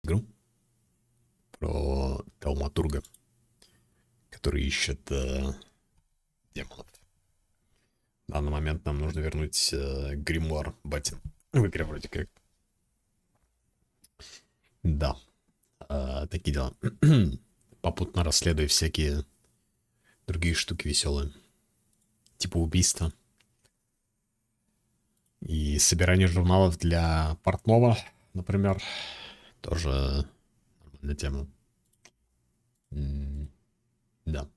игру про Thaumaturge, который ищет демонов. В данный момент нам нужно вернуть гримуар Батин. В игре вроде как. Да. Такие дела. Попутно расследуя всякие другие штуки веселые. Типа убийства. И собирание журналов для портного, например. Тоже нормальная тема. Да.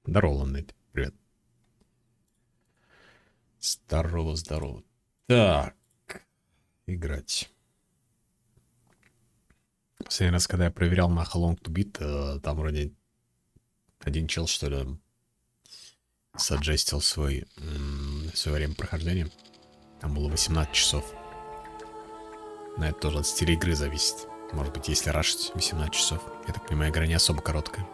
Здорово, Нейт. Привет. Здорово, здорово. Так. Играть. Последний раз, когда я проверял на How Long to Beat, там вроде один чел, что ли, саджестил свое время прохождения. Там было 18 часов. На это тоже от стиля игры зависит. Может быть, если рашить 18 часов. Я так понимаю, игра не особо короткая.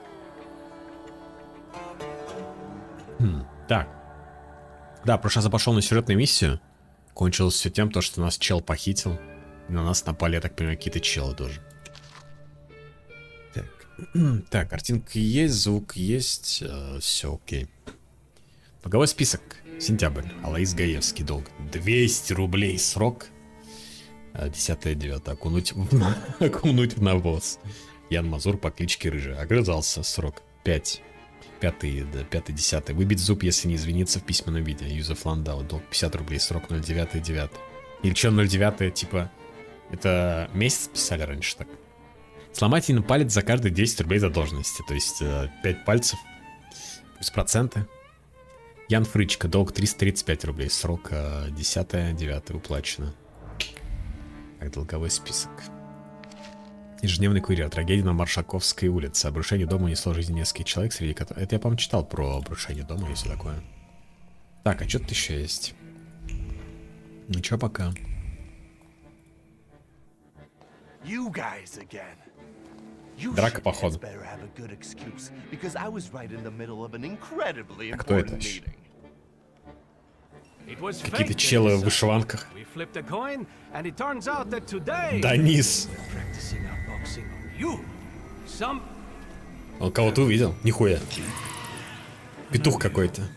Так. Да, в прошлый раз я пошел на сюжетную миссию. Кончилось все тем, что нас чел похитил. И на нас напали, я так понимаю, какие-то челы тоже. Так, картинка есть, звук есть, все окей. Долговой список. Сентябрь. Алаис Гаевский. Долг. 200 рублей срок. 10-9. Окунуть в навоз. Ян Мазур по кличке Рыжий. Огрызался. Срок 5. 5-10. Выбить зуб, если не извиниться в письменном виде. Юзеф Ландау. Долг 50 рублей. Срок 09-9. Или что 09, типа... Это месяц писали раньше так? Сломать один палец за каждые 10 рублей задолженности. То есть 5 пальцев. Плюс проценты. Ян Фрычка. Долг 335 рублей. Срок 10-9 уплачено. Так, долговой список. Ежедневный курьер. Трагедия на Маршаковской улице. Обрушение дома унесло жизни нескольких человек, среди которых... Это я, по-моему, читал про обрушение дома и все такое. Так, а что тут еще есть? Ничего пока. Драка, походу. А кто это вообще? Какие-то челы в вышиванках. Данис. Он кого-то увидел? Нихуя. Петух какой-то.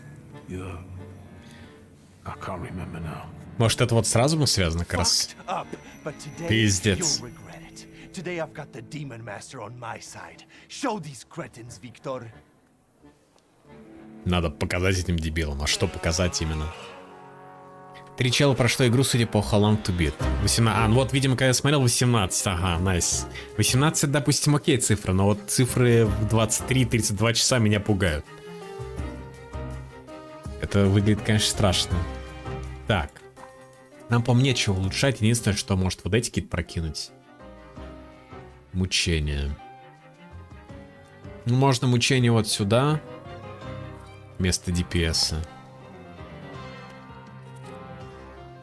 Может, это вот с разумом связано как раз? Пиздец. Надо показать этим дебилам. А что показать именно? 3 чела прошло игру, судя по How Long to Beat. 18. Ну вот, видимо, когда я смотрел 18. Ага, найс. 18, допустим, окей цифра, но вот цифры в 23-32 часа меня пугают. Это выглядит, конечно, страшно. Так. Нам, по мне, нечего улучшать. Единственное, что может вот эти какие-то прокинуть. Мучение. Ну, можно мучение вот сюда. Вместо DPS-а.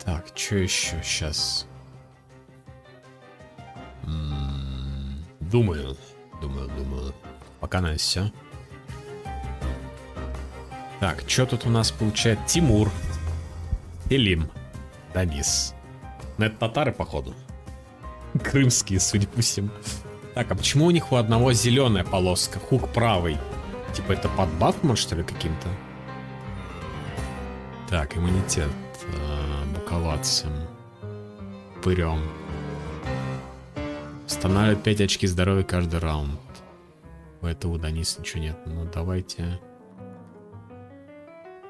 Так, что еще сейчас? Думаю. Пока на все. Так, что тут у нас получает? Тимур. Элим. Данис. Ну, это татары, походу. Крымские, судя по всему. Так, а почему у них у одного зеленая полоска? Хук правый. Типа это под бафом, что ли, каким-то? Так, иммунитет. Буковаться. Пырем. Устанавливает 5 очки здоровья каждый раунд. У этого у Даниса ничего нет. Ну, давайте.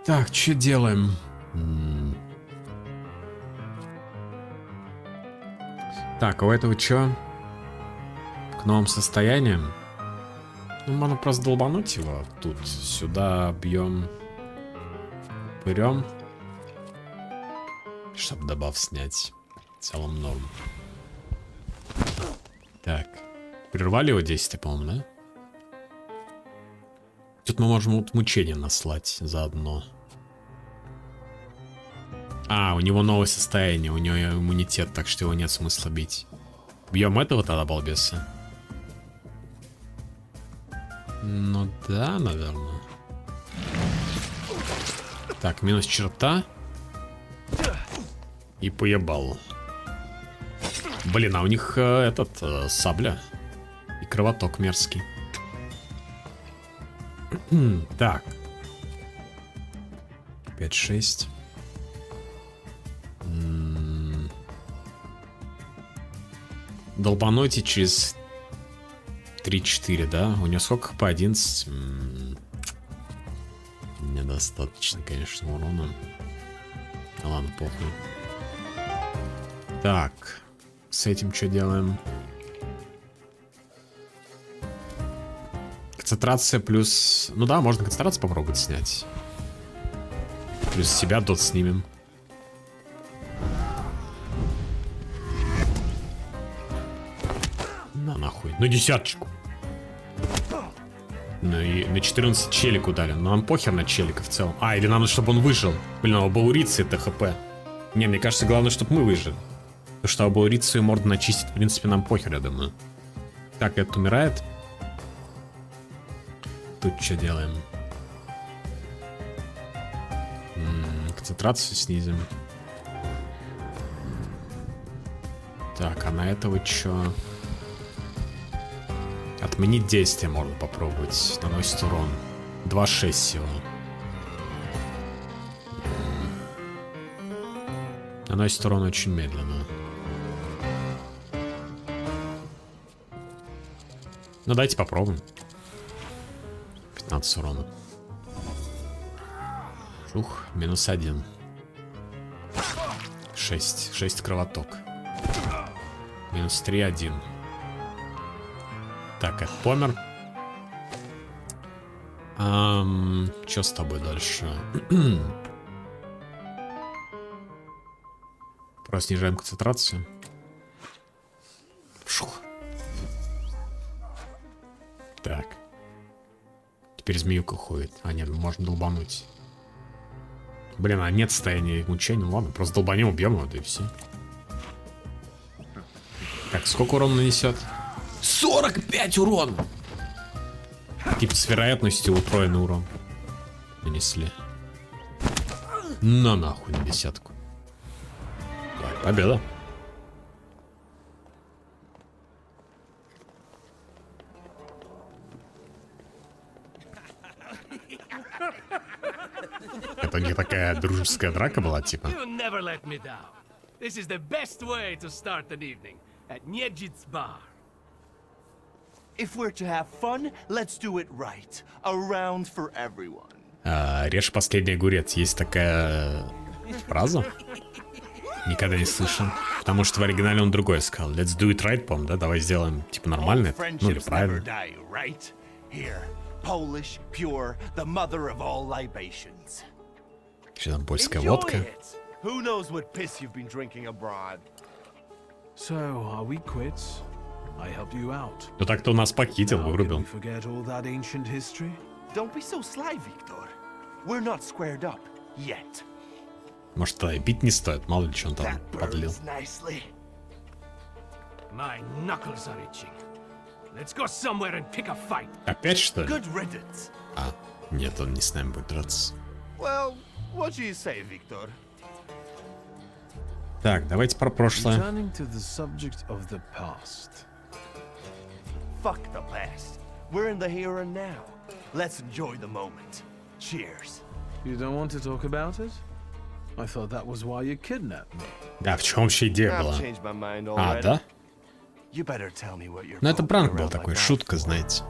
Так, что делаем? Так, а у этого что? К новым состояниям? Ну, можно просто долбануть его. Тут сюда бьем. Пырем. Чтобы добав снять. В целом норм. Так. Прервали его действие, по-моему, да? Тут мы можем вот мучение наслать заодно. А, у него новое состояние, у него иммунитет, так что его нет смысла бить. Бьем этого тогда, балбеса? Ну да, наверное. Так, минус черта. И поебал. Блин, а у них сабля. И кровоток мерзкий. Так. 5-6. Долбануть через 3-4, да? У него сколько по 11? Недостаточно, конечно, урона. Ладно, похуй. Так. С этим что делаем? Концентрация плюс... Ну да, можно концентрацию попробовать снять. Плюс себя дот снимем. На нахуй. Ну десяточку. Ну и на 14 челику дали. Но нам похер на челика в целом. А, или нам надо, чтобы он выжил. Блин, а у баурицы это хп. Не, мне кажется, главное, чтобы мы выжили. Потому что у баурицу и морду начистить, в принципе, нам похер, я думаю. Так, этот умирает. Тут что делаем? Концентрацию снизим. Так, а на этого что? Отменить действие можно попробовать. Наносит урон. 2-6 всего. Наносит урон очень медленно. Ну давайте попробуем. 15 урона. Ух, -1. 6 кровоток. -3, 1. Так, это помер. Что с тобой дальше? Просто снижаем концентрацию. Шух. Так. Теперь змеюка ходит. А нет, можно долбануть. Блин, а нет состояния мучения. Ну ладно, просто долбанем, убьем его, да и все. Так, сколько урона нанесет? 45 урона! Типа с вероятностью утроенный урон нанесли. На нахуй на десятку. Так, победа. Это не такая дружеская драка была, типа. Режь последний огурец. Есть такая фраза? Никогда не слышал. Потому что в оригинале он другой сказал. Let's do it right, по-моему, да? Давай сделаем, типа, нормально. Ну или правильно. Polish, pure, the mother of all libations. Что там, польская водка? Who knows what piss you've been drinking abroad? So, are we quits? I helped you out. Ну так-то у нас похитил, вырубил. Forget all that ancient history? Don't be so sly, Victor. We're not squared up yet. Может, тогда и пить не стоит, мало ли что он там подлил. My knuckles are itching. Let's go somewhere and pick a fight. Опять что ли? Good riddance. А, нет, он не с нами будет драться. Well, what do you say, Victor? Так, давайте про прошлое. Returning to the subject of the past. Fuck the past. We're in the here and now. Let's enjoy the moment. Cheers. You don't want to talk about it? I thought that was why you kidnapped me. Да, в чем вообще идея I've была? changed my mind А, already. да? You better tell me what you're Ну это poking пранк был around такой, my шутка, mouth for. знаете.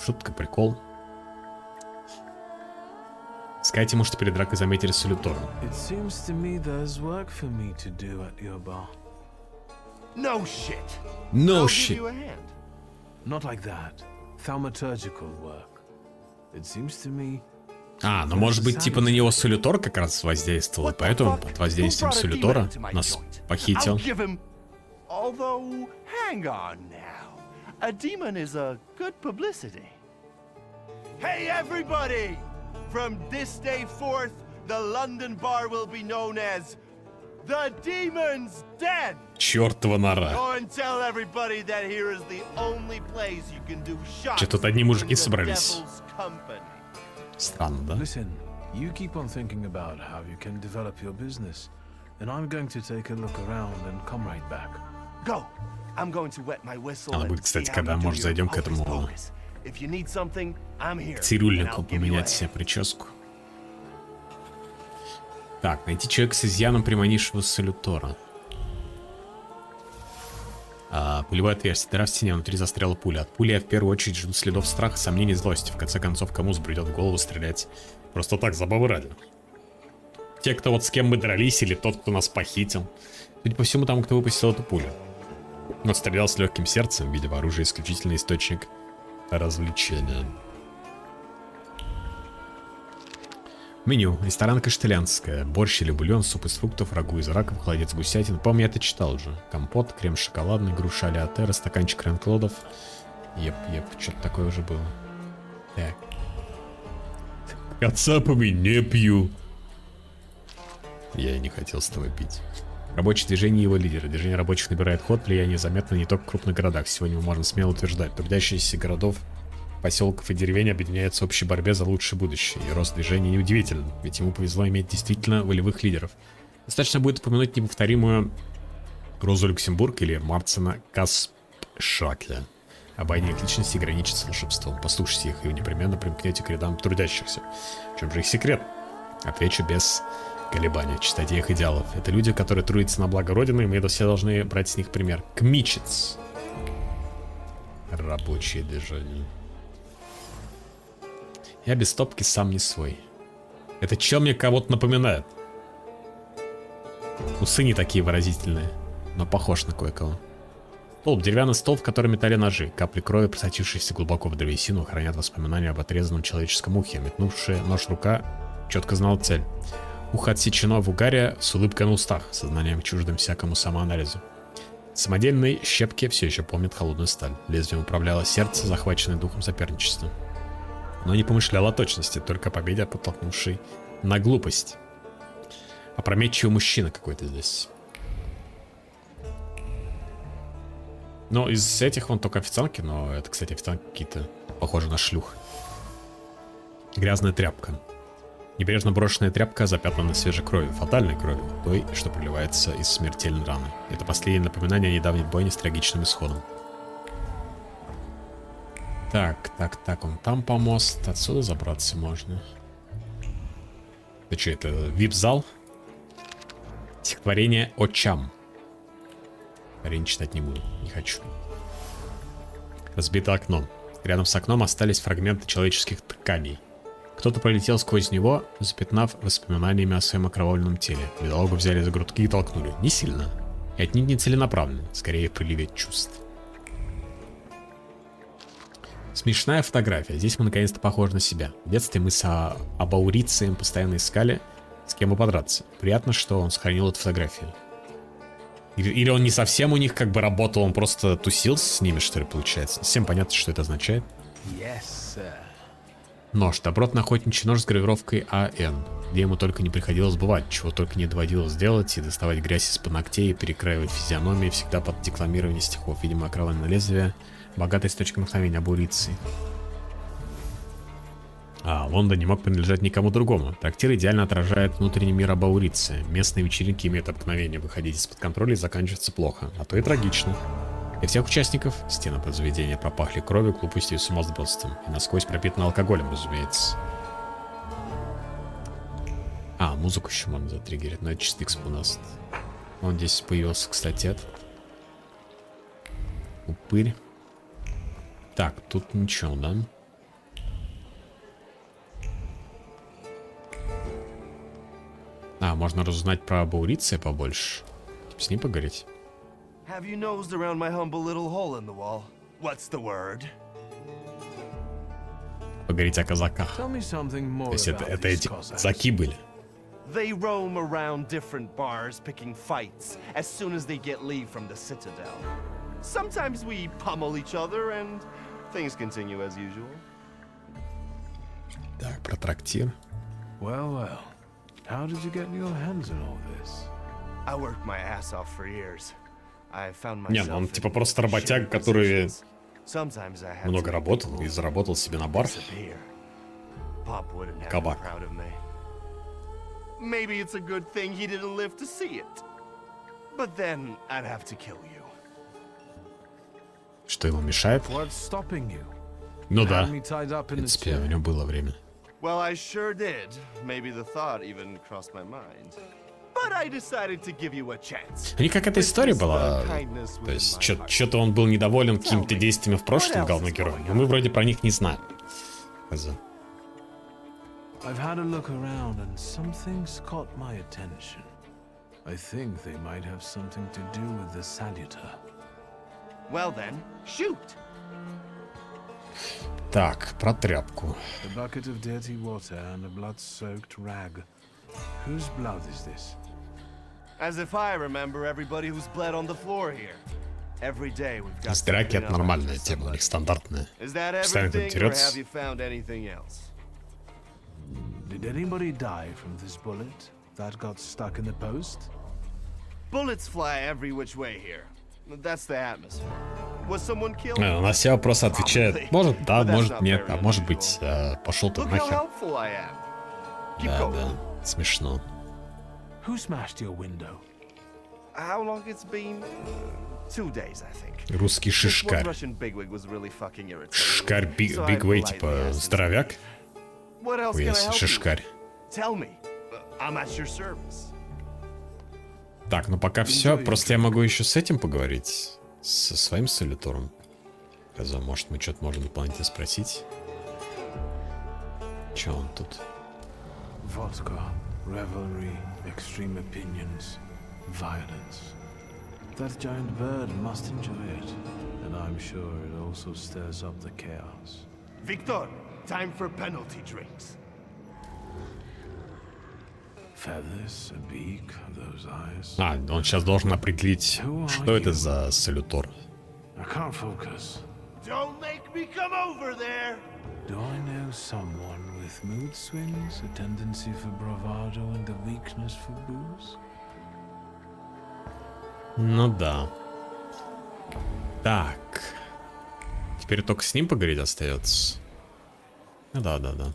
Шутка, прикол. Скажите ему, что перед дракой заметили салютору. It seems to me there's work for me to do at your bar. No shit. No I'll shit. give you a hand. Not like that. Thaumaturgical work. It seems to me. А, ну может быть, типа на него салютор как раз воздействовал, и What the поэтому fuck? под Who воздействием brought a салютора demon into my нас joint? похитил. I'll give him... Although, hang on now. A demon is a good publicity. Hey everybody! From this day forth, the London bar will be known as the Demon's Den. Чёртова нора. Go and tell everybody that here is the only place you can do shots. Чё, тут одни мужики in the собрались? devil's company. Странно, да? Listen, you keep on thinking about how you can develop your business. then I'm going to take a look around and come right back. Go. I'm going to wet my whistle Надо and будет, see кстати, how когда, you do может, your зайдем к этому hocus-pocus. If you need something, I'm here, and цирюльнику I'll give you a поменять hand. себе прическу. Так, найти человека с изъяном, приманившего салютора. Пулевое отверстие. Дыра в стене, внутри застряла пуля. От пули я в первую очередь жду следов страха, сомнений, злости. В конце концов, кому забредет в голову стрелять? Просто так, забавы ради. Те, кто вот с кем мы дрались, или тот, кто нас похитил. Судя по всему, тому, кто выпустил эту пулю. Но стрелял с легким сердцем, видимо, оружие исключительный источник развлечения. Меню. Ресторан Каштелянская. Борщ или бульон, суп из фруктов, рагу из раков, холодец гусятин. Помню, я это читал уже. Компот, крем шоколадный, груша алиатера, стаканчик ренклодов. Еп, что-то такое уже было. Так. Кацапами не пью. Я и не хотел с тобой пить. Рабочее движение и его лидеры. Движение рабочих набирает ход, влияние заметно не только в крупных городах. Сегодня мы можем смело утверждать, трудящиеся городов, поселков и деревень объединяются в общей борьбе за лучшее будущее. И рост движения неудивителен, ведь ему повезло иметь действительно волевых лидеров. Достаточно будет упомянуть неповторимую Розу Люксембург или Марцена Каспшаке. Обаяние их личности граничит с волшебством. Послушайте их, и вы непременно примкнете к рядам трудящихся. В чем же их секрет? Отвечу без колебания. Читайте их идеалов. Это люди, которые трудятся на благо Родины, и мы все должны брать с них пример. Кмичец. Рабочее движение. Я без стопки сам не свой. Это чем мне кого-то напоминает? Усы не такие выразительные, но похож на кое-кого. Столб. Деревянный столб, в котором метали ножи. Капли крови, просочившиеся глубоко в древесину, хранят воспоминания об отрезанном человеческом ухе. Метнувшая нож рука четко знала цель. Ухо отсечено в угаре с улыбкой на устах, сознанием чуждым всякому самоанализу. Самодельные щепки все еще помнят холодную сталь. Лезвием управляло сердце, захваченное духом соперничества. Но не помышляло о точности, только о победе, подтолкнувшей на глупость. Опрометчивый мужчина какой-то здесь. Но из этих вон только официантки, но это, кстати, официантки какие-то похожи на шлюх. Грязная тряпка. Небрежно брошенная тряпка, запятнанная свежей кровью, фатальной кровью, той, что проливается из смертельной раны. Это последнее напоминание о недавней бойне с трагичным исходом. Так, он там помост, отсюда забраться можно. Это что, это вип-зал? Стихотворение «Очам». Парень читать не буду, не хочу. Разбито окно. Рядом с окном остались фрагменты человеческих тканей. Кто-то пролетел сквозь него, запятнав воспоминаниями о своем окровавленном теле. Бедолагу взяли за грудки и толкнули. Не сильно. И отнюдь не целенаправленно. Скорее в приливе чувств. Смешная фотография. Здесь мы наконец-то похожи на себя. В детстве мы с Абаурицием постоянно искали, с кем бы подраться. Приятно, что он сохранил эту фотографию. Или он не совсем у них как бы работал, он просто тусил с ними, что ли, получается. Не совсем понятно, что это означает. Yes, sir. Нож. Добротный охотничий нож с гравировкой АН. Где ему только не приходилось бывать, чего только не доводилось делать, и доставать грязь из-под ногтей, и перекраивать физиономии, всегда под декламирование стихов. Видимо, окровавленное лезвие. Богатый источник вдохновения Абуриции. Лондон не мог принадлежать никому другому. Трактир идеально отражает внутренний мир Абауриции. Местные вечеринки имеют обыкновение выходить из-под контроля и заканчиваться плохо, а то и трагично. Для всех участников стены под заведения пропахли кровью, глупостью и сумасбродством. И насквозь пропитаны алкоголем, разумеется. Музыку еще можно затриггерить, но это чистый экспонат. Вон здесь появился, кстати, этот упырь. Так, тут ничего, да? Можно разузнать про Абауриция побольше. С ним поговорить. Have you nosed around my humble little hole in the wall? What's the word? Поговорить о казаках. Tell me something more То есть about это these эти Cossacks. казаки были. They roam around different bars picking fights as soon as they get leave from the Citadel. Sometimes we pummel each other and things continue as usual. Так, про трактир. Well. How did you get your hands on all this? I worked my ass off for years. I found Не, myself он in типа просто работяга, shitty который positions. Sometimes I had много to работал и заработал себе на бар. disappear. Pop wouldn't have been Кабак. proud of me. maybe it's a good thing he didn't live to see it. But then I'd have to kill you. Что ему мешает? What's stopping you? Ну да. Me tied up В in the принципе, у chair. него было время. Well, I sure did. Maybe the thought even crossed my mind. But I decided to give you a chance. У них какая-то история была. То есть, что-то он был недоволен какими-то действиями в прошлом главного героя. Но мы вроде про них не знаем. I've had a look around and something's caught my attention. I think they might have something to do with the Salutor. Well then, shoot! Так, про тряпку. A bucket of dirty water and a blood-soaked rag. Whose blood is this? As if I remember everybody who's bled on the floor here. Every day we've got Из драки something это up нормальная to тема, у somebody. них стандартная. Is that Постоянно everything, or дерется. have you found anything else? Did anybody die from this bullet that got stuck in the post? Bullets fly every which way here. That's the atmosphere. Was someone killed? На все вопросы отвечает. Может да, может нет, а может быть пошел ты Look how нахер. helpful I am. Keep Да, going. да, смешно. Who smashed your window? How long it's been? 2 days, I think. Русский This one шишкарь. Russian bigwig was really fucking irritating. Шишкарь, So I бигвей, politely типа asked him, здоровяк. What else can I Yes, help you шишкарь. with? Tell me. I'm at your service. Так, ну пока все. Просто я могу еще с этим поговорить. Со своим солитором. Может, мы что-то можем дополнительно спросить. Че он тут? Vodka, revelry, extreme opinions, violence. That giant bird must enjoy it, and I'm sure it also stirs up the chaos. Victor, time for penalty drinks. Feathers, a beak, those eyes. А, он сейчас должен определить, что это за салютор. I can't focus. Don't make me come over there. Do I know someone with mood swings, a tendency for bravado, and a weakness for booze? Ну да. Так. Теперь только с ним поговорить остается. Ну да, да, да.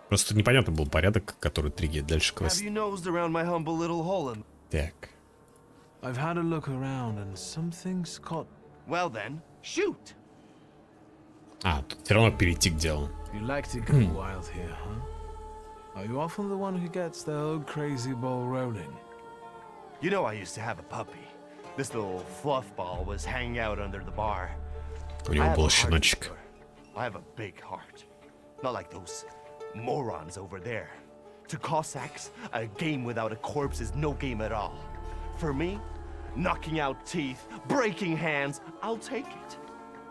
Просто непонятно был порядок, который триггерит дальше Have квест. you nosed around my humble little hole in... Так. I've had a look around and something's caught. Well then, shoot. А, тут все равно перейти к делу. You like to go wild here, huh? Are you often the one who gets the whole crazy ball rolling? You know I used to have a puppy. This little fluff ball was hanging out under the bar. У I него have был a heart, щеночек. Victor. I have a big heart. Not like those morons over there. To Cossacks, a game without a corpse is no game at all. For me, knocking out teeth, breaking hands, I'll take it.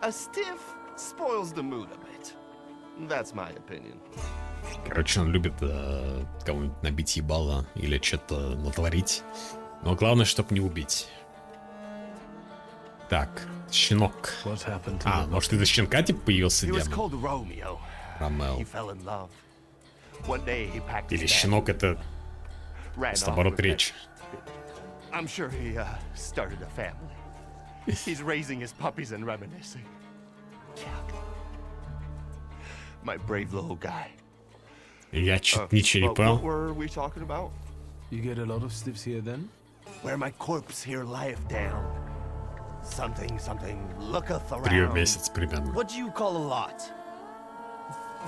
A stiff spoils the mood a bit. That's my opinion. Короче, он любит кого-нибудь набить ебало или что-то натворить. Но главное, чтобы не убить. Так, щенок. What happened to А, the может из-за щенка типа появился He was демон? called Romeo. Ромео. He fell in love. One day he packed Или his щенок это ran с off наоборот with речь. I'm sure he started a family. He's raising his puppies and reminiscing. Yeah. My brave little guy. Я чуть ничего не What понял. were we talking about? You get a lot of stiffs here then? Where my corpse here lieth down. Something looketh Прием around. месяц примерно. What do you call a lot?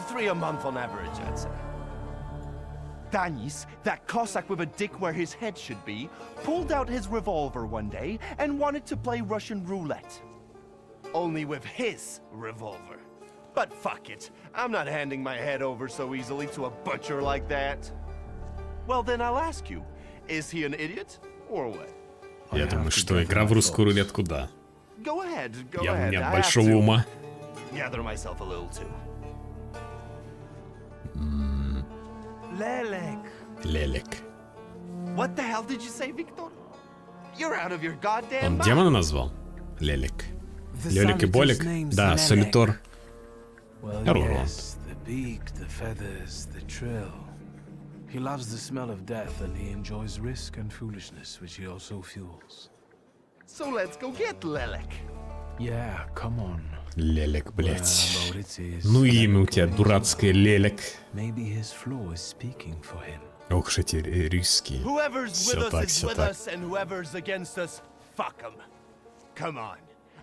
3 a month on average, I'd say. Danis, that Cossack with a dick where his head should be, pulled out his revolver one day and wanted to play Russian roulette. Only with his revolver. But fuck it, I'm not handing my head over so easily to a butcher like that. Well then I'll ask you, is he an idiot or what? Я думаю, что игра в русскую рулетку, да. Go ahead, go Я ahead. у меня I have большого to ума. gather myself a little too. Lelek. Лелек. What the hell did you say, Victor? You're out of your goddamn Он mind. демона назвал? Лелек. The Лелек и Salutor's Болик? name's Да, Lelek. солитор. Well, Hello. yes, the beak, the feathers, the trill. He loves the smell of death and he enjoys risk and foolishness, which he also fuels. So let's go get Lelek. Yeah, come on. Лелек, Well, блять. about it is Ну и that имя у тебя crazy дурацкое, Лелек. Maybe his flaw is speaking for him. Ох уж эти русские. Whoever's with Все us так, is все with так. us, and whoever's against us, fuck 'em. Come on.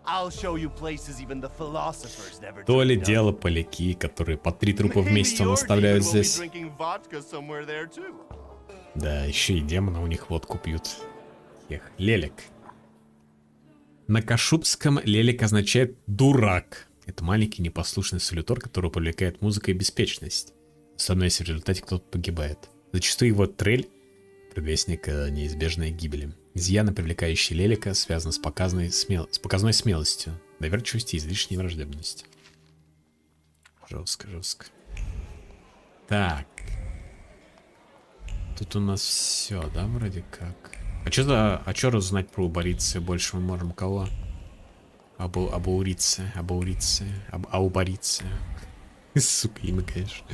I'll show you places even the philosophers never То ли dreamed of. дело поляки, которые по 3 трупа в Maybe месяц your наставляют demon will be здесь. drinking vodka somewhere there too. Да, еще и демоны у них водку пьют. Эх, лелек. На кашубском лелек означает «дурак». Это маленький непослушный салютор, который привлекает музыка и беспечность. Особенно если в результате кто-то погибает. Зачастую его трель — предвестник неизбежной гибели. Изъяны, привлекающие лелика, связаны с показной смелостью, доверчивостью и излишней враждебностью. Жестко, жестко. Так. Тут у нас все, да, вроде как. А что разузнать про уборицы больше мы можем у кого? Ауборицы. Сука, имя, конечно.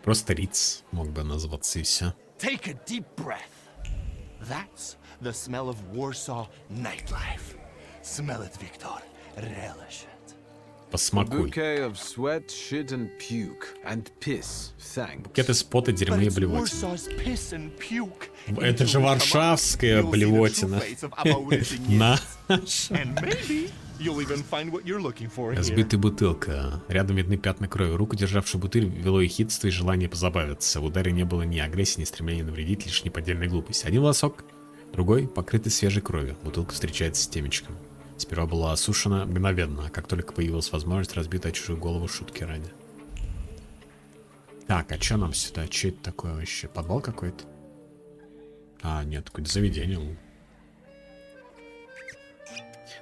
Просто Риц мог бы назваться и все. Take a deep breath. That's the smell of Warsaw nightlife. Smell it, Victor. Relish it. Посмакуй. Bouquet of sweat, shit and puke. And piss, thanks. Букет из пота, дерьма But и it's блевотины. Warsaw's piss and puke. Это же Until we come up, варшавская you'll see the true блевотина. face of Abauritin На. And maybe you'll even find what you're looking for here. Разбитая бутылка. Рядом видны пятна крови. Руку, державшую бутыль, вело ехидство и желание позабавиться. В ударе не было ни агрессии, ни стремления навредить, лишь неподдельная глупость. Один волосок, другой покрытый свежей кровью. Бутылка встречается с темечком. Сперва была осушена мгновенно, а как только появилась возможность, разбита о чужую голову шутки ради. Так, а что нам сюда? Что это такое вообще? Подвал какой-то? А, нет, какое-то заведение.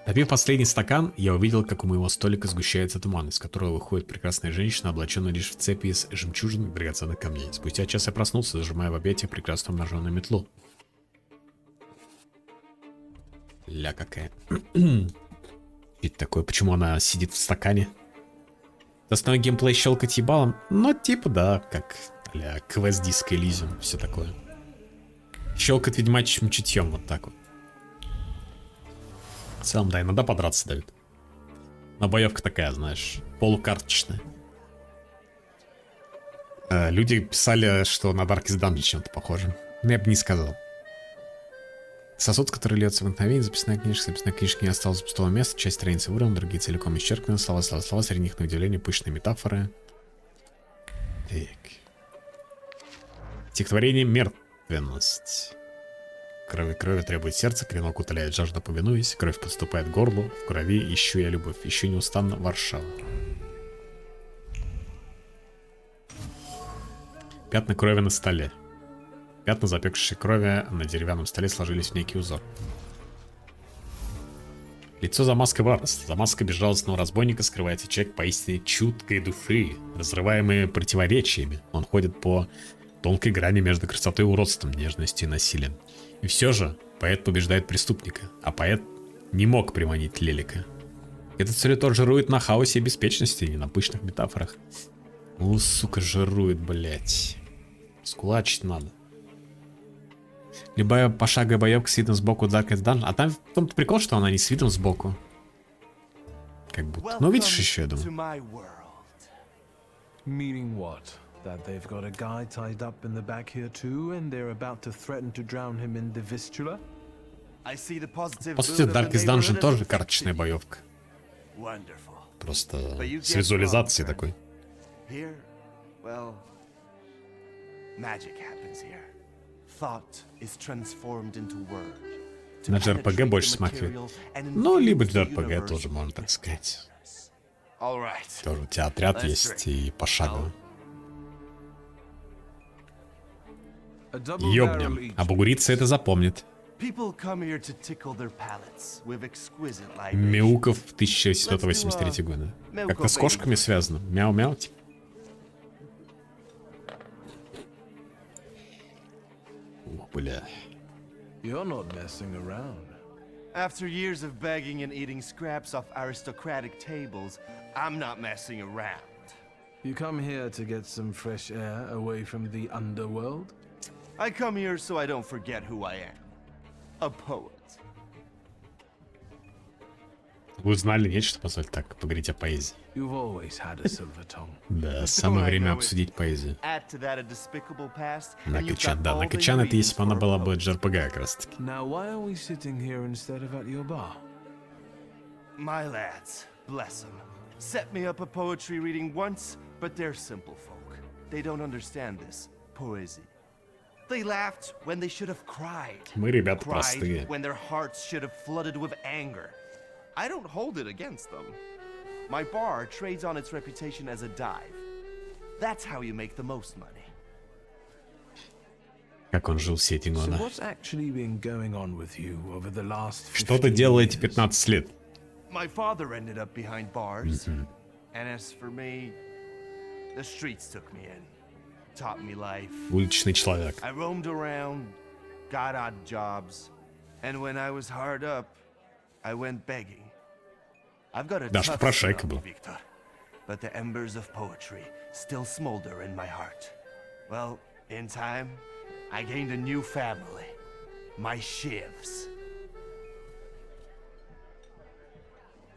Допив последний стакан, я увидел, как у моего столика сгущается туман, из которого выходит прекрасная женщина, облаченная лишь в цепи из жемчужин и драгоценных камней. Спустя час я проснулся, зажимая в объятиях прекрасную обнаженную метлу. Ля какая. Ведь такое, почему она сидит в стакане? Основной геймплей щелкать ебалом? Ну, типа, да, как ля квест диско Элизиум, все такое. Щелкать ведьмачьим чутьем, вот так вот. В целом, да, иногда подраться дают. Но боевка такая, знаешь, полукарточная. Люди писали, что на Darkest Dungeon чем-то похоже. Но я бы не сказал. Сосуд, который льется в мгновение, записная книжка не осталось пустого места, часть страницы вырвана, другие целиком исчеркнуты, слова, среди них на удивление пышные метафоры. Так. Стихотворение «Мертвенность». Крови требует сердце, клинок утоляет жажду, повинуясь, кровь подступает к горлу, в крови ищу я любовь, ищу неустанно Варшаву. Пятна крови на столе. Пятна запекшейся крови на деревянном столе сложились в некий узор. Лицо за маской варварства. За маской безжалостного разбойника скрывается человек поистине чуткой души, разрываемый противоречиями. Он ходит по тонкой грани между красотой и уродством, нежностью и насилием. И все же поэт побеждает преступника, а поэт не мог приманить Лелика. Этот солитор жирует на хаосе и беспечности, не на пышных метафорах. Ну, сука, жирует, блять. Скулачить надо. Любая пошаговая боевка с видом сбоку Darkest Dungeon. А там в том-то прикол, что она не с видом сбоку. Как будто. Ну, видишь еще, я думаю. Meaning what? That they've got a guy tied up in the back here too, and they're about to threaten to drown him in the Vistula? По сути, Darkest Dungeon тоже карточная боевка. Просто с визуализацией такой. На JRPG больше смахивает. Ну, либо JRPG тоже, можно так сказать. Тоже у тебя отряд есть и пошагово. Ёбнем. А бугурица это запомнит. Мяуков 1783 года. Как-то с кошками связано. Мяу-мяу, типа. Ух, бля. You're not messing around. After years of begging and eating scraps off aristocratic tables, I'm not messing around. You come here to get some fresh air away from the underworld? I come here so I don't forget who I am. A poet. Вы узнали нечто, позвольте так поговорить о поэзии. You've always had a silver tongue. Да, самое время обсудить поэзию. Накачан, да, Накачан это если бы она была бы JRPG как раз таки. Now, why are we sitting here instead of at your bar? My lads, bless them, set me up a poetry reading once, but they're simple folk. They don't understand this poesy. They laughed when they should have cried. Мы, ребята, Cried простые. when their hearts should have flooded with anger. I don't hold it against them. My bar trades on its reputation as a dive. That's how you make the most money. Как он жил все эти So годы. what's actually been going on with you over the last 15 Что ты делал эти years? 15 лет? My father ended up behind bars, and as for me, the streets took me in, taught me life. Уличный человек. I roamed around, got odd jobs, and when I was hard up, I went begging. I've got a Да, что tough про skin Шрека on me, было. Victor, but the embers of poetry still smolder in my heart. Well, in time, I gained a new family, my shivs.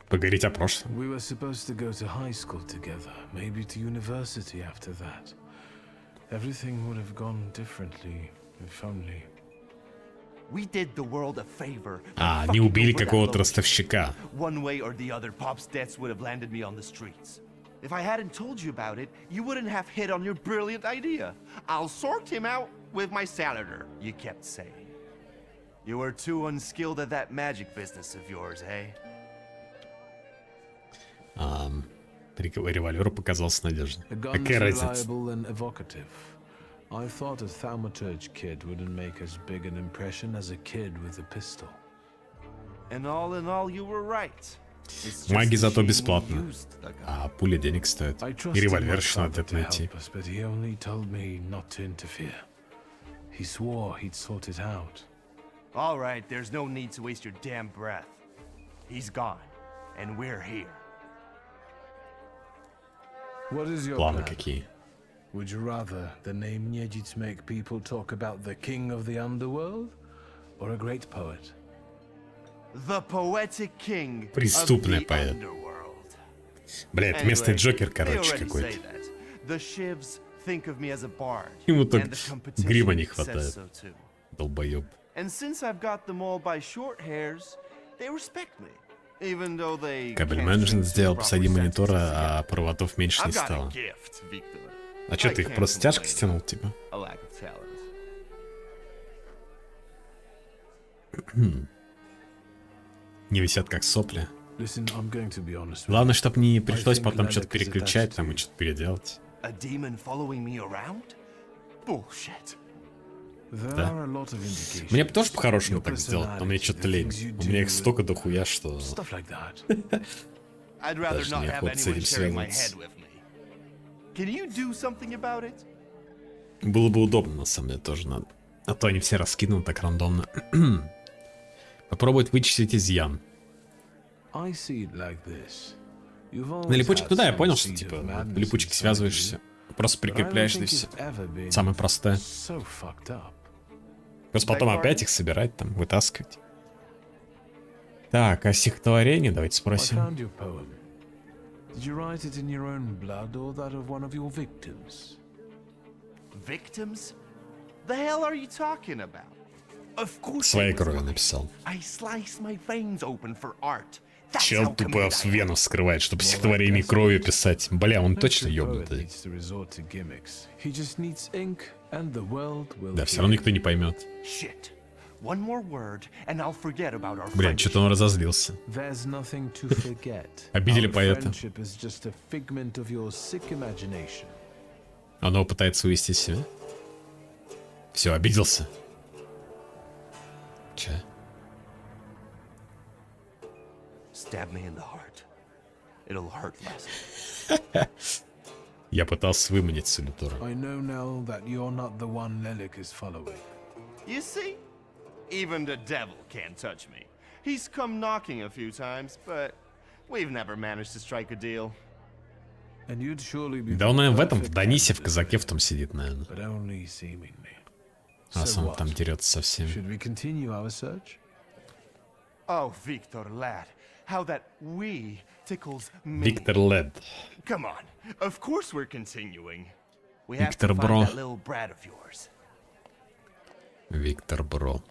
Поговорить о прошлом. We were supposed to go to high school together, maybe to university after that. Everything would have gone differently, if only. We did the world a favor. А, by они fucking убили over that какого-то low ростовщика. One way or the other, Pop's debts would have landed me on the streets. If I hadn't told you about it, you wouldn't have hit on your brilliant idea. I'll sort him out with my salader, you kept saying. You were too unskilled at that magic business of yours, eh? Револьвер показался надежным. A gun's Какая разница? reliable and evocative. I thought a Thaumaturge kid wouldn't make as big an impression as a kid with a pistol. And all in all, you were right. It's just Маги a зато shame we бесплатно. used the gun. А пуля денег стоит. I И trusted револьвер my еще надо father to найти. help us, but he only told me not to interfere. He swore he'd sort it out. All right, there's no need to waste your damn breath. He's gone, and we're here. What is your Планы plan? какие? Would you rather the name Nyejits make people talk about the king of the underworld, or a great poet? The poetic king Преступный of the поэт. underworld. Бля, это местный Anyway, Джокер, they короче, already say какой-то. that. The shivs think of me as a bard, Ему так and the competition грима не says хватает. so too. Долбоёб. And since I've got them all by short hairs, they respect me, even though they Кабель can't менеджмент string сделал two посади proper монитора, sentences а together. проводов меньше не I've got a стало. gift, Victor. А чё, I ты их can't просто тяжко complain. стянул, типа? A lack of talent. Не висят как сопли. Listen, I'm going to be honest with Главное, чтобы не I пришлось think потом что-то Lelek is переключать, attached там to и что-то переделать. A demon following me around? Bullshit. you. There Да. are a lot of indications. Мне бы тоже по-хорошему Your так сделать, но мне personality, что-то the лень. things you У меня их do, столько дохуя, что... Stuff like that. I'd rather Даже not не have охота с anyone этим sharing my связываться. head with me. Can you do something about it? Было бы удобно, на самом деле, тоже надо. А то они все раскинуты так рандомно. Попробовать вычислить изъян. I see it like this. You've На always липучек, had ну да, я some понял, что seed типа of madness липучки inside связываешься, просто you, but I don't прикрепляешь и think все. you've ever been Самое простое. so fucked up. Просто потом Beg опять pardon? их собирать, там, вытаскивать. Так, а стихотворение давайте I спросим. found your poem. Did you write it in your own blood or that of one of your victims? Victims? The hell are you talking about? Of course Своей it was кровью mine. написал. I slice my veins open for art. That's Чел how тупо committed I am. вену вскрывает, чтобы стихотворение кровью писать. Бля, он точно No true poet ёбнутый. needs to resort to gimmicks. He just needs ink, and the world will Да, все hear. равно никто не поймет. Shit. One more word, and I'll forget about our Блин, friendship. что-то он разозлился. There's nothing to forget. Обидели Our поэта. friendship is just a figment of your sick imagination. Он его пытается увести себя. Все, обиделся. Че? Stab me in the heart. It'll hurt less. Я пытался выманить Солитора. I know now that you're not the one Lelek is following. You see? Even the devil can't touch me. He's come knocking a few times, but we've never managed to strike a deal. And you'd surely be Да он, наверное, в этом, в perfect Данисе, в candidate, казаке в том сидит, наверное. but only seemingly. Раз So он what? там дерется со всеми. Should we continue our search? Oh, Victor, lad, how that we tickles me. Виктор Лед. Come on, of course we're continuing. We have Victor to find Bro. that little brat of yours. Виктор Бро.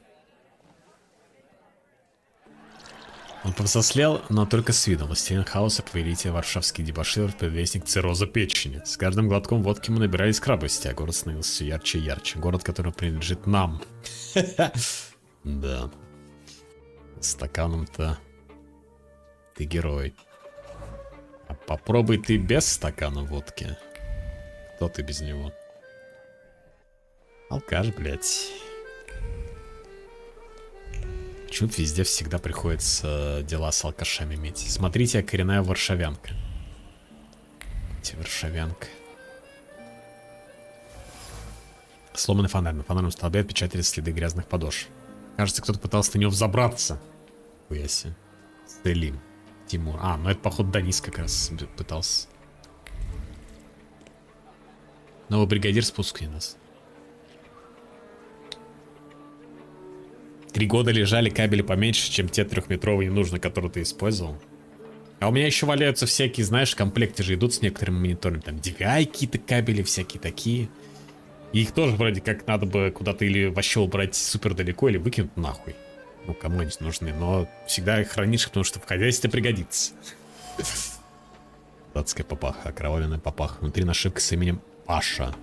Он повзрослел, но только с видом. Властелин хаоса, повелитель варшавский дебошир, предвестник цирроза печени. С каждым глотком водки мы набирались храбрости, а город становился все ярче и ярче. Город, который принадлежит нам. Да. Стаканом-то ты герой. А попробуй ты без стакана водки. Кто ты без него? Алкаш, блядь. Почему-то везде всегда приходится дела с алкашами иметь. Смотрите, коренная варшавянка. Варшавянка. Сломанный фонарь. На фонарном столбе отпечатались следы грязных подошв. Кажется, кто-то пытался на него взобраться. Хуяси. Стелим. Тимур. А, ну это, походу, Данис как раз пытался. Новый бригадир спускай нас. 3 года лежали кабели поменьше, чем те 3-метровые ненужные, которые ты использовал. А у меня еще валяются всякие, знаешь, в комплекте же идут с некоторыми мониторами. Там DVI какие-то кабели, всякие такие. И их тоже вроде как надо бы куда-то или вообще убрать супер далеко, или выкинуть нахуй. Ну, кому они нужны. Но всегда их хранишь, потому что в хозяйстве пригодится. Датская папаха, окровавленная папаха. Внутри нашивка с именем Паша.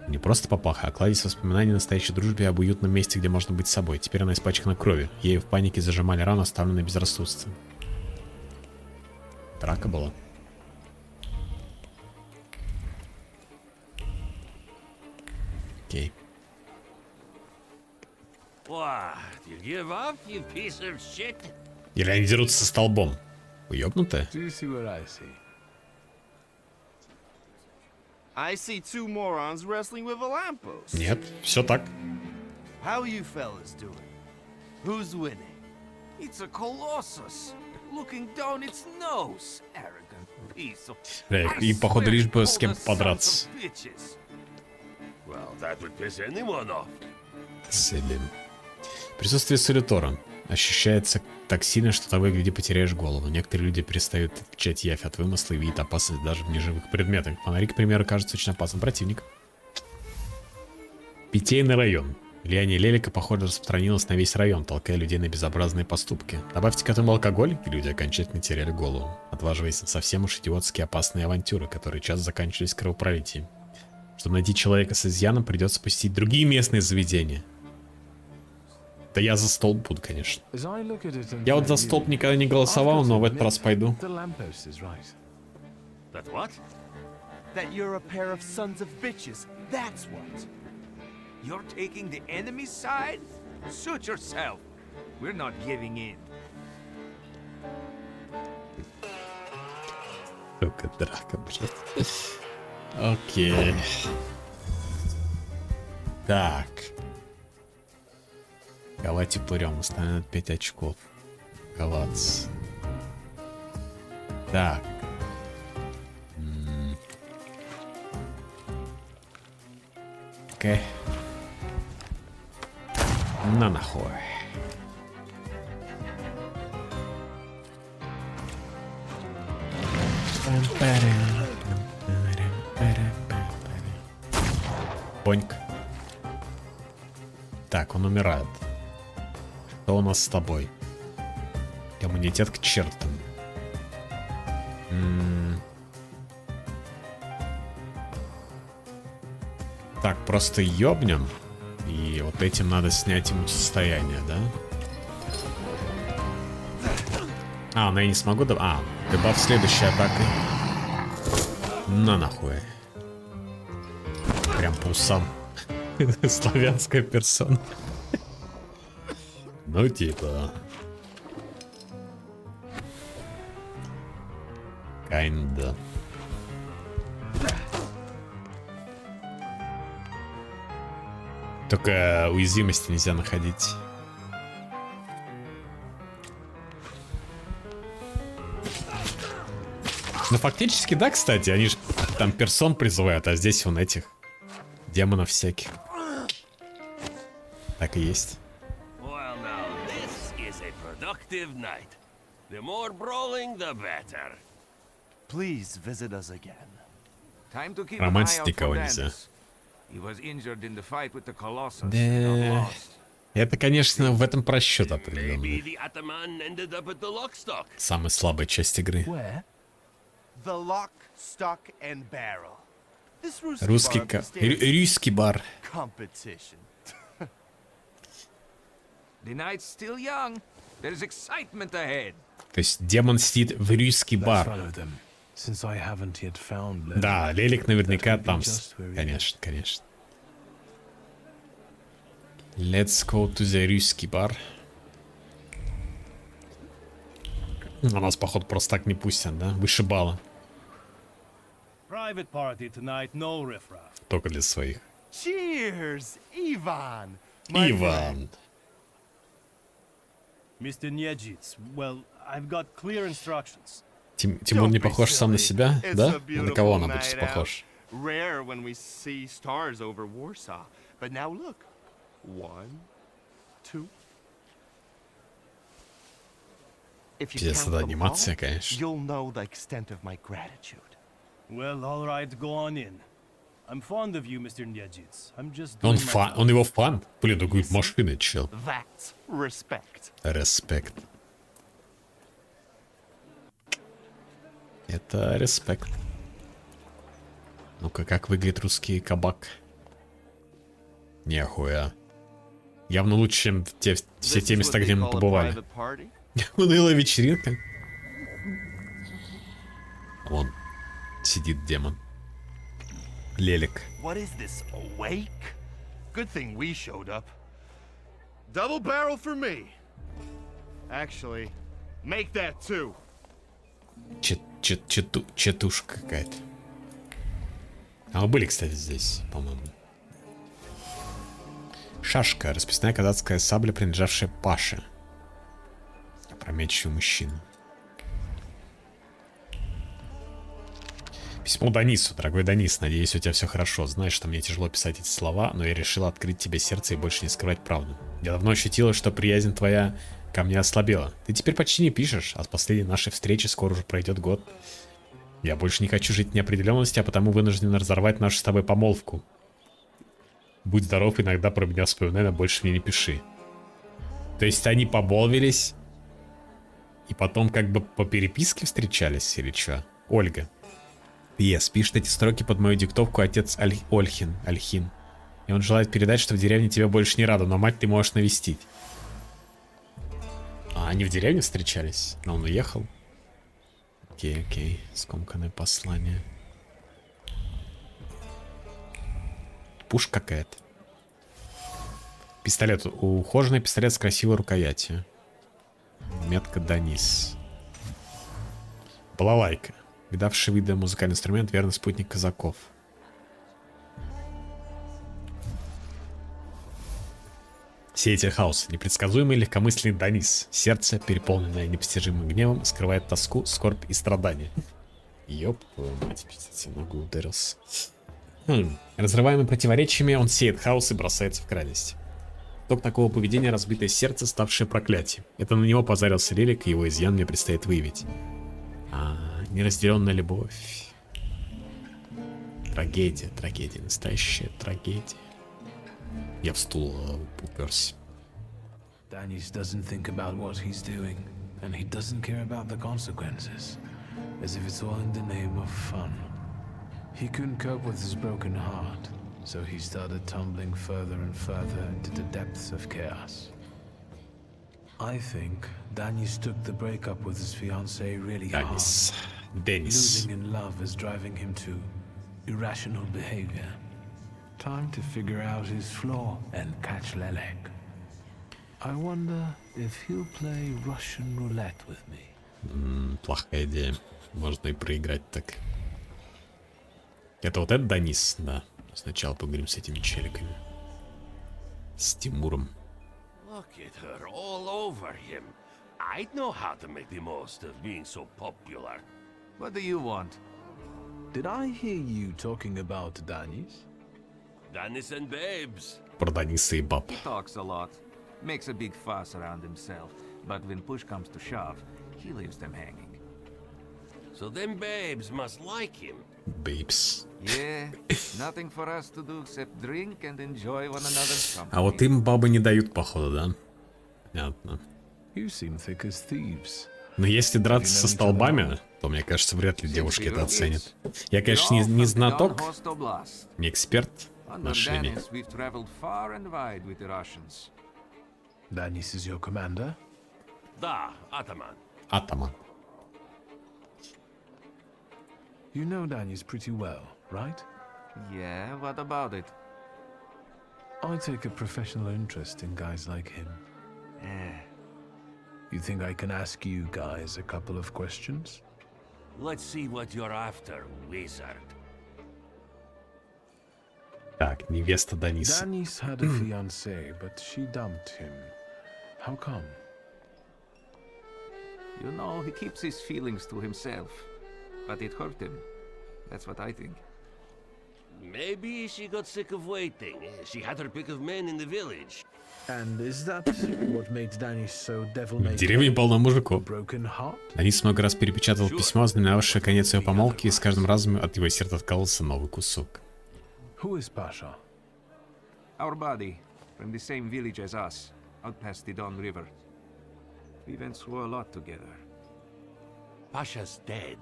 Не просто папаха, а кладезь воспоминаний о настоящей дружбе, об уютном месте, где можно быть собой. Теперь она испачкана кровью. Ей в панике зажимали рану, оставленную безрассудством. Драка была. Окей. Или они дерутся со столбом. Вы ёбнутые? Do you see what I see? I see 2 morons wrestling with a lamppost. Нет, все так. How you fellas doing? Who's winning? It's a colossus, looking down its nose. Arrogant piece of... Им, походу, лишь бы с кем подраться. Well, that would piss anyone off. Селим. Присутствие солитора ощущается так сильно, что того и гляди потеряешь голову. Некоторые люди перестают отличать явь от вымысла и видят опасность даже в неживых предметах. Фонари, к примеру, кажется очень опасным противником. Питейный район. Влияние Лелика, похоже, распространилось на весь район, толкая людей на безобразные поступки. Добавьте к этому алкоголь, и люди окончательно теряли голову, отваживаясь на совсем уж идиотски опасные авантюры, которые часто заканчивались кровопролитием. Чтобы найти человека с изъяном, придется посетить другие местные заведения. Да я за столб буду, конечно. Я вот за столб никогда не голосовал, но в этот раз пойду. That what? That you're a pair of sons of bitches. That's what. You're taking the enemy's side? Suit yourself. We're not giving in. Только драка, блядь. Окей. Так. Ковать упырем. Установят 5 очков. Коваться. Так. Окей. На нахуй. Поньк. Так, он умирает. Что у нас с тобой? Иммунитет к чертам. Так, просто ёбнем. И вот этим надо снять ему состояние, да? А, но я не смогу дебаф следующей атакой. На нахуй. Прям по усам. Славянская персона. Ну типа. Kinda. Только уязвимости нельзя находить. Ну фактически да, кстати, они же там персон призывают, а здесь вон этих демонов всяких. Так и есть. Well, now this is a productive night. The more brawling, the better. Please visit us again. Time to keep an eye Романтить out никого for нельзя. Dennis. He was injured in the fight with the Colossus. Да. Not lost. Это, конечно, в этом просчет Maybe определенный. the Ataman ended up at the Lockstock. Самая слабая часть игры. Where? The lock, stock, and barrel. This Русский русский бар. competition. The night's still young. There's excitement ahead. То есть демон сидит в русский Let's бар. follow them, since I haven't yet found Lily. Да, Лелик наверняка That would be там. just where he Конечно, конечно. Let's go to the русский бар. А нас, походу, просто так не пустят, да? Вышибало. Private party tonight, no riffraff. Только для своих. Cheers, Ivan. my friend. Иван. Mr. Nyejits, well, I've got clear instructions. Тимур не похож сам на себя, It's да? a На кого он beautiful обычно night out. похож? Rare when we see stars over Warsaw. But now look. 1, 2. If you Пиздец, count это them анимация, all, конечно. you'll know the extent of my gratitude. Well, all right, go on in. I'm fond of you, Mr. Nyejits. I'm just Он doing my фан, job. он его фан? Блин, такой машины, чел. That's respect. Респект. Это респект. Ну-ка, как выглядит русский кабак? Нихуя. Явно лучше, чем все те This is места, what где they мы call a побывали. private party? Унылая вечеринка. Вон сидит демон. Лелик. What is this, a wake? Good thing we showed up. Double barrel for me. Actually, make that 2. Четушка какая-то. А мы были, кстати, здесь, по-моему. Шашка. Расписная казацкая сабля, принадлежавшая Паше. Опрометчивый мужчина. Письмо Данису. Дорогой Данис, надеюсь, у тебя все хорошо. Знаешь, что мне тяжело писать эти слова, но я решила открыть тебе сердце и больше не скрывать правду. Я давно ощутила, что приязнь твоя ко мне ослабела. Ты теперь почти не пишешь, а с последней нашей встречи скоро уже пройдет год. Я больше не хочу жить в неопределенности, а потому вынужден разорвать нашу с тобой помолвку. Будь здоров, иногда про меня вспоминай, но больше мне не пиши. То есть они помолвились и потом как бы по переписке встречались или что? Ольга. Пьес, пишет эти строки под мою диктовку отец Альхин. И он желает передать, что в деревне тебя больше не рада, но мать ты можешь навестить. А они в деревне встречались? Но он уехал. Окей. Скомканное послание. Пушка какая-то. Пистолет. Ухоженный пистолет с красивой рукоятью. Метка Данис. Балалайка. Видавший вида музыкальный инструмент, верный спутник казаков. Сеятель хаоса. Непредсказуемый легкомысленный Данис. Сердце, переполненное непостижимым гневом, скрывает тоску, скорбь и страдания. Ёп, твою мать, пиздец, я ногу ударился. Разрываемый противоречиями, он сеет хаос и бросается в крайность. Итог такого поведения — разбитое сердце, ставшее проклятием. Это на него позарился Лелик, и его изъян мне предстоит выявить. Неразделенная любовь. Трагедия, настоящая трагедия. Я в стул уперся. Danis doesn't think about what he's doing, and he doesn't care about the consequences, as if it's all in the name of fun. He couldn't cope with his broken heart, so he started tumbling further and further into the depths of chaos. I think Danis took the breakup with his fiancée really hard. Денис. Losing in love is driving him to irrational behavior. Time to figure out his flaw and catch Lelek. I wonder if he'll play Russian roulette with me. Плохая идея. Можно и проиграть так. Это вот этот Данис, да. Сначала поговорим с этими челиками. С Тимуром. Look at her all over him. I'd know how to make the most of being so popular. What do you want? Did I hear you talking about Danis? Dennis and babes. Про Даниса и баб. He talks a lot. Makes a big fuss around himself, but when push comes to shove, he leaves them hanging. So them babes must like him. Бейбс. Yeah, nothing for us to do except drink and enjoy one another's company. А вот им бабы не дают, походу, да? Понятно. You seem thick as thieves. Но если драться со столбами, то, мне кажется, вряд ли девушки это оценят. Я, конечно, не знаток, не эксперт в отношении. We've traveled far and wide with the Russians. Danis is your commander? Da, Ataman. Атаман. You know Danis pretty well, right? Yeah, what about it? I take a professional interest in guys like him. You think I can ask you guys a couple of questions? Let's see what you're after, wizard. Так, невеста Даниса. Danis had a fiancée, but she dumped him. How come? You know, he keeps his feelings to himself. But it hurt him. That's what I think. Maybe she got sick of waiting. She had her pick of men in the village. And is that what made Danis so В devil-may-care? деревне полно мужиков. Broken heart? Данис много раз перепечатал письмо, знаменовавшее конец ее помолвки, и с каждым разом от его сердца откалывался новый кусок. Who is Pasha? Our buddy, from the same village as us, out past the Don River. We went through a lot together. Pasha's dead.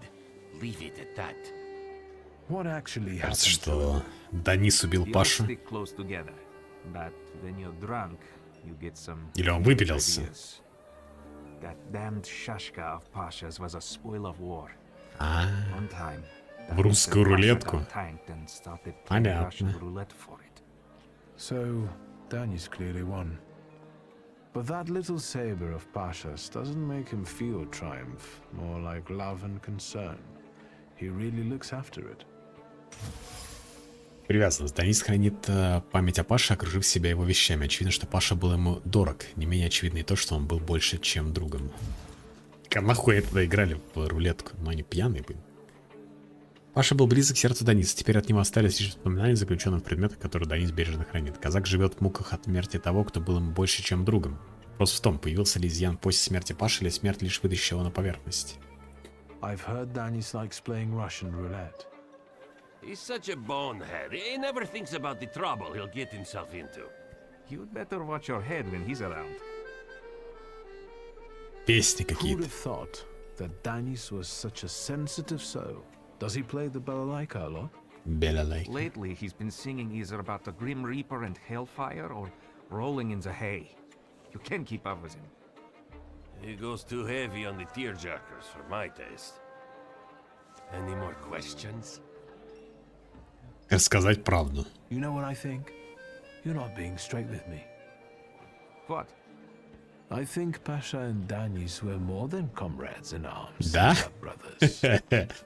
Leave it at that. What actually happened? Кажется, что Данис убил We all Пашу. stick close together. But when you're drunk, you get some Или он выпилился. ideas. That damned Shashka of Pasha's was a spoil of war. А, One time, в русскую рулетку. Pasha got tanked and started playing Понятно. Russian roulette for it. So, Danis clearly won. But that little saber of Pasha's doesn't make him feel triumph, more like love and concern. He really looks after it. Привязанность. Данис хранит память о Паше, окружив себя его вещами. Очевидно, что Паша был ему дорог. Не менее очевидно и то, что он был больше, чем другом. Как нахуй это играли в рулетку? Но они пьяные были. Паша был близок к сердцу Даниса. Теперь от него остались лишь воспоминания, заключенные в предметах, которые Данис бережно хранит. Казак живет в муках от смерти того, кто был ему больше, чем другом. Вопрос в том, появился ли изъян после смерти Паши, или смерть лишь вытащила его на поверхность. I've heard Danis likes playing Russian roulette. He's such a bonehead. He never thinks about the trouble he'll get himself into. You'd better watch your head when he's around. Песни Who would какие-то. have thought that Danis was such a sensitive soul? Does he play the balalaika a lot? Белялай. Lately, he's been singing either about the Grim Reaper and Hellfire or rolling in the hay. You can't keep up with him. He goes too heavy on the tearjerkers for my taste. Any more questions? Рассказать правду. You know what I think? You're not being straight with me. What? I think Pasha and Danis were more than comrades in arms. Да? They are brothers.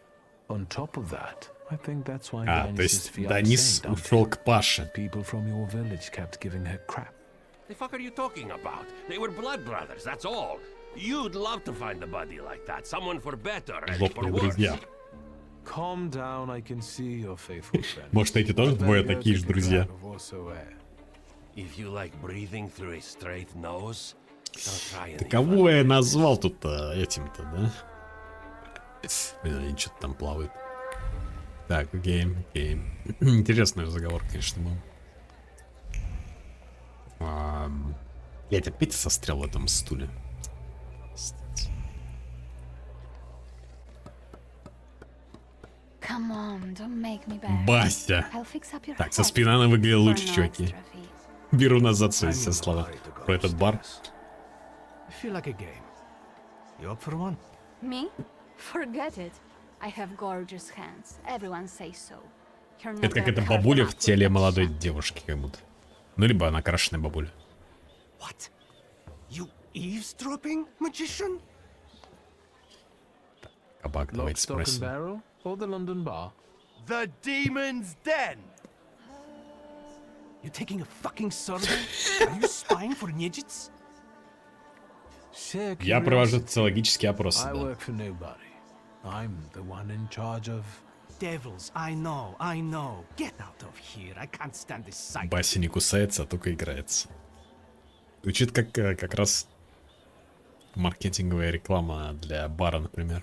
On top of that, I think that's why А, то Danis's есть fiancée Данис dumped ушел him. к Паше. People from your village kept giving her crap. The fuck are you talking about? They were blood brothers, that's all. You'd love to find a buddy like that. Someone for better and for Жопные worse. друзья. Calm down, I can see your faithful friend. Может, эти тоже двое Very такие же good друзья? lad of Warsaw. If you like breathing through a straight nose, don't try any Ты кого я назвал тут этим-то, да? Блин, они что-то там плавают. Так, гейм. Интересный разговор, конечно, был. Я опять сострял в этом стуле. Come on, don't make me bad. Бася! I'll fix up your Так, со head спины она выглядела for лучше, no чуваки. extra fee. Беру назад свои все слова про этот бар. I feel like a game. You up for one? Me? Forget it. I have gorgeous hands. Everyone says so. You're not Это как gonna эта hurt бабуля enough в with теле that молодой shit. девушки, как будто. Ну, либо она крашеная бабуля. What? You eavesdropping, magician? Кабак, Lock, давайте stock and спросим. barrel? Or the London bar? The demon's den! You taking a fucking survey? Are you spying for Nijits? Sheer Я провожу curiosity. социологические опросы, I да. work for nobody. I'm the one in charge of... Devils, I know. Get out of here. I can't stand this sight. Бася не кусается, а только играется. Звучит как раз маркетинговая реклама для бара, например.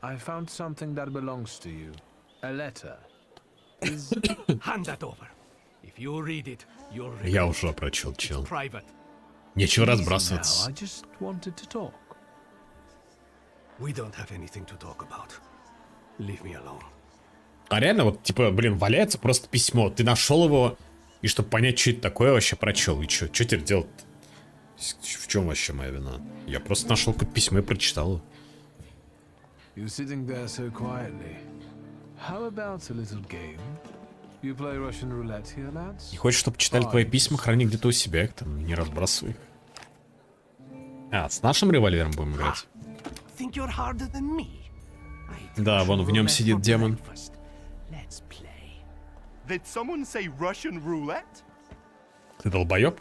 I found something that belongs to you. A letter. Hand that over. If you read it, you'll read Я it. уже прочел, чел. Private. Нечего Easy now, разбрасываться. I just wanted to talk. We don't have anything to talk about. Leave me alone. А реально, вот, типа, блин, валяется просто письмо. Ты нашел его, и чтобы понять, что это такое, вообще прочел. И что теперь делать? В чем вообще моя вина? Я просто нашел какое-то письмо и прочитал его. You're sitting there so quietly. How about a little game? You play Russian roulette here, lads? Не хочешь, чтобы читали твои письма, храни где-то у себя, их там, не разбрасывай их. А, с нашим револьвером будем играть? Think you're harder than me? Да, вон в нем сидит демон. Let's play. Did someone say Russian roulette? Ты долбоеб?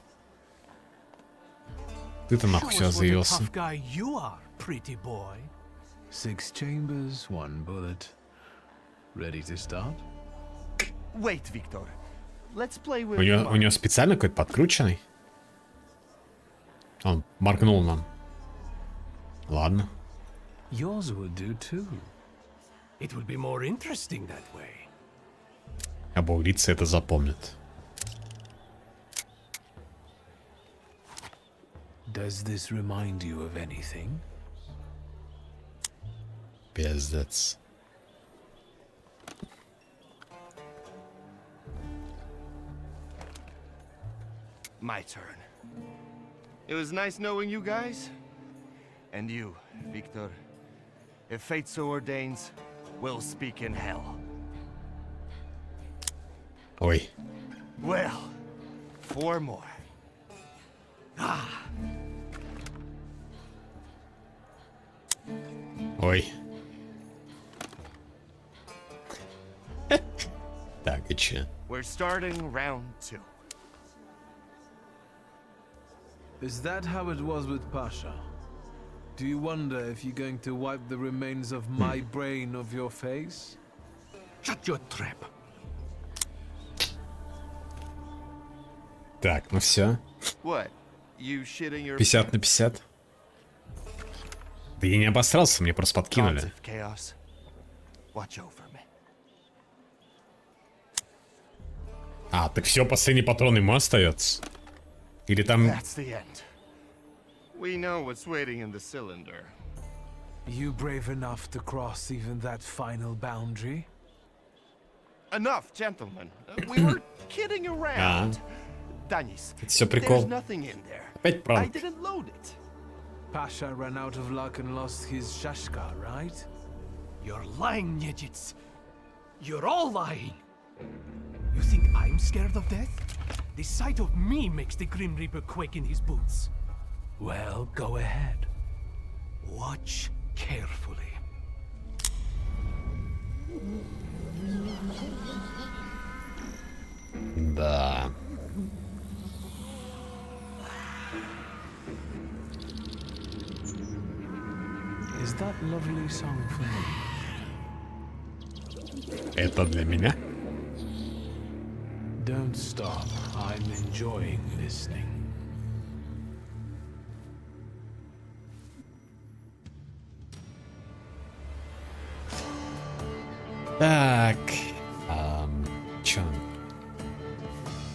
Ты-то нахуй Show сюда us what a заявился. tough guy you are, pretty boy. 6 chambers, 1 bullet. Ready to start? Wait, Victor. Let's play with У него специально какой-то подкрученный? Он моргнул нам. Ладно. Yours will do too. It will be more interesting that way. Обуглиться это запомнит. Does this remind you of anything? Пиздец. My turn. It was nice knowing you guys. And you, Victor. If fate so ordains, we'll speak in hell. Ой. Well, 4 more. Ой. Так, и че? We're starting round 2. Is that how it was with Pasha? Do you wonder if you're going to wipe the remains of my brain off your face? Shut your trap. Так, ну все. What? You shitting your 50 на 50. Да я не обосрался, мне просто Gods подкинули. of chaos? Watch over me. А, так все, последний патрон ему остается. Или там... That's the end. We know what's waiting in the cylinder. You brave enough to cross even that final boundary? Enough, gentlemen. We were kidding around. Danis, Это все there's прикол. nothing in there. Опять I пранк. didn't load it. Pasha ran out of luck and lost his shashka, right? You're lying, Nyejits. You're all lying. You think I'm scared of death? The sight of me makes the Grim Reaper quake in his boots. Well, go ahead. Watch carefully. Да. Is that lovely song for me? Это для меня? Don't stop. I'm enjoying listening. Так. Чё?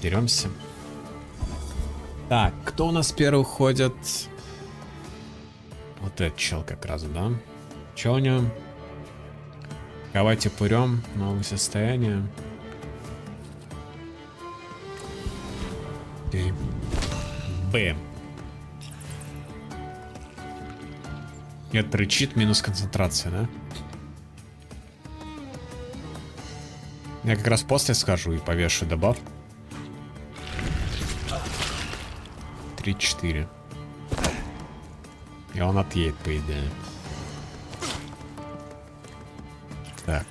Деремся. Так, кто у нас первый ходит? Вот этот чел как раз, да? Чё у него? Давайте пырем. Новое состояние. Окей. Бэм. Нет, рычит, минус концентрация, да? Я как раз после скажу и повешу добав. 3-4. И он отъедет, по идее. Так.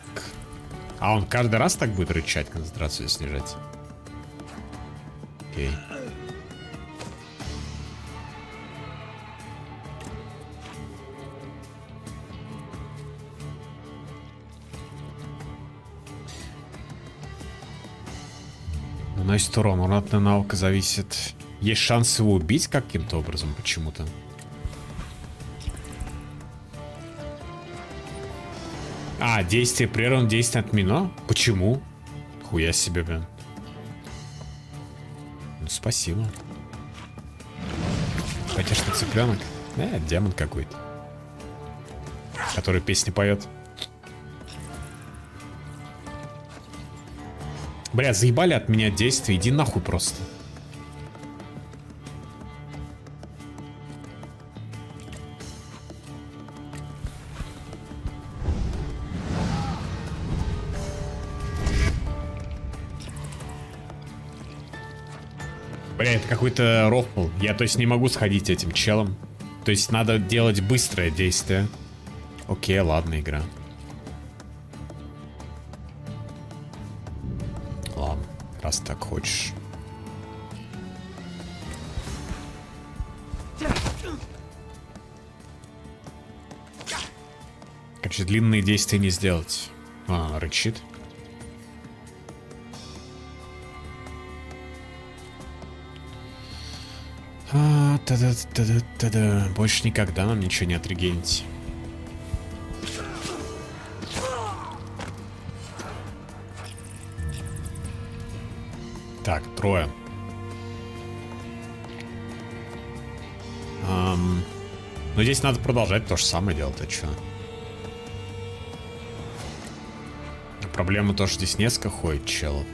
А он каждый раз так будет рычать, концентрацию снижать? Окей. Наносит урон. Уратная навыка зависит Есть шанс его убить каким-то образом почему-то. А, действие прервано, действие отменено? Почему? Хуя себе, блин. Ну, спасибо. Хотя что цыпленок? Демон какой-то. Который песни поет. Бля, заебали от меня действия, иди нахуй просто. Бля, это какой-то рофл. Я, то есть, не могу сходить этим челом. То есть, надо делать быстрое действие. Окей, ладно, игра. Ладно, раз так хочешь. Короче, длинные действия не сделать. А, рычит. Та-да-та-да-та-да. Больше никогда нам ничего не отрегенить. Так, трое. Но здесь надо продолжать то же самое делать, а чё? Проблема то, что здесь несколько ходит челов.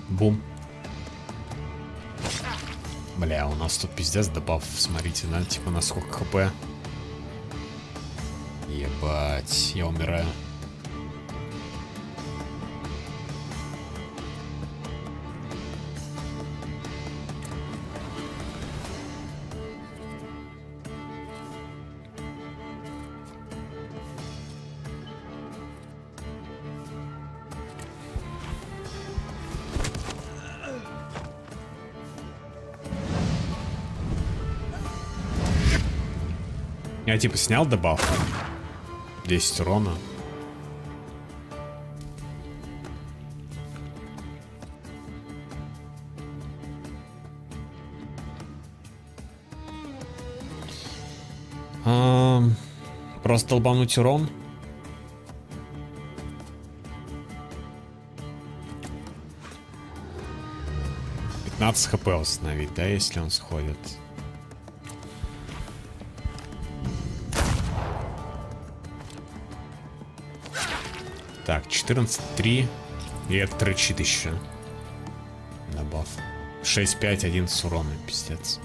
Бум. Бля, у нас тут пиздец добав. Смотрите, да, типа на сколько хп. Ебать, я умираю. Я типа снял дебаф. 10 урона. Просто долбануть урон. хп установить, да, если он сходит. Так, 14-3. И это рычит еще. Добав. 6-5, 11 урона, пиздец.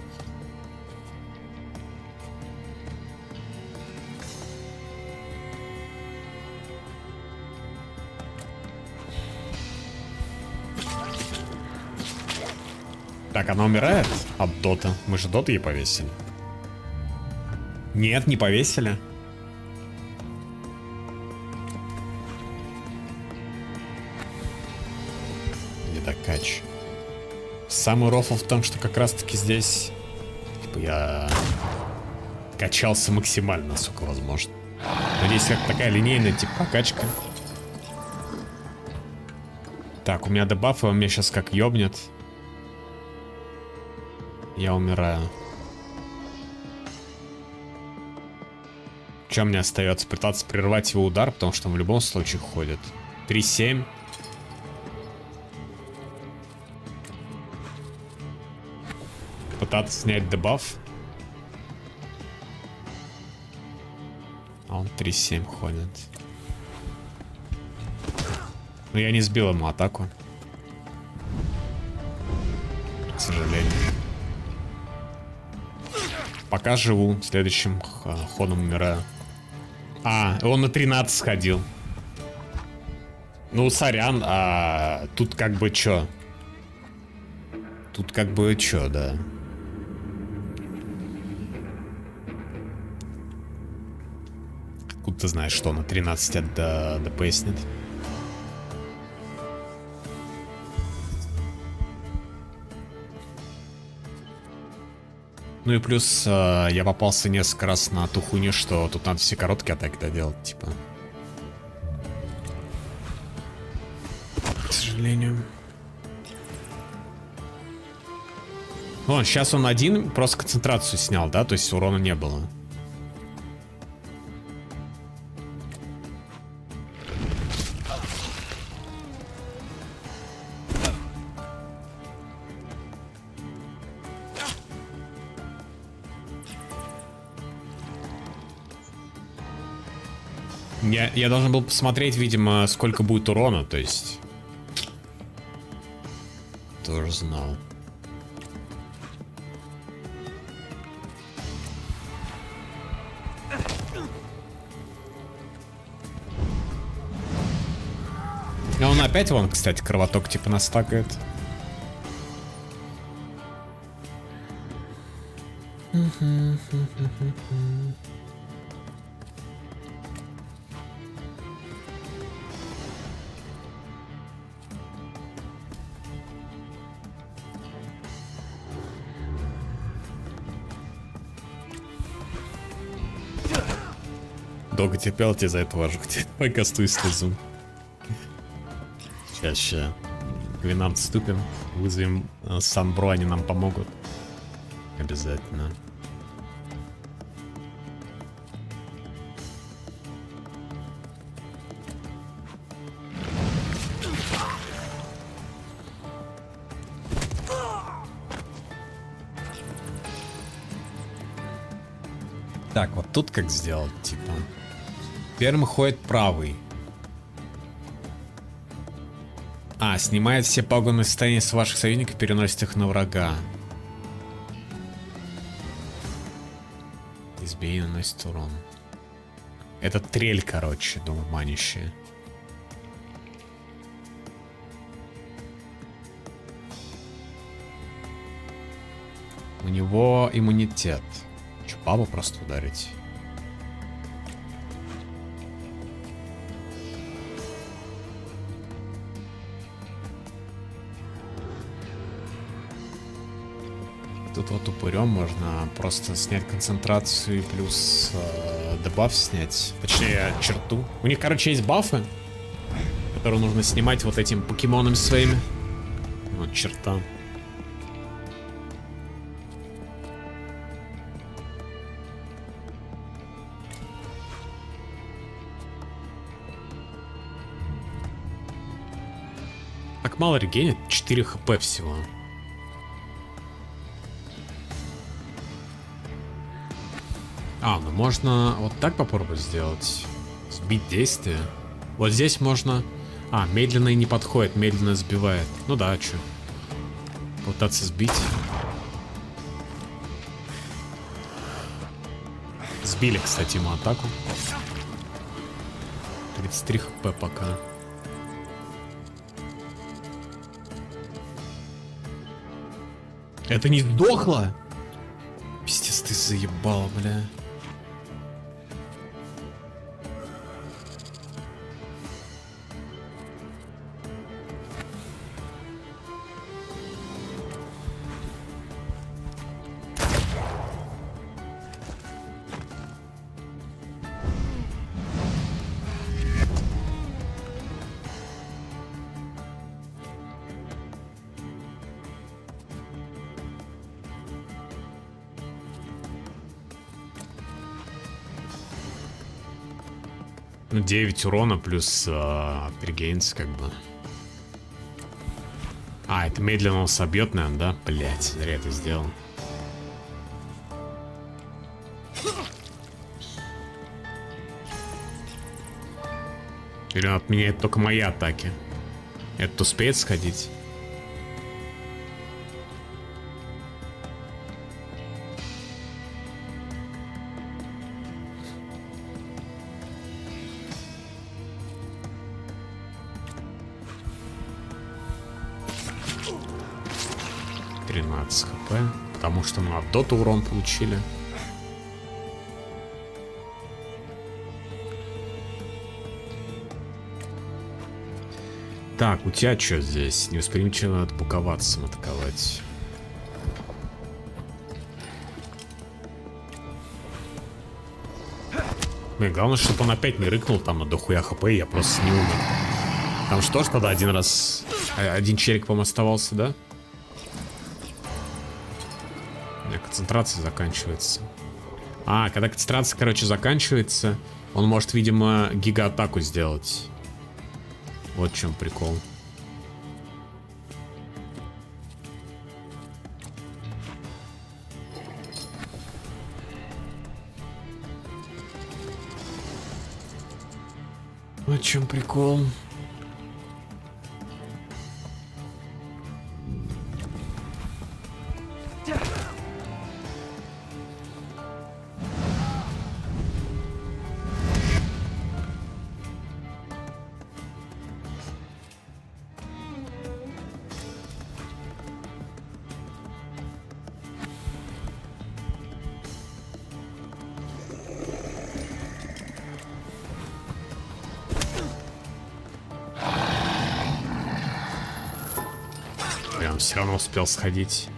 Так, она умирает от дота. Мы же доты ей повесили. Нет, не повесили. Недокач. Самый рофл в том, что как раз таки здесь типа я качался максимально, насколько возможно. Но здесь как такая линейная типа прокачка. Так, у меня дебаф, и он меня сейчас как ёбнет. Я умираю. Что мне остается? Пытаться прервать его удар, потому что он в любом случае ходит. 3-7. Пытаться снять дебаф. А он 3-7 ходит. Но я не сбил ему атаку. К сожалению. Пока живу. Следующим ходом умираю. А, он на 13 сходил. Ну, сорян, а тут как бы чё? Тут как бы чё, да. Откуда ты знаешь, что на 13 от ДПСнет? Ну и плюс я попался несколько раз на ту хуйню, что тут надо все короткие атаки доделать, типа. К сожалению. Вон, сейчас он один, просто концентрацию снял, да? То есть урона не было. Я должен был посмотреть, видимо, сколько будет урона, то есть... Тоже знал. А он опять, вон, кстати, кровоток типа настакает. Долго терпел тебе за этого ожог. Давай кастуй слезу. Сейчас. К винам вступим. Вызовем Санбро, они нам помогут. Обязательно. Так, вот тут как сделать, типа. Первым ходит правый. А, снимает все пагубные состояния с ваших союзников, переносит их на врага. Избиение наносит урон. Это трель, короче, дурманящая. У него иммунитет. Че, бабу просто ударить? Тут вот упырем можно просто снять концентрацию и плюс дебаф снять. Точнее, черту. У них, короче, есть бафы, которые нужно снимать вот этим покемонами своими. Вот черта. Так мало регенит, 4 хп всего. А, ну можно вот так попробовать сделать. Сбить действие. Вот здесь можно... А, медленно и не подходит, медленно сбивает. Ну да, чё. Пытаться сбить. Сбили, кстати, ему атаку. 33 хп пока. Это не сдохло? Пиздец, ты заебала, бля. Ну, 9 урона плюс пригейнс, как бы. А, это медленно он собьет, наверное, да? Блять, зря это сделал. Или он отменяет только мои атаки. Этот успеет сходить? ХП, потому что мы от дота урон получили. Так, у тебя что здесь? Невосприимчиво отпуковаться, атаковать. Блин, главное, чтобы он опять не рыкнул там на дохуя хп, и я просто не умер. Там что ж тогда один раз... Один челик, по-моему, оставался, да? У меня концентрация заканчивается. А, когда концентрация, короче, заканчивается, он может, видимо, гига-атаку сделать. Вот в чем прикол. Вот в чем прикол. Прям все равно успел сходить.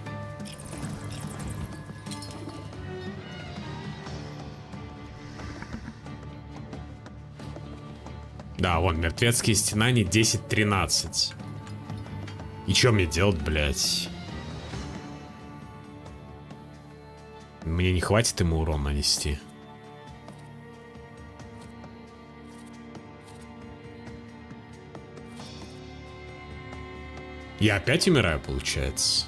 Да, вон, мертвецкие стенания 10-13. И что мне делать, блядь? Мне не хватит ему урон нанести. Я опять умираю, получается.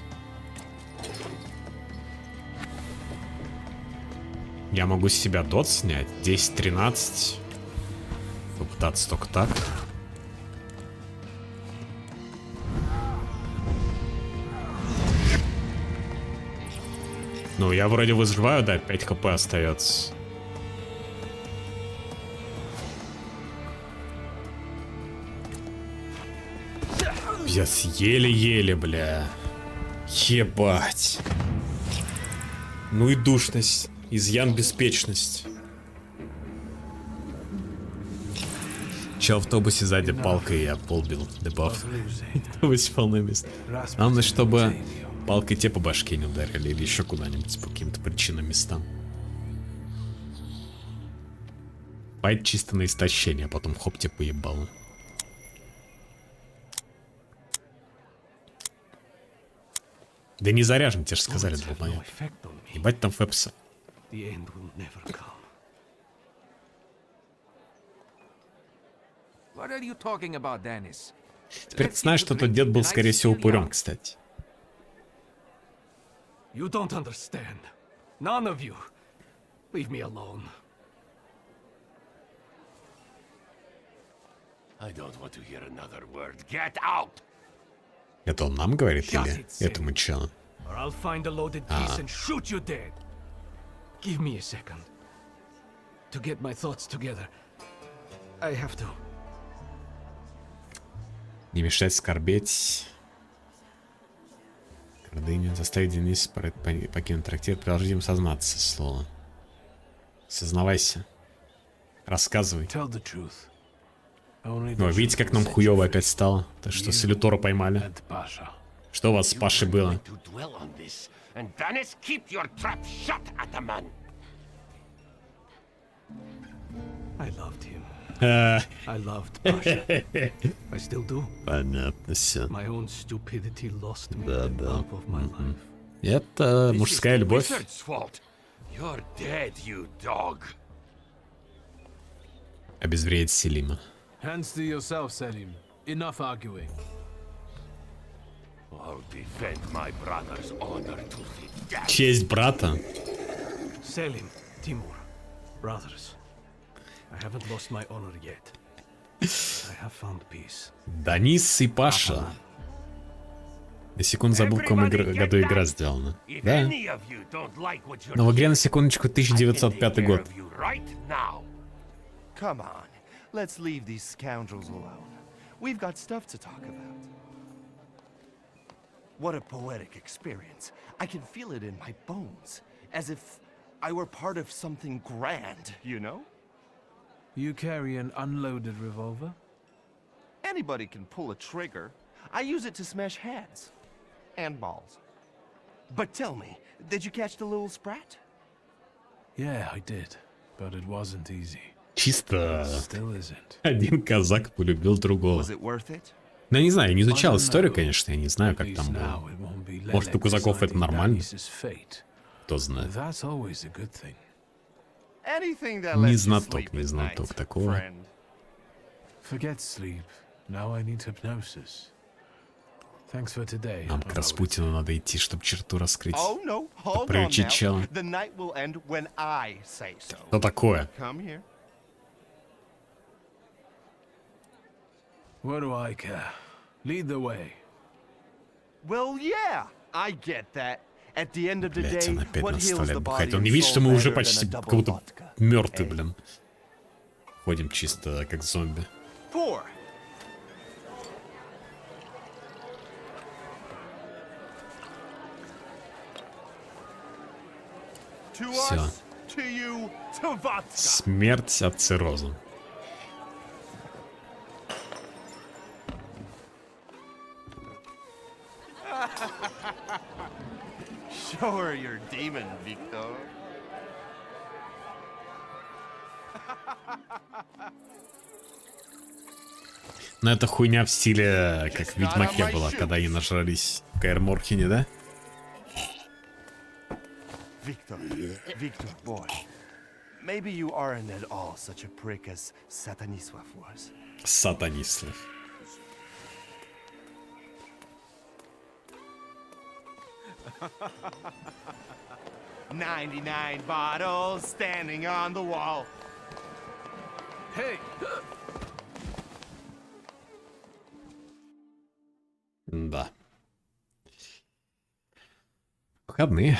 Я могу с себя дот снять. 10-13. Попытаться только так. Ну, я вроде выживаю, да, 5 хп остается. Пиздец, еле-еле, бля. Ебать. Ну и душность. Изъян беспечность. Чел в автобусе сзади палкой я полбил. Дебаф. В автобусе полное место. Главное, чтобы палкой те по башке не ударили или еще куда-нибудь по каким-то причинам местам. Файт чисто на истощение, а потом хоп тебе поебало. Да не заряжен, тебе же сказали, долбоёб. Ебать там фэпса. What are you talking about, Dennis? Теперь ты знаешь, что тот дед был, скорее всего, упырем, кстати. You don't understand. None of you. Leave me alone. I don't want to hear another word. Get out! Это он нам говорит или этому челу? Or I'll find a loaded piece and shoot you dead. Give me a second. To get my thoughts together. I have to. Не мешать скорбеть. Гордыня. Заставить Денис покинуть трактир. Предложить им сознаться, слово. Сознавайся. Рассказывай. Ну, видите, как нам хуёво опять стало? То, что Салютора поймали. Что у вас с Пашей было? I loved him. I loved Pasha. I still do. Понятно, все. My own stupidity lost me the love of my life. Это мужская любовь. You're dead, you dog. Обезвредить Селима. Hands to yourself, Selim. Enough arguing. I'll defend my brother's honor to the death. Честь брата. Selim, Timur, brothers. I haven't lost my honor yet. I have found peace. Данис и Паша. На секунду забыл, в каком году игра сделана. Да. Но в игре, на секундочку, 1905 год. Come on, let's leave these scoundrels alone. We've got stuff to talk about. What a poetic experience. I can feel it in my bones, as if I were part of something grand, you know? You carry an unloaded revolver? Anybody can pull a trigger. I use it to smash heads. And balls. But tell me, did you catch the little sprat? Yeah, I did. But it wasn't easy. Чисто Still isn't. один казак полюбил другого. Was it worth it? Ну, я не знаю, я не I изучал don't историю, know. конечно, я не знаю, At как least там now было. it won't be Может, у Lelek казаков это deciding нормально? Danis's fate. Кто знает. That's always a good thing. Anything that Не lets you знаток, sleep не at знаток night, такого. friend. Forget sleep. Now I need hypnosis. Thanks for today. Нам к Распутину надо идти, чтобы черту раскрыть. Oh no, hold on Приручить now. чела. The night will end when I say so. Что такое? Come here. What do I care? Lead the way. Well, yeah, I get that. At the end of the Блять, он day, опять what нас heals the заставляет бухать. body Он не and видит, что soul мы уже better почти than a как double будто vodka? мертвы, Hey. блин. Ходим чисто как зомби. 4. To Всё. us, to you, to vodka. Смерть от цирроза. Show her your demon, Victor. Но это хуйня в стиле, как в Ведьмаке была, когда они нажрались в Каэр Морхене, да? Victor, Victor, boy. Maybe you aren't at all such a prick as Satanisław was. Сатанислав. "99 bottles standing on the wall." Hey! Да. Выходные.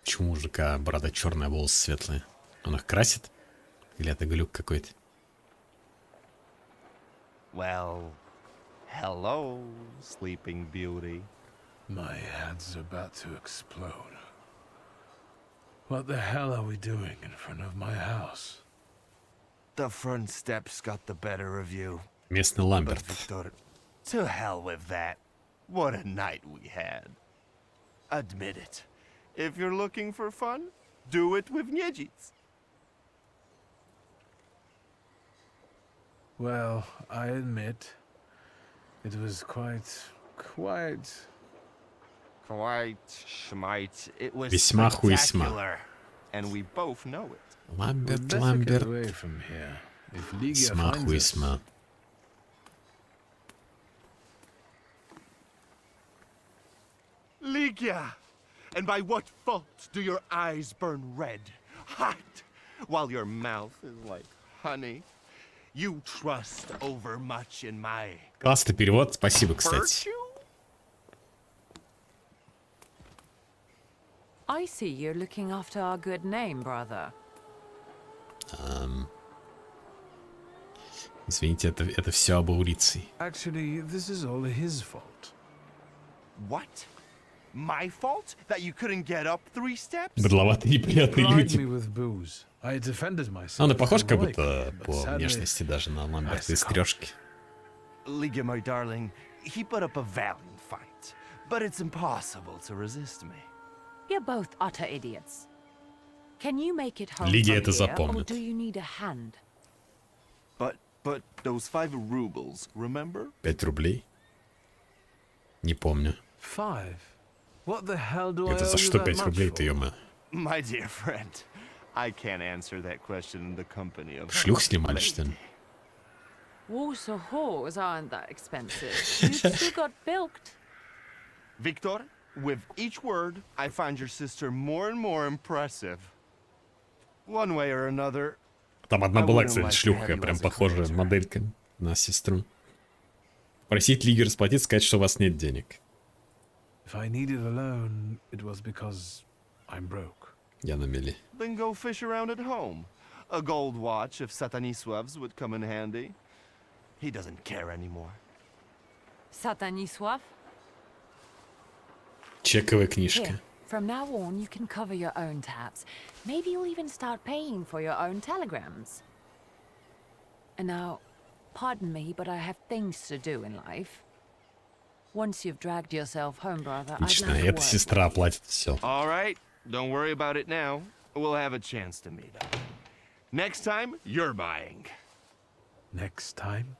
Почему у мужика борода черная, волосы светлые? Он их красит? Или это глюк какой-то? Well, hello, Sleeping Beauty. My head's about to explode. What the hell are we doing in front of my house? The front steps got the better of you. Местный But Ламберт. Victor, to hell with that. What a night we had. Admit it. If you're looking for fun, do it with Niedzic. Well, I admit, it was quite... Quite schmite. It was Весьма хуесьма. spectacular. And we both know it. We'd Ламберт, better get Ламберт. away from here. If Liga Весьма finds us, хуесьма. Ligia! And by what fault do your eyes burn red, hot, while your mouth is like honey? You trust overmuch in my Классный перевод, спасибо, кстати. virtue? I see you're looking after our good name, brother. Извините, это все об Аурицей. actually, this is all his fault. What? My fault that you couldn't get up 3 steps? Быдловатые неприятные Plied люди. me with booze. I defended myself. Он и похож to как Loic, будто but по sadly, внешности даже на Ламберта из succumbed. трешки. Ligia, my darling, he put up a valiant fight, but it's impossible to resist me. You're both utter idiots. Can you make it home Лиги from это here, or запомнит. do you need a hand? But those 5 rubles, remember? 5 рублей? Не помню. 5? What the hell do I Это owe за you что that 5 much рублей-то, for? ё-моё? My dear friend, I can't answer that question in the company of Шлюх снимали, что ли? Warsaw whores aren't that expensive. You two got bilked. Victor, with each word, I find your sister more and more impressive. One way or another, Там одна I была, wouldn't кстати, like to шлюха, have you прям as a похожая collector. моделька на сестру. Просить Лиги расплатить, сказать, что у вас нет денег. If I needed a loan, it was because I'm broke. Я на мели. then go fish around at home. A gold watch if Satanisław's would come in handy. He doesn't care anymore. Satanisław? Чековая Here, книжка. from now on you can cover your own tabs. Maybe you'll even start paying for your own telegrams. And now, pardon me, but I have things to do in life. Once you've dragged yourself home, brother, I'd Отлично, like to эта work сестра with you. оплатит все. All right, don't worry about it now. We'll have a chance to meet up. Next time, you're buying. Next time?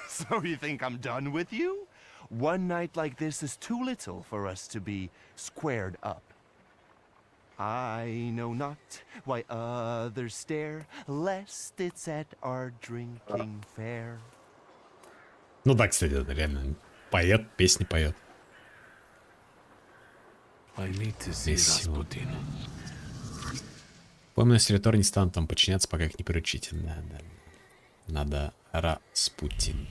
So you think I'm done with you? One night like this is too little for us to be squared up. I know not why others stare, lest it's at our drinking fair. Ну да, кстати, это реально поэт, песни поет. I need to see Спасибо. Rasputin. Помню, сервитор не станут там подчиняться, пока их не приручите. Да. Надо Распутин.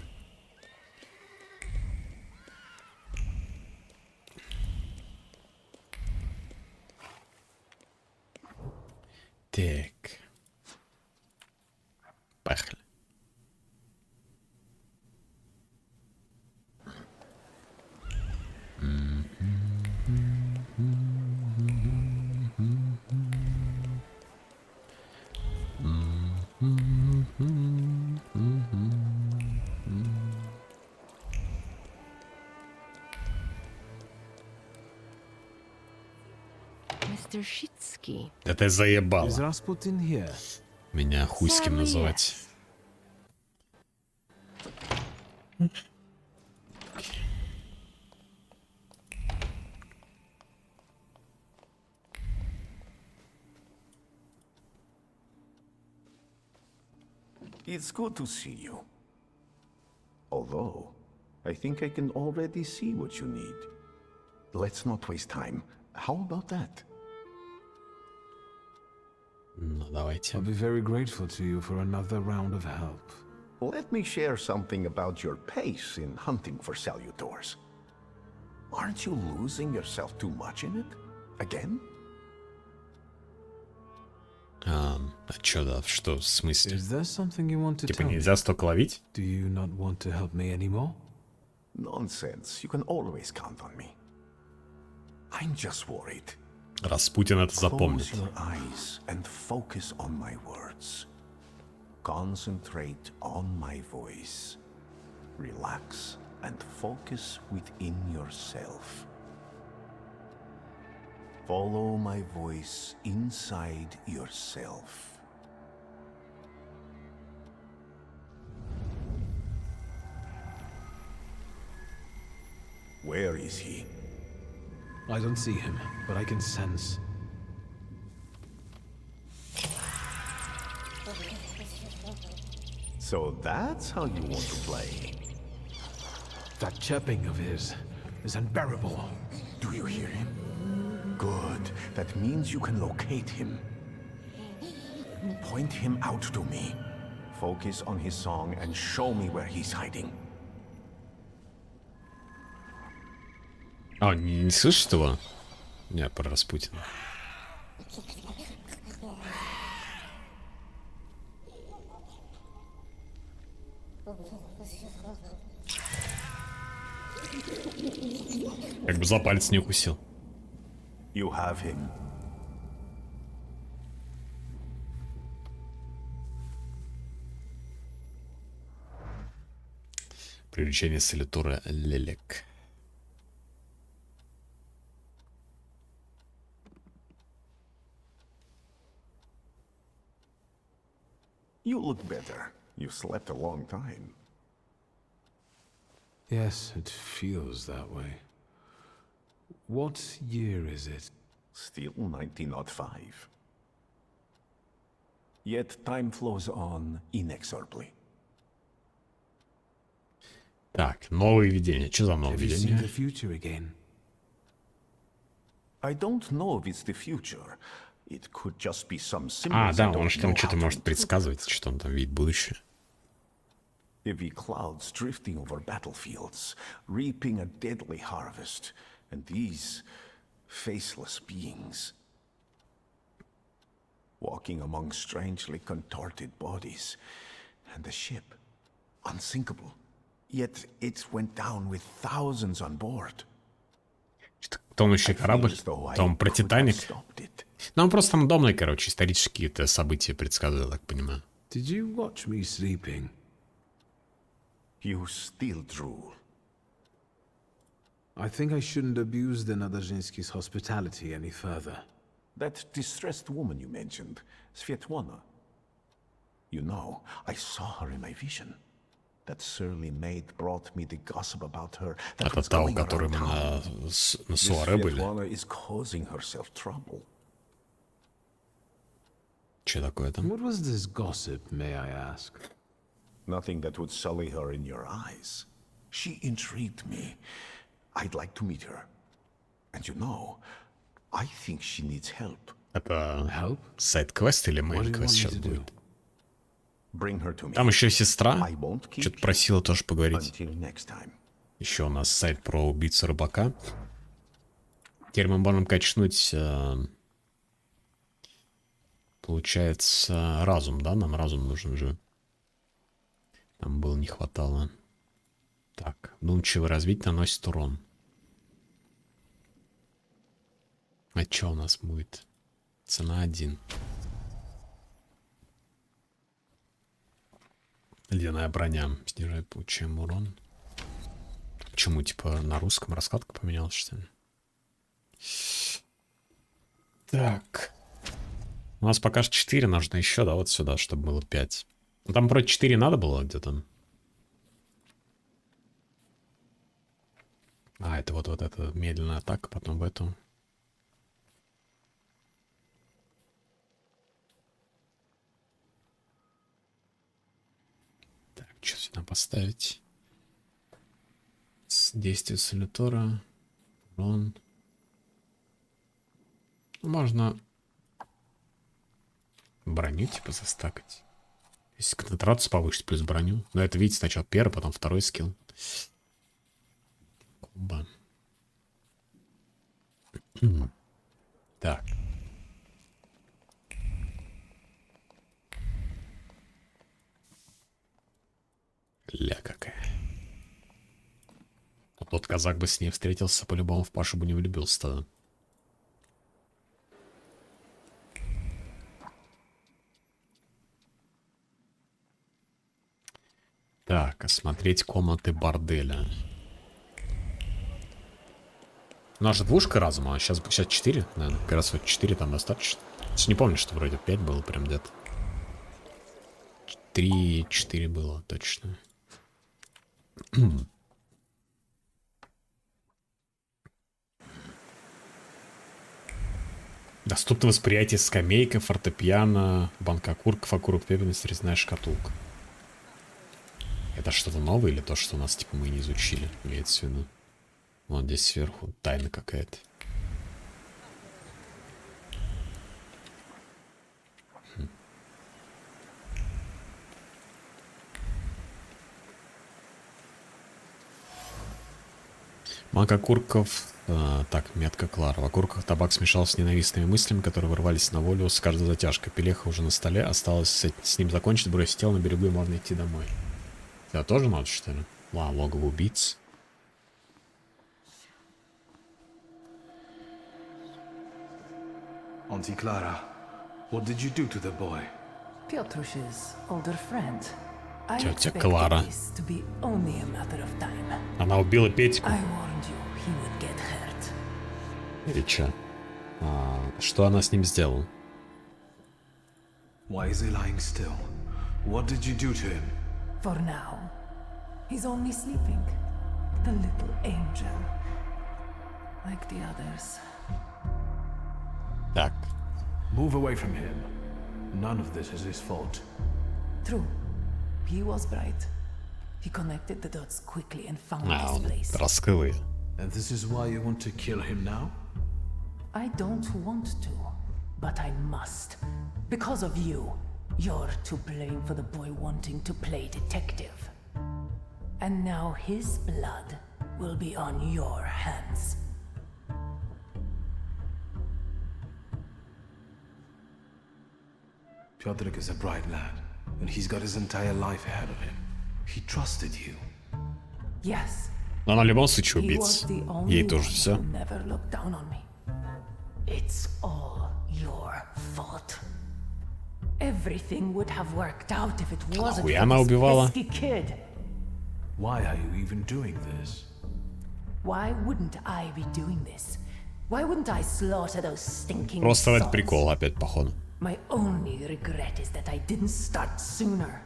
Так. Поехали. Mr. Shitsky. Да ты заебала. Is Rasputin here? Меня хуйским Sadly, называть. yes. It's good to see you. Although, I think I can already see what you need. Let's not waste time. How about that? Ну, давайте. I'll be very grateful to you for another round of help. Let me share something about your pace in hunting for salutors. Aren't you losing yourself too much in it? Again? А чё, да, что, в смысле? Is there something you want to Типа tell me? нельзя столько ловить? Do you not want to help me anymore? Nonsense. You can always count on me. I'm just worried. Распутин это запомнит. Close your eyes and focus on my words. Concentrate on my voice. Relax and focus within yourself. Follow my voice inside yourself. Where is he? I don't see him, but I can sense. So that's how you want to play. That chirping of his is unbearable. Do you hear him? Good. That means you can locate him. Point him out to me. Focus on his song and show me where he's hiding. А, он не слышит его? Не, про Распутина. Как бы за палец не укусил. You have him. Привлечение салютура Лелек. You look better. You've slept a long time. Yes, it feels that way. What year is it? Still 1905. Yet time flows on inexorably. Так, новые видения. Что за новые Have you seen the видения? future again? I don't know if it's the future. It could just be some А, symbols да, I он don't же там know что-то how to может предсказывать, что он там видит будущее. Heavy clouds drifting over battlefields, reaping a deadly harvest, and these faceless beings walking among strangely contorted bodies, and the ship, unsinkable, yet it went down with thousands on board. Тонущий I feel корабль, as though I там про could have Титаник. stopped it. Ну, он просто рандомный, короче, исторические это события предсказывает, я так понимаю. Did you watch me sleeping? You still drool. I think I shouldn't abuse the Nadezhinsky's hospitality any further. That distressed woman you mentioned, Svetlana. You know, I saw her in my vision. That surly maid brought me the gossip about her. Это та, у которой мы на суаре были. Svetlana is causing herself trouble. Че такое там? What was this gossip, may I ask? Nothing that would sully her in your eyes. She intrigued me. I'd like to meet her. And you know, I think she needs help. Это сайд-квест или мейн-квест сейчас будет? Bring her to me. Там еще сестра что-то просила тоже поговорить. Until next time. Еще у нас сайт про убийцу рыбака. Теперь мы можем качнуть, получается, разум, да? Нам разум нужен же. Нам было не хватало. Так, вдумчивое развитие наносит урон. А что у нас будет? Цена 1. Ледяная броня. Снижает получаемый урон. Почему, типа, на русском раскладка поменялась, что ли? Так. У нас пока что 4, нужно еще, да, вот сюда, чтобы было 5. Ну, там вроде 4 надо было где-то. А, это вот эта медленная атака, потом в эту. Так, что сюда поставить? Действие салютора. Урон. Можно броню типа застакать. Если концентрацию повысить плюс броню. Но это, видите, сначала первый, потом второй скилл. Комбо. Так. Ля какая. Вот тот казак бы с ней встретился, по-любому в Пашу бы не влюбился тогда. Так, осмотреть комнаты борделя. У нас же двушка разума, а сейчас 4, наверное. Как раз вот 4 там достаточно. Не помню, что вроде 5 было прям где-то. 3-4 было точно. Доступно восприятие скамейка, фортепиано, банк окурков, окурок пепельницы, резная шкатулка. Это что-то новое или то, что у нас типа мы не изучили, имеется в виду? Вот здесь сверху тайна какая-то. Мак окурков. Так, метка Клара. В окурках табак смешался с ненавистными мыслями, которые вырвались на волю с каждой затяжкой. Пелеха уже на столе. Осталось с ним закончить, бросить тело на берегу и можно идти домой. Это тоже надо, что ли? Логово убийц. Auntie Clara, what did you do to the boy? Piotrus's older friend. Тетя Клара. To be only a matter of time. Она убила Петьку. I warned you he would get hurt. И чё? Что она с ним сделала? Why is he lying still? What did you do to him? For now, he's only sleeping. The little angel. Like the others. Так. Move away from him. None of this is his fault. True. He was bright. He connected the dots quickly and found this place. Раскрыл. And this is why you want to kill him now? I don't want to, but I must. Because of you. You're to blame for the boy wanting to play detective. And now his blood will be on your hands. Piotrek is a bright lad, and he's got his entire life ahead of him. He trusted you. Yes. Но она в любом случае убийца. Ей тоже все. Never look down on me. It's all your fault. Everything would have worked out if it wasn't она убивала? for this pesky kid. Why are you even doing this? Why wouldn't I be doing this? Why wouldn't I slaughter those stinking Просто ради sods? прикола опять, походу. My only regret is that I didn't start sooner.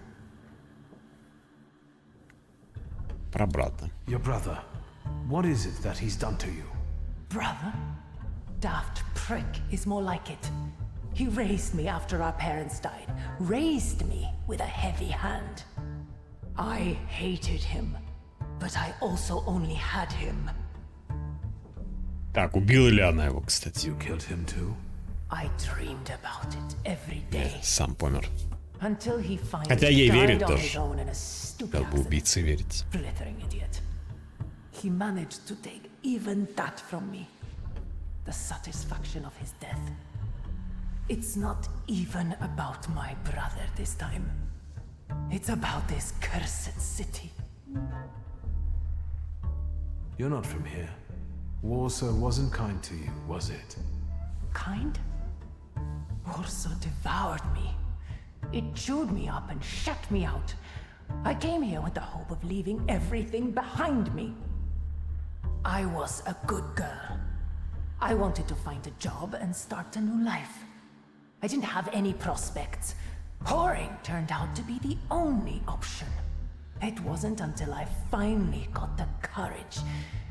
Про брата. Your brother. What is it that he's done to you? Brother? Daft prick is more like it. He raised me after our parents died. Raised me with a heavy hand. I hated him, but I also only had him. Так, убила ли она его, кстати? You killed him too? I dreamed about it every day. Сам помер. Until he finally Хотя ей верит died on тоже. his own in a stupid Как бы accident. убийце верить. Blithering idiot. He managed to take even that from me. The satisfaction of his death. It's not even about my brother this time. It's about this cursed city. You're not from here. Warsaw wasn't kind to you, was it? Kind? Warsaw devoured me. It chewed me up and shut me out. I came here with the hope of leaving everything behind me. I was a good girl. I wanted to find a job and start a new life. I didn't have any prospects. Whoring turned out to be the only option. It wasn't until I finally got the courage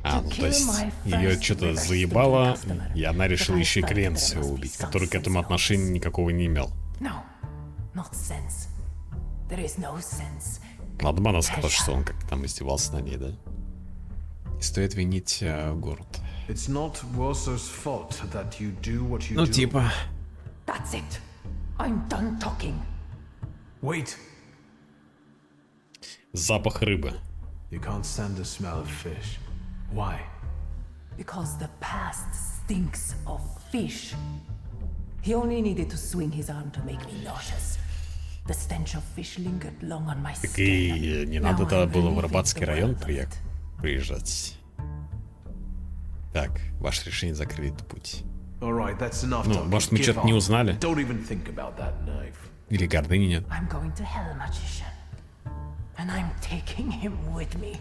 А, to ну то kill есть my ее first что-то river заебало, customer и она решила that I еще и felt клиента there своего must be убить, some который к этому sense in all отношения this. никакого не имел. No, not sense. There is no sense. Ладно, она сказала, что он как-то там издевался на ней, да? Не стоит винить город. It's not Warsaw's fault that you do what you Ну do. типа... That's it. I'm done talking. Wait. Запах рыбы. You can't stand the smell of fish. Why? Because the past stinks of fish. He only needed to swing his arm to make me nauseous. The stench of fish lingered long on my Так skin. и не надо тогда было в Рыбацкий район приезжать. Так, ваше решение закрыть путь. Alright, that's enough. Ну, может, мы что-то не узнали? Don't even think about that knife. Или гордыни нет? I'm going to hell, magician. And I'm taking him with me.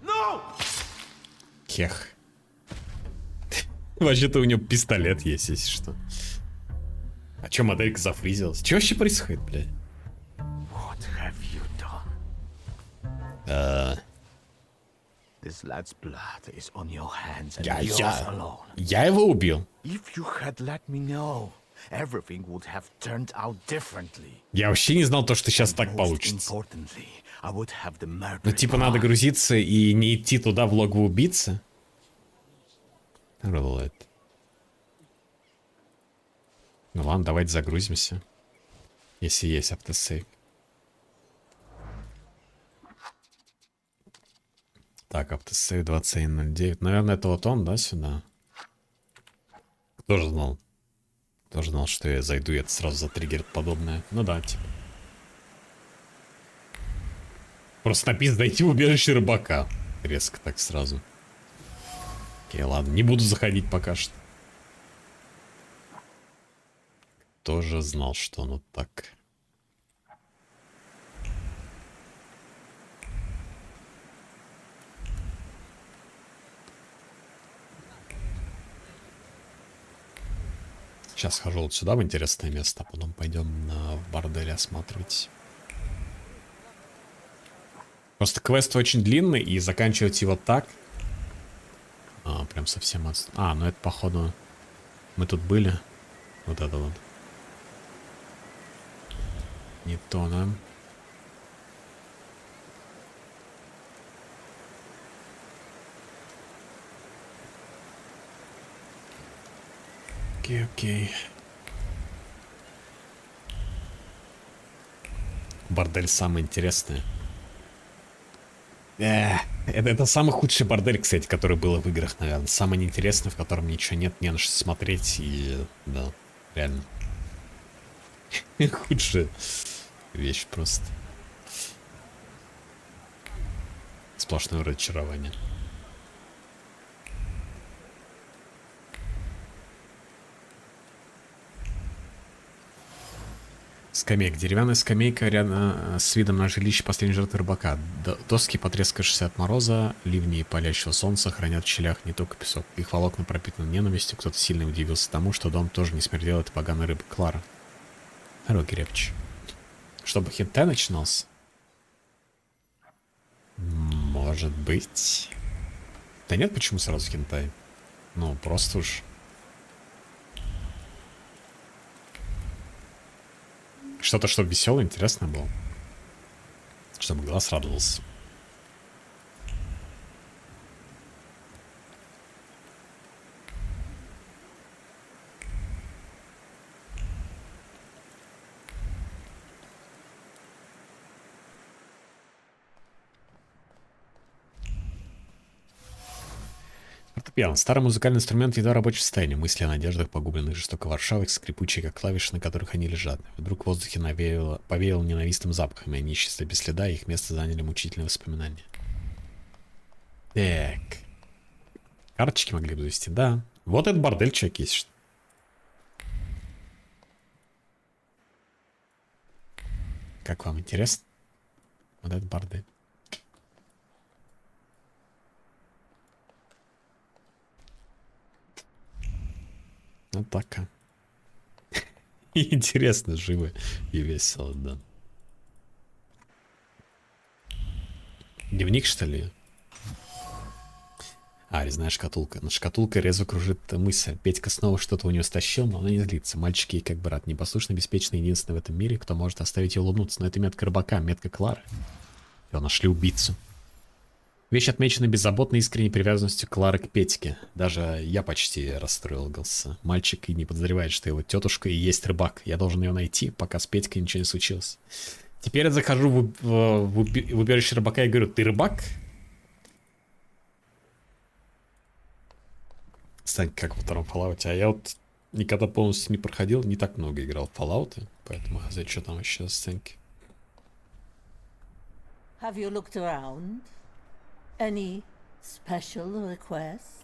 No! Хех. Вообще-то у него пистолет есть, если что. А чё моделька зафризилась? Чё вообще происходит, блядь? What have you done? This lad's blood is on your hands and yours alone. Я его убил. If you had let me know, everything would have turned out differently. Я вообще не знал то, что сейчас так получится. Importantly, I would have the murder. Ну типа надо грузиться и не идти туда в логово убийцы. Рулет. Ну ладно, давайте загрузимся. Если есть автосейв. Так, автосейв 2109. Наверное, это вот он, да, сюда? Кто же знал? Кто же знал, что я зайду, и это сразу затриггерит подобное? Ну да, типа. Просто написано «Дойти в убежище рыбака». Резко так сразу. Окей, ладно, не буду заходить пока что. Тоже знал, что оно так. Сейчас хожу вот сюда в интересное место, а потом пойдем в бордель осматривать. Просто квест очень длинный, и заканчивать его так... прям совсем от... ну это походу... Мы тут были. Вот это вот. Не то, да? Окей. Бордель самый интересный. Это самый худший бордель, кстати, который был в играх, наверное. Самый неинтересный, в котором ничего нет, не на что смотреть. И да, реально. Худшая вещь просто. Сплошное разочарование. скамеек. Деревянная скамейка рядом с видом на жилище последней жертвы рыбака. Доски, потрескавшиеся от мороза, ливни и палящего солнца, хранят в щелях не только песок. Их волокна пропитаны ненавистью. Кто-то сильно удивился тому, что дом тоже не смердел этой поганой рыбы. Клара. Дороги репчи. Чтобы хентай начинался? Может быть. Да нет, почему сразу хентай? Ну, просто уж... Что-то, чтобы веселое, интересное было. Чтобы глаз радовался. Фортепиано. Старый музыкальный инструмент едва рабочий в состоянии. Мысли о надеждах, погубленных жестоко Варшавой, скрипучие, как клавиши, на которых они лежат. Вдруг в воздухе повеяло ненавистным запахом, и они исчезли без следа, и их место заняли мучительные воспоминания. Так. Карточки могли бы завести, да. Вот этот бордель, человек, есть. Как вам интересно? Вот этот бордель. Вот так. Интересно, живо и весело, да. Дневник, что ли? А, резная шкатулка. Над шкатулкой резво кружит мысль. Петька снова что-то у нее стащил, но она не злится. Мальчик ей как брат. Непослушный, беспечный, единственный в этом мире, кто может оставить ее улыбнуться. Но это метка рыбака, метка Клары. Его нашли убийцу. Вещь отмечена беззаботной искренней привязанностью Клары к Петьке. Даже я почти расстроился. Мальчик и не подозревает, что его тетушка и есть рыбак. Я должен ее найти, пока с Петькой ничего не случилось. Теперь я захожу в убежище рыбака и говорю: ты рыбак? Стань как во втором Fallout. А я вот никогда полностью не проходил, не так много играл в Fallout, поэтому за что там вообще сценки. Have you looked around? Any special requests?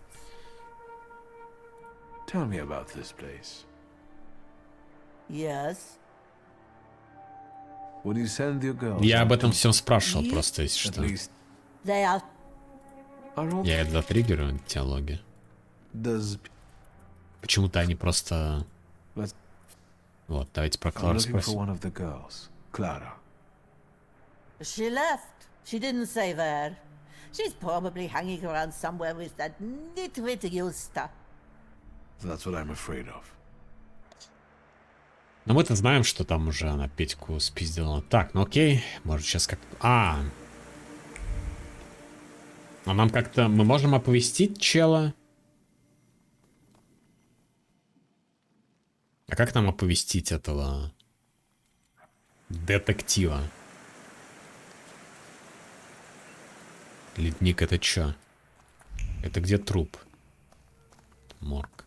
Tell me about this place. Yes. Would you send your girls? Я об этом всем спрашивал, просто если что. They are... Я это затриггерю, теология. Почему-то они просто... Вот, давайте про Клару спросим. She left. She didn't say where. She's probably hanging around somewhere with that nitwit Yusta. That's what I'm afraid of. Но мы-то знаем, что там уже она Петьку спиздила. Так, ну окей. Может сейчас как-то... А нам как-то... Мы можем оповестить чела? А как нам оповестить этого детектива? Ледник это чё? Это где труп? Морг.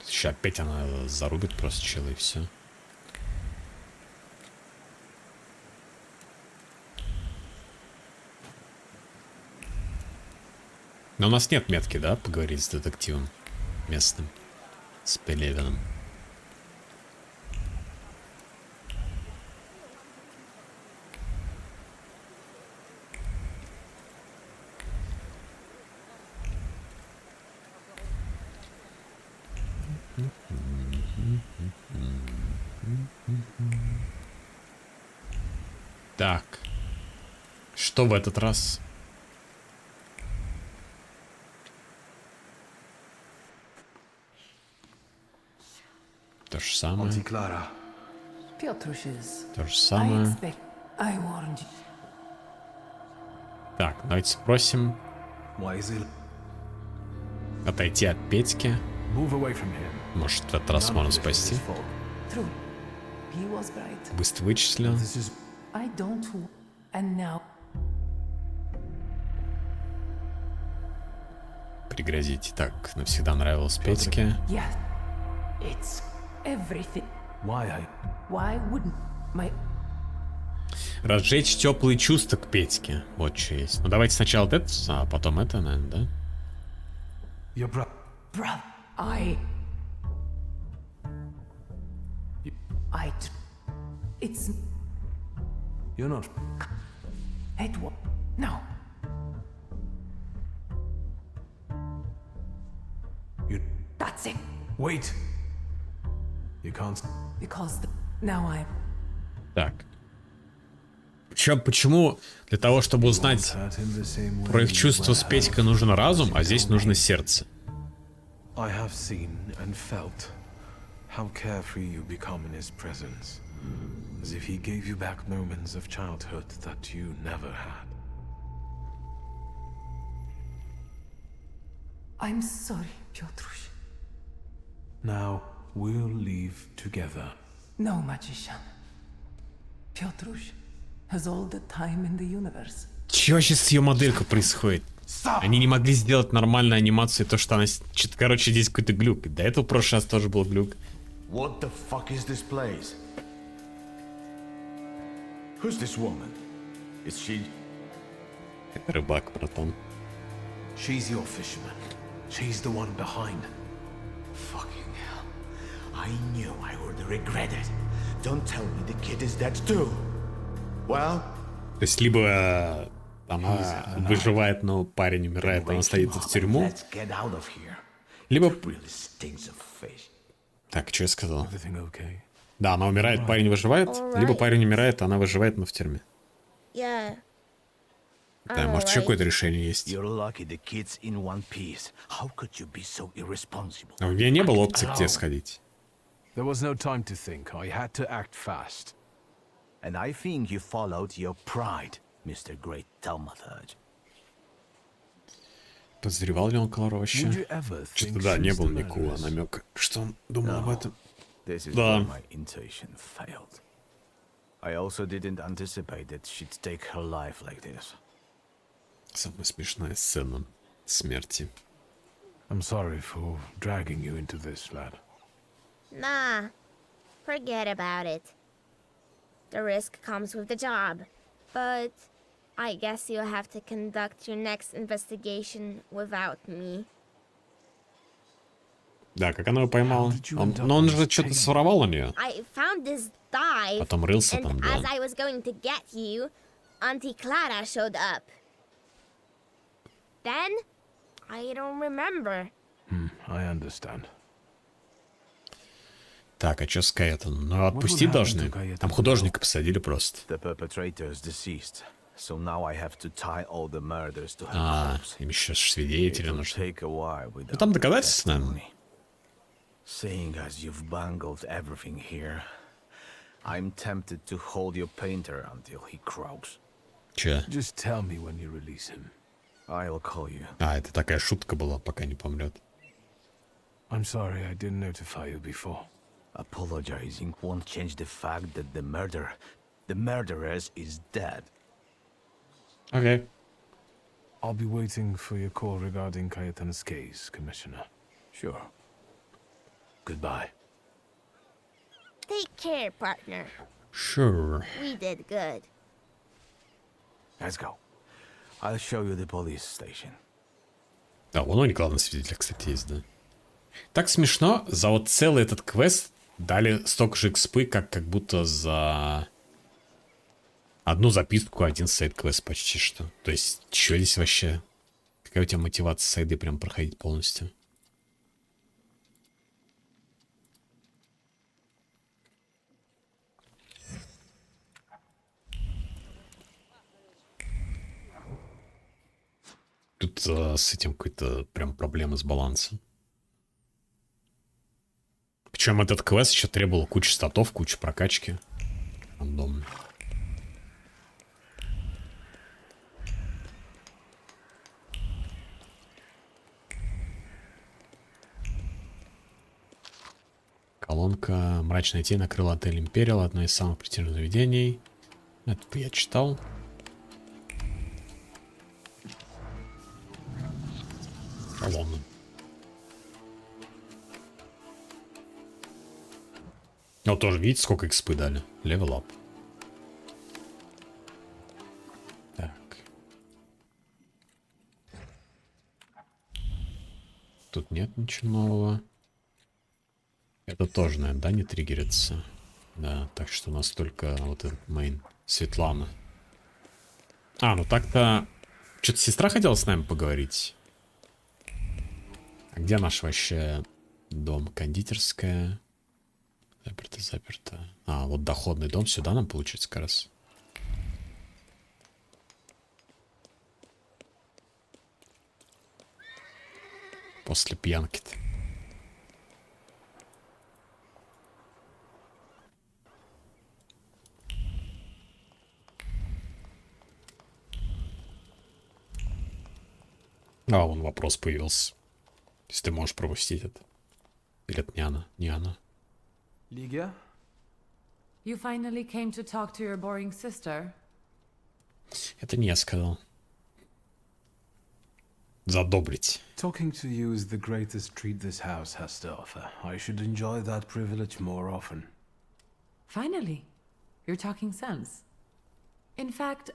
Сейчас опять она зарубит просто чела и все. Но у нас нет метки, да, поговорить с детективом местным, с Пелевиным. Так, что в этот раз? То же самое. То же самое. Так, давайте спросим. Отойти от Петьки. Может, в этот раз можно спасти. Быстро вычислил. Пригрозить. Так, навсегда нравилось Петьке. Разжечь теплые чувства к Петьке. Вот что есть. Ну давайте сначала это, а потом это, наверное, да? It's... You're not... It was... No. You... That's it. Wait! You can't... Because now I... Так. Почему для того, чтобы узнать про их чувства с Петькой, нужен разум, а здесь нужно сердце? I have seen and felt how carefree you become in his presence, as if he gave you back moments of childhood that you never had. I'm sorry, Piotrush. Now, we'll leave together. No, magician. Piotrush has all the time in the universe. Чё вообще с ее моделькой происходит? Они не могли сделать нормальную анимацию, то что она... Короче, здесь какой-то глюк. До этого в прошлый раз тоже был глюк. What the fuck is this place? Who's this woman? Is she... Это рыбак, братан. She's your fisherman. She's the one behind. Fucking hell. I knew I would regret it. Don't tell me the kid is dead too. Well... То есть, либо она выживает, но парень умирает, она садится в тюрьму. Либо... Так, что я сказал? Да, она умирает, парень выживает. Либо парень умирает, она выживает, но в тюрьме. Да, может, еще какое-то решение есть. У меня не было опции к тебе сходить. There was no time to think. I had to act fast. And I think you followed your pride, Mr. Great Thaumaturge. Подозревал ли он Клару вообще? Что-то да, не было никакого намека, что он думал об этом. Да. I also didn't anticipate that she'd take her life like this. Самая смешная сцена смерти. I'm sorry for dragging you into this, lad. Nah, forget about it. The risk comes with the job, but I guess you'll have to conduct your next investigation without me. Да, как она его поймала? Но он же что-то своровал у нее. I found this dive, Потом рылся там, and да. as I was going to get you, Auntie Clara showed up. Then, I don't remember. I understand. Так, а что с Каэтом? Ну, отпустить должны. Там художника посадили просто. А, им еще свидетели нужны. Ну, там доказательства, наверное. Seeing as you've bungled everything here, I'm tempted to hold your painter until he croaks. Че? Just tell me when you release him. I'll call you. А, это такая шутка была, пока не помрет. I'm sorry I didn't notify you before. Apologizing won't change the fact that the murderess is dead. Okay. I'll be waiting for your call regarding Cayetan's case, Commissioner. Sure. Goodbye. Take care, partner. Sure. We did good. Let's go. I'll show you the police station. А, вон они, главный свидетель, кстати, есть, да. Так смешно, за вот целый этот квест дали столько же экспы, как будто за одну записку, один сайд-квест почти что. То есть, что здесь вообще? Какая у тебя мотивация сайды прям проходить полностью? Тут с этим какой-то прям проблема с балансом. Причем этот квест еще требовал кучу статов, кучу прокачки. Рандомно. Колонка «Мрачная тень» накрыла отель «Империал», одно из самых престижных заведений. Это я читал. Колонна. Вот тоже, видите, сколько экспы дали? Level up. Так. Тут нет ничего нового. Это тоже, наверное, да, не триггерится. Да, так что у нас только вот этот мейн. Светлана. А, ну так-то... Что-то сестра хотела с нами поговорить. А где наш вообще дом? Кондитерская. Заперто, заперто. А, вот доходный дом сюда нам получится как раз. После пьянки-то. А, вон вопрос появился. Если ты можешь пропустить это. Или это не она? Не она. Ligia? You finally came to talk to your boring sister? Это не я сказал. Задобрить. Talking to you is the greatest treat this house has to offer. I should enjoy that privilege more often. Finally, you're talking sense. In fact,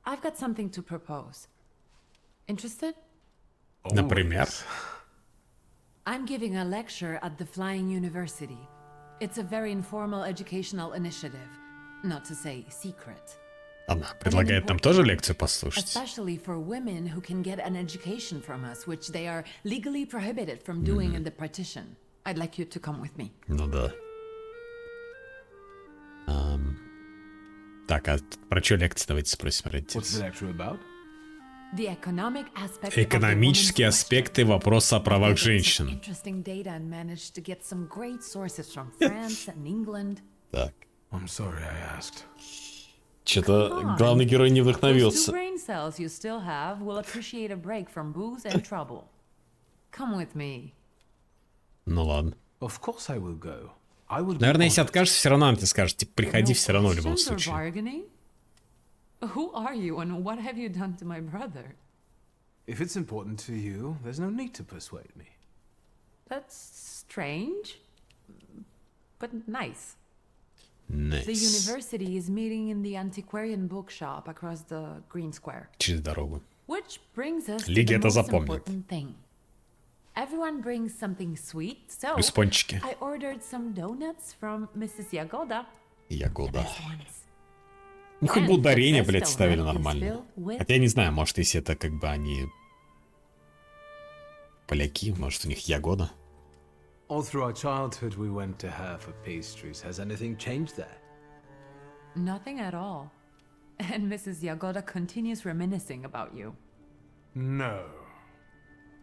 I've got something to propose. Interested? Например? I'm giving a lecture at the Flying University. It's a very informal educational initiative. Not to say secret. Она предлагает нам тоже лекцию послушать. Especially for women who can get an education from us, which they are legally prohibited from doing in the partition. I'd like you to come with me. Ну да. Так, а про что лекция? Давайте спросим. What's the lecture about? The economic aspect Экономические аспекты вопроса о правах женщин. Interesting data and managed to get some great sources from France and England. Так. I'm sorry I asked. Что-то главный герой не Those two вдохновился. brain cells you still have will appreciate a break from booze and trouble. Come with me. Ну ладно. Of course I will go. I will. Наверное, если откажешься, все равно она тебе скажет, типа, приходи все равно в любом Questions or случае. bargaining? Who are you and what have you done to my brother? If it's important to you, there's no need to persuade me. That's strange, but nice. Nice. The university is meeting in the antiquarian bookshop across the Green Square. Через дорогу. Which brings us to Лиги the это most запомнит. important thing. Everyone brings something sweet, so Плюс пончики. I ordered some donuts from Mrs. Yagoda. Ягода. Ну, хоть бы ударение, блядь, ставили нормально. Хотя я не знаю, может, если это как бы они поляки, может, у них Ягода. All through our childhood, we went to her for pastries. Has anything changed there? Nothing at all. And Mrs. Yagoda continues reminiscing about you. No.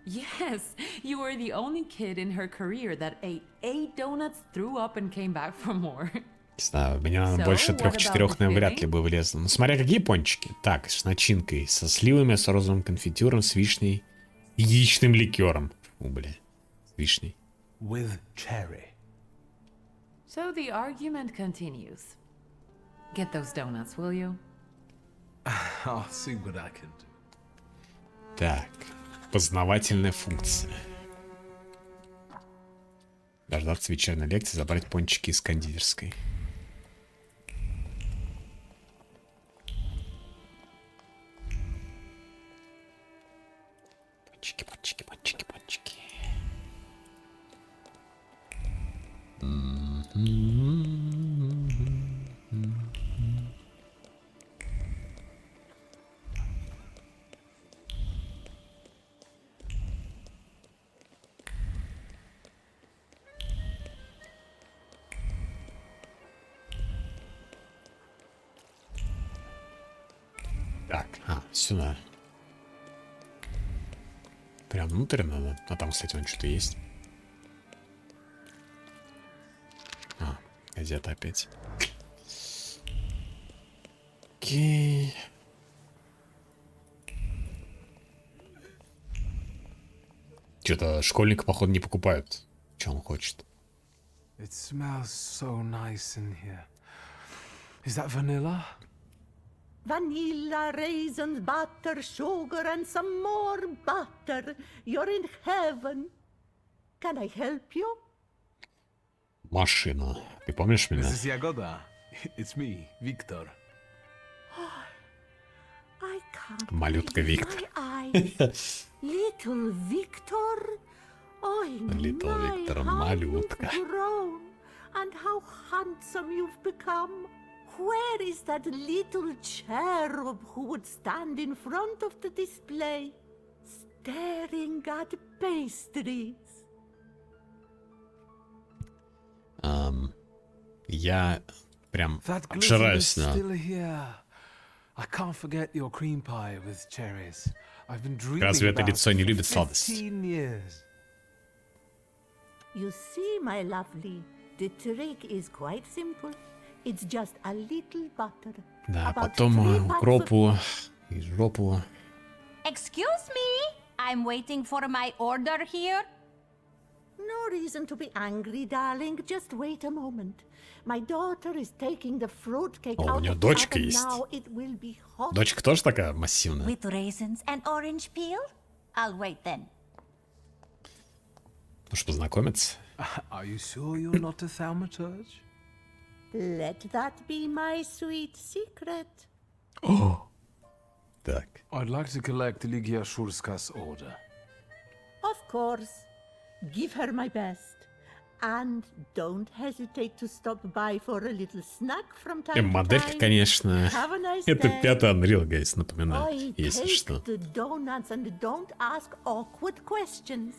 Yes, you were the only kid in her career that ate 8 donuts, threw up, and came back for more. Не знаю, меня наверное, больше 3-4, наверное, вряд ли бы вылезло. Ну, смотря какие пончики. Так, с начинкой. Со сливами, с розовым конфитюром, с вишней. И яичным ликером. Фу, бля. С вишней. With cherry. So the argument continues. Get those donuts, will you? I'll see what I can do. Так. Познавательная функция. Дождаться вечерней лекции, забрать пончики из кондитерской. Пончики, пончики, пончики, пончики. Так, сюда. Прям внутрь надо. А там, кстати, вон что-то есть. Газета опять. Окей. Что-то школьника, походу, не покупают. Что он хочет? It smells so nice in here. Is that vanilla? Vanilla, raisins, butter, sugar, and some more butter. You're in heaven. Can I help you? Машина. Ты помнишь меня? Mrs. Yagoda, it's me, Victor. I can't Малютка believe Виктор. my eyes. Little Victor? Oh, Little my, Victor, how малютка. you've grown. And how handsome you've become. Where is that little cherub who would stand in front of the display, staring at pastries? Я прям That glitter is обжираюсь на... still here. I can't forget your cream pie with cherries. I've been dreaming Разве это about лицо не it любит for сладость? 15 years. You see, my lovely, the trick is quite simple. It's just a little butter. Да, About потом 3 pints of- укропу и жопу. Excuse me? I'm waiting for my order here. No reason to be angry, darling. Just wait a moment. My daughter is taking the fruitcake О, у out нее of the дочка oven есть. now. It will be hot. Дочка тоже такая массивная. With raisins and orange peel? I'll wait then. Может познакомиться? Are you sure you're not a Thaumaturge? Let that be my sweet secret. О! Так. I'd like to collect Ligia Shurska's order. Of course. Give her my best. And don't hesitate to stop by for a little snack from time to Моделька, time. конечно. Have a nice Это day. 5-й Unreal, guys, напоминаю, Oi, если take что. the donuts and don't ask awkward questions.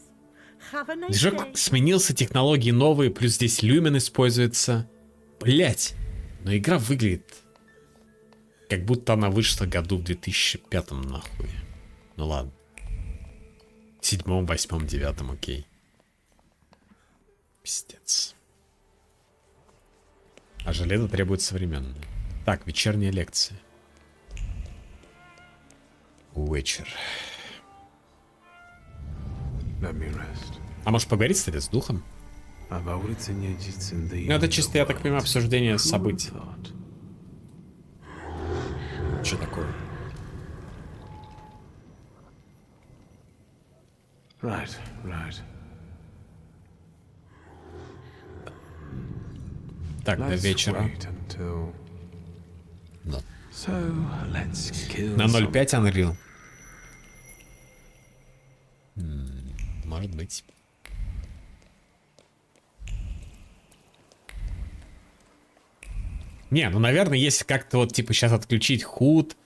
Have a nice Движок day. сменился, технологии новые, плюс здесь люмен используется. Блять, но игра выглядит как будто она вышла году в 2005 нахуй. Ну ладно. 7-м, 8-м, 9-м, окей. Пиздец. А железо требует современное. Так, вечерняя лекция. Вечер. А может поговорить, кстати, с духом? Ну, это чисто, я так понимаю, обсуждение событий. Что такое? Right. Так, до вечера. Да. На 0.5 Unreal. Может быть. Не, ну, наверное, если как-то вот, типа, сейчас отключить худ,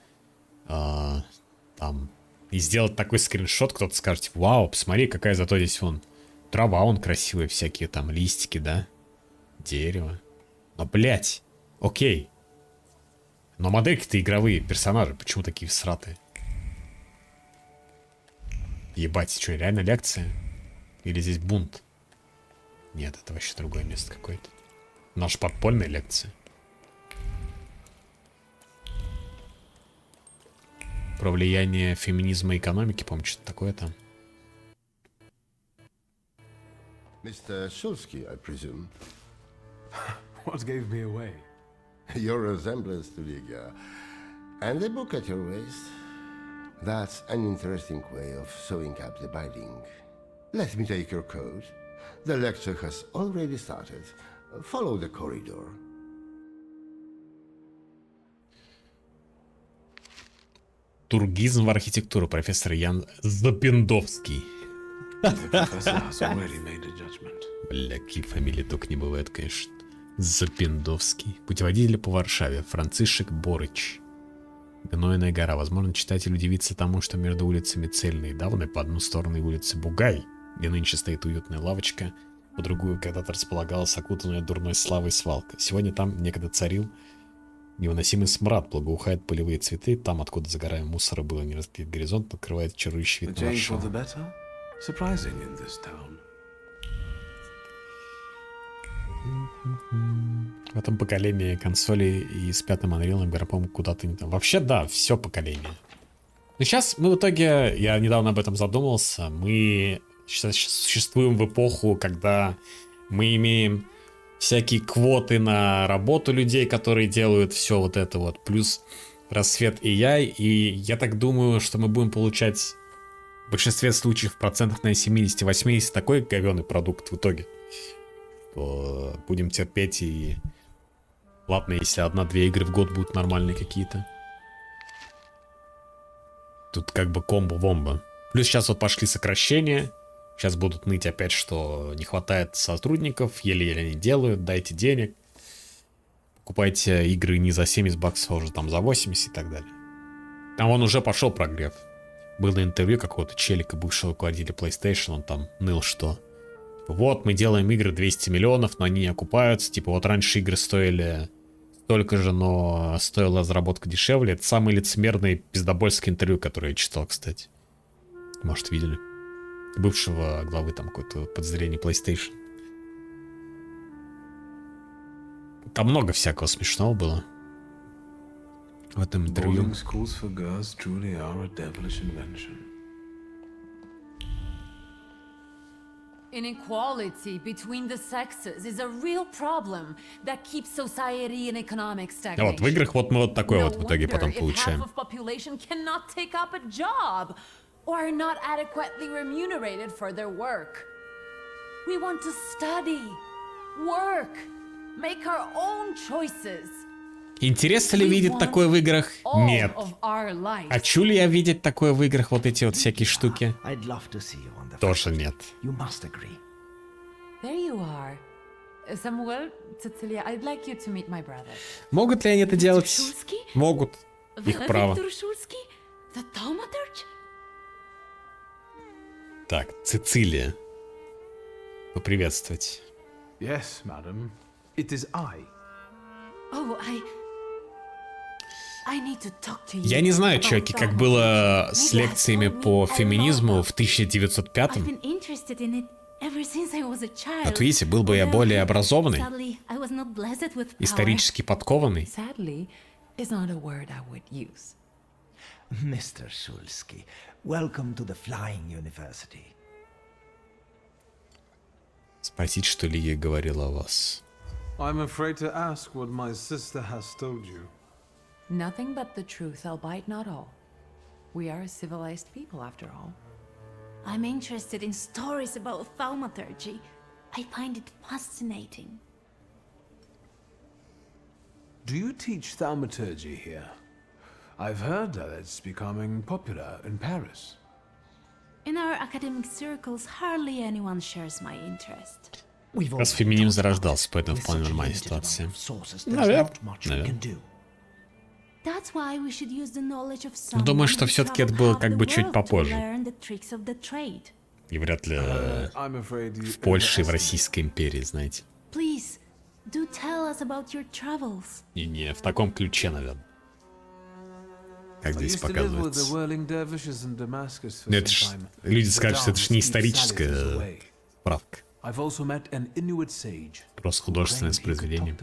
там, и сделать такой скриншот, кто-то скажет, типа, вау, посмотри, какая зато здесь вон трава, он красивые, всякие там листики, да, дерево. Но, блядь, окей. Но модельки-то игровые, персонажи, почему такие всратые? Ебать, что, реально лекция? Или здесь бунт? Нет, это вообще другое место какое-то. Наша подпольная лекция. Про влияние феминизма и экономики, по-моему, что-то такое там. Mr. Shulsky, I presume. What gave me away? Your resemblance to Ligia. And the book at your waist. That's an interesting way of sewing up the binding. Let me take your coat. The lecture has already started. Follow the corridor. Тургизм в архитектуру. Профессор Ян Запиндовский. Бля, какие фамилии только не бывает, конечно. Запиндовский. Путеводитель по Варшаве. Францишек Борыч. Гнойная гора. Возможно, читатель удивится тому, что между улицами Цельной и Давной по одну сторону улицы Бугай, где нынче стоит уютная лавочка, по другую когда-то располагалась окутанная дурной славой свалка. Сегодня там некогда царил невыносимый смрад, благоухают полевые цветы, там, откуда загораем мусора было не разбит горизонт, открывает чарующий вид на Варшаву. В этом поколении консолей и с 5-м Unreal игра, по-моему, куда-то не там. Вообще, да, все поколение. Но сейчас мы в итоге, я недавно об этом задумался, мы сейчас существуем в эпоху, когда мы имеем всякие квоты на работу людей, которые делают все вот это вот, плюс рассвет AI, и я так думаю, что мы будем получать в большинстве случаев процентов на 70-80 такой говёный продукт в итоге. То будем терпеть, и ладно, если 1-2 игры в год будут нормальные какие-то. Тут как бы комбо-вомба. Плюс сейчас вот пошли сокращения. Сейчас будут ныть опять, что не хватает сотрудников, еле-еле они делают, дайте денег. Покупайте игры не за 70 баксов, а уже там за 80 и так далее. Там он уже пошел прогрев. Было интервью какого-то челика, бывшего руководителя PlayStation, он там ныл, что вот мы делаем игры 200 миллионов, но они не окупаются. Типа вот раньше игры стоили столько же, но стоила разработка дешевле. Это самое лицемерное пиздобольское интервью, которое я читал, кстати. Может, видели? Бывшего главы там какое-то подразделение PlayStation. Там много всякого смешного было в этом интервью. Inequality between the sexes is a real problem that keeps society and economic stagnation. А вот в играх вот мы вот такое вот в итоге потом получаем. Half of population cannot take up a job or are not adequately remunerated for their work. We want to study, work, make our own choices. Интересно ли видеть такое в играх? Нет. Хочу ли я видеть такое в играх, вот эти вот всякие штуки? Тоже нет. Могут ли они это делать? Могут. Их право. Так, Цицилия. Поприветствовать. Yes, madam. It is I. Oh, Я не знаю, чуваки, как было с лекциями по феминизму в 1905-м. Вот видите, был бы я более образованный, исторически подкованный. Mr. Shulsky, welcome to the Flying University. Спросить, что Лия говорила о вас. I'm afraid to ask what my sister has told you. Nothing but the truth, albeit not all. We are a civilized people, after all. I'm interested in stories about thaumaturgy. I find it fascinating. Do you teach thaumaturgy here? I've heard that it's becoming popular in Paris. In our academic circles, hardly anyone shares my interest. Раз феминизм зарождался, поэтому вполне нормальная ситуация. Наверное. Думаю, что все-таки это было как бы чуть попозже. И вряд ли в Польше и в Российской империи, знаете. Не, в таком ключе, наверное. Как здесь показывается. Но это ж, люди скажут, что это ж не историческая справка. Просто художественное произведение.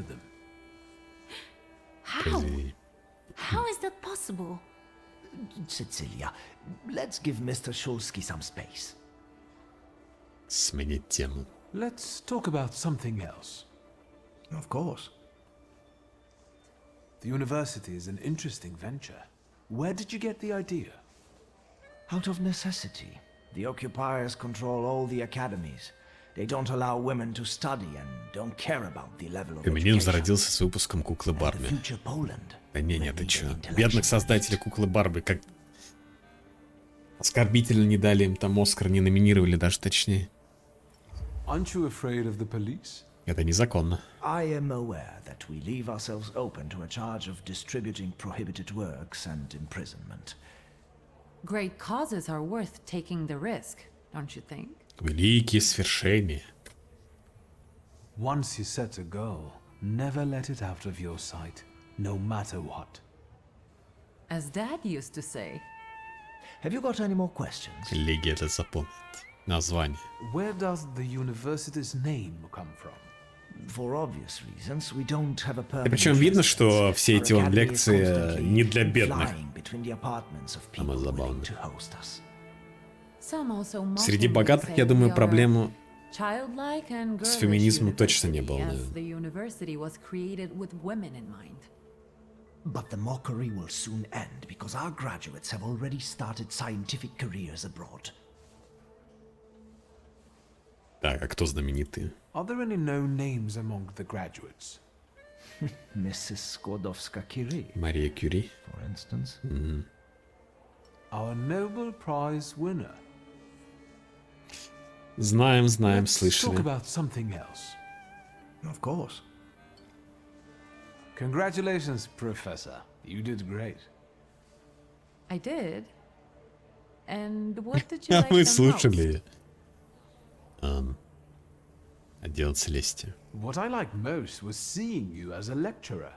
How is that possible? Cecilia, let's give Mr. Shulsky some space. Сменить тему. Let's talk about something else. Of course. The university is an interesting venture. Where did you get the idea? Out of necessity. The occupiers control all the academies. They don't allow women to study and don't care about the level of Феминизм education. зародился с выпуском куклы Барби. Да не, ты чё? Бедных создателей куклы Барби как оскорбительно не дали им там Оскар, не номинировали даже точнее. Aren't you afraid of the police? Это незаконно. I am aware that we leave ourselves open to a charge of distributing prohibited works and imprisonment. Great causes are worth taking the risk, don't you think? Великие свершения. Once you set a goal, never let it out of your sight, no matter what. As Dad used to say. Have you got any more questions? Лиги это запомнит. Название. Where does the university's name come from? For obvious reasons, we don't have a permanent. И причем видно, что все эти вон лекции не для бедных. Самое забавное. Среди богатых, я думаю, проблему с феминизмом точно не было, наверное. But the mockery will soon end because our graduates have already started scientific careers abroad. Так, а кто знаменитые? Are there any known names among the graduates? Mrs. Skłodowska-Curie. Мария Кюри. For instance. Our Nobel Prize winner. Знаем, Let's talk слышали. about something else. Of course. Congratulations, Professor. You did great. I did. And what did you like Вы the most? слушали. Отдел Целестия. What I liked most was seeing you as a lecturer.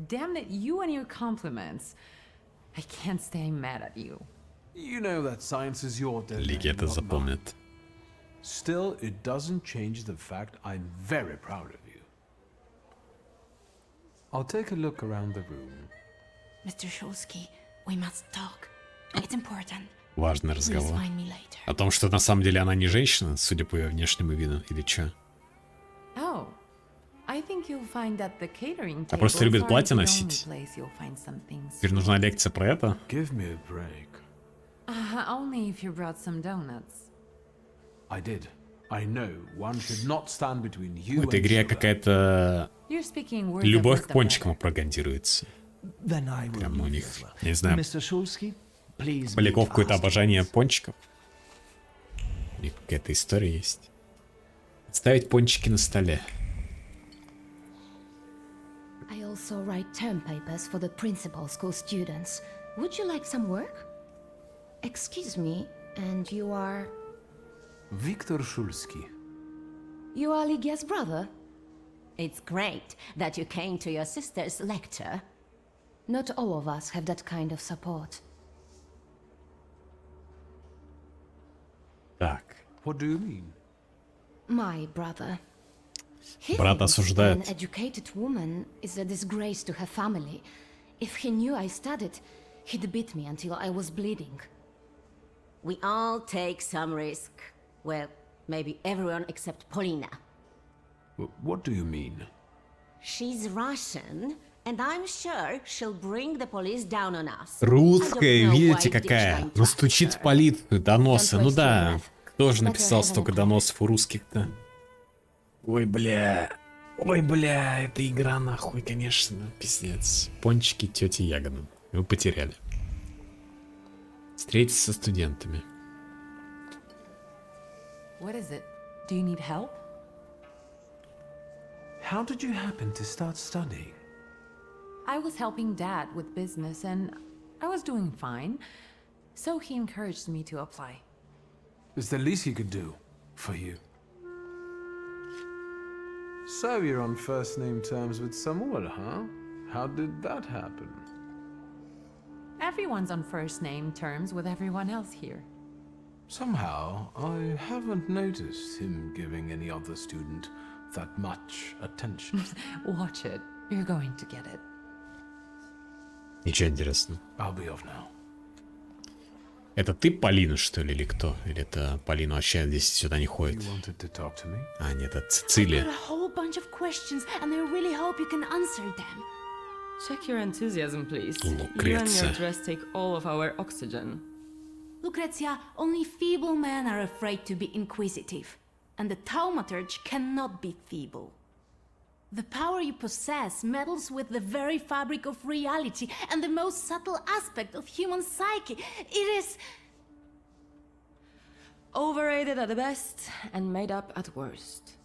Damn it, you and your compliments. I can't stay mad at you. You know that science is your domain, Лиги это not mine. запомнят. Still, it doesn't change the fact I'm very proud of you. I'll take a look around the room. Mr. Shulsky, we must talk. It's important. Важный Please разговор. find me later. О том, что на самом деле она не женщина, судя по ее внешнему виду, или чё? Oh, I think you'll find that the catering А просто tables любит aren't платье the носить. only place you'll find some things. Теперь нужна лекция про это. Give me a break. Only if you brought some donuts. I did. I know one should not stand between you В этой and игре sugar. какая-то You're speaking words любовь of к пончикам пропагандируется. Then I will Прямо у leave них, as well. не знаю, Mr. Shulsky, please Поляков meet какое-то us. обожание пончиков. У них какая-то история есть. Ставить пончики на столе. I also write term papers for the principal school students. Would you like some work? Excuse me, and you are... Viktor Shulsky. You are Lygia's brother? It's great that you came to your sister's lecture. Not all of us have that kind of support. Так. What do you mean? My brother. He Брат thinks осуждает. an educated woman is a disgrace to her family. If he knew I studied, he'd beat me until I was bleeding. We all take some risk. Well, maybe everyone except Polina. What do you mean? She's Russian, and I'm sure she'll bring the police down on us. Русская, видите какая? Ну стучит в полицию, доносы. Ну да, кто же написал столько доносов у русских-то? Ой, бля. Ой, бля, эта игра нахуй, конечно, пиздец. Пончики тети Ягоды. Вы потеряли. Встретиться со студентами. What is it? Do you need help? How did you happen to start studying? I was helping Dad with business and I was doing fine. So he encouraged me to apply. It's the least he could do for you. So you're on first name terms with Samuel, huh? How did that happen? Everyone's on first name terms with everyone else here. Somehow, I haven't noticed him giving any other student that much attention. Watch it. You're going to get it. Ничего интересного. I'll be off now. Это ты, Полина, что ли, или кто? Или это Полина вообще здесь сюда не ходит? You wanted to talk to me? А, нет, это I've Цицилия. got a whole bunch of questions, and I really hope you can answer them. Check your enthusiasm, please. You and Lucrezia. your dress take all of our oxygen. Lucrezia, only feeble men are afraid to be inquisitive. And the Thaumaturge cannot be feeble. The power you possess meddles with the very fabric of reality and the most subtle aspect of human psyche. It is... Overrated at the best and made up at worst.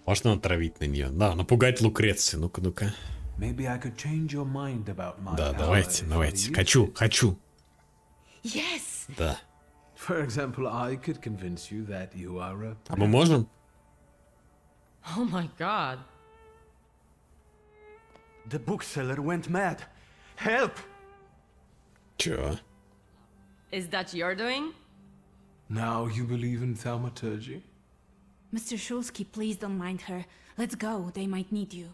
Можно натравить на нее. Да, напугать Лукрецию. Ну-ка, ну-ка. Maybe I could change your mind about my Да, power давайте, if I давайте. used Хочу. Yes! Да. For example, I could convince you that you are a... А мы можем? Oh my god. The bookseller went mad. Help! Чё? Is that your doing? Now you believe in thaumaturgy? Mr. Shulsky, please don't mind her. Let's go, they might need you.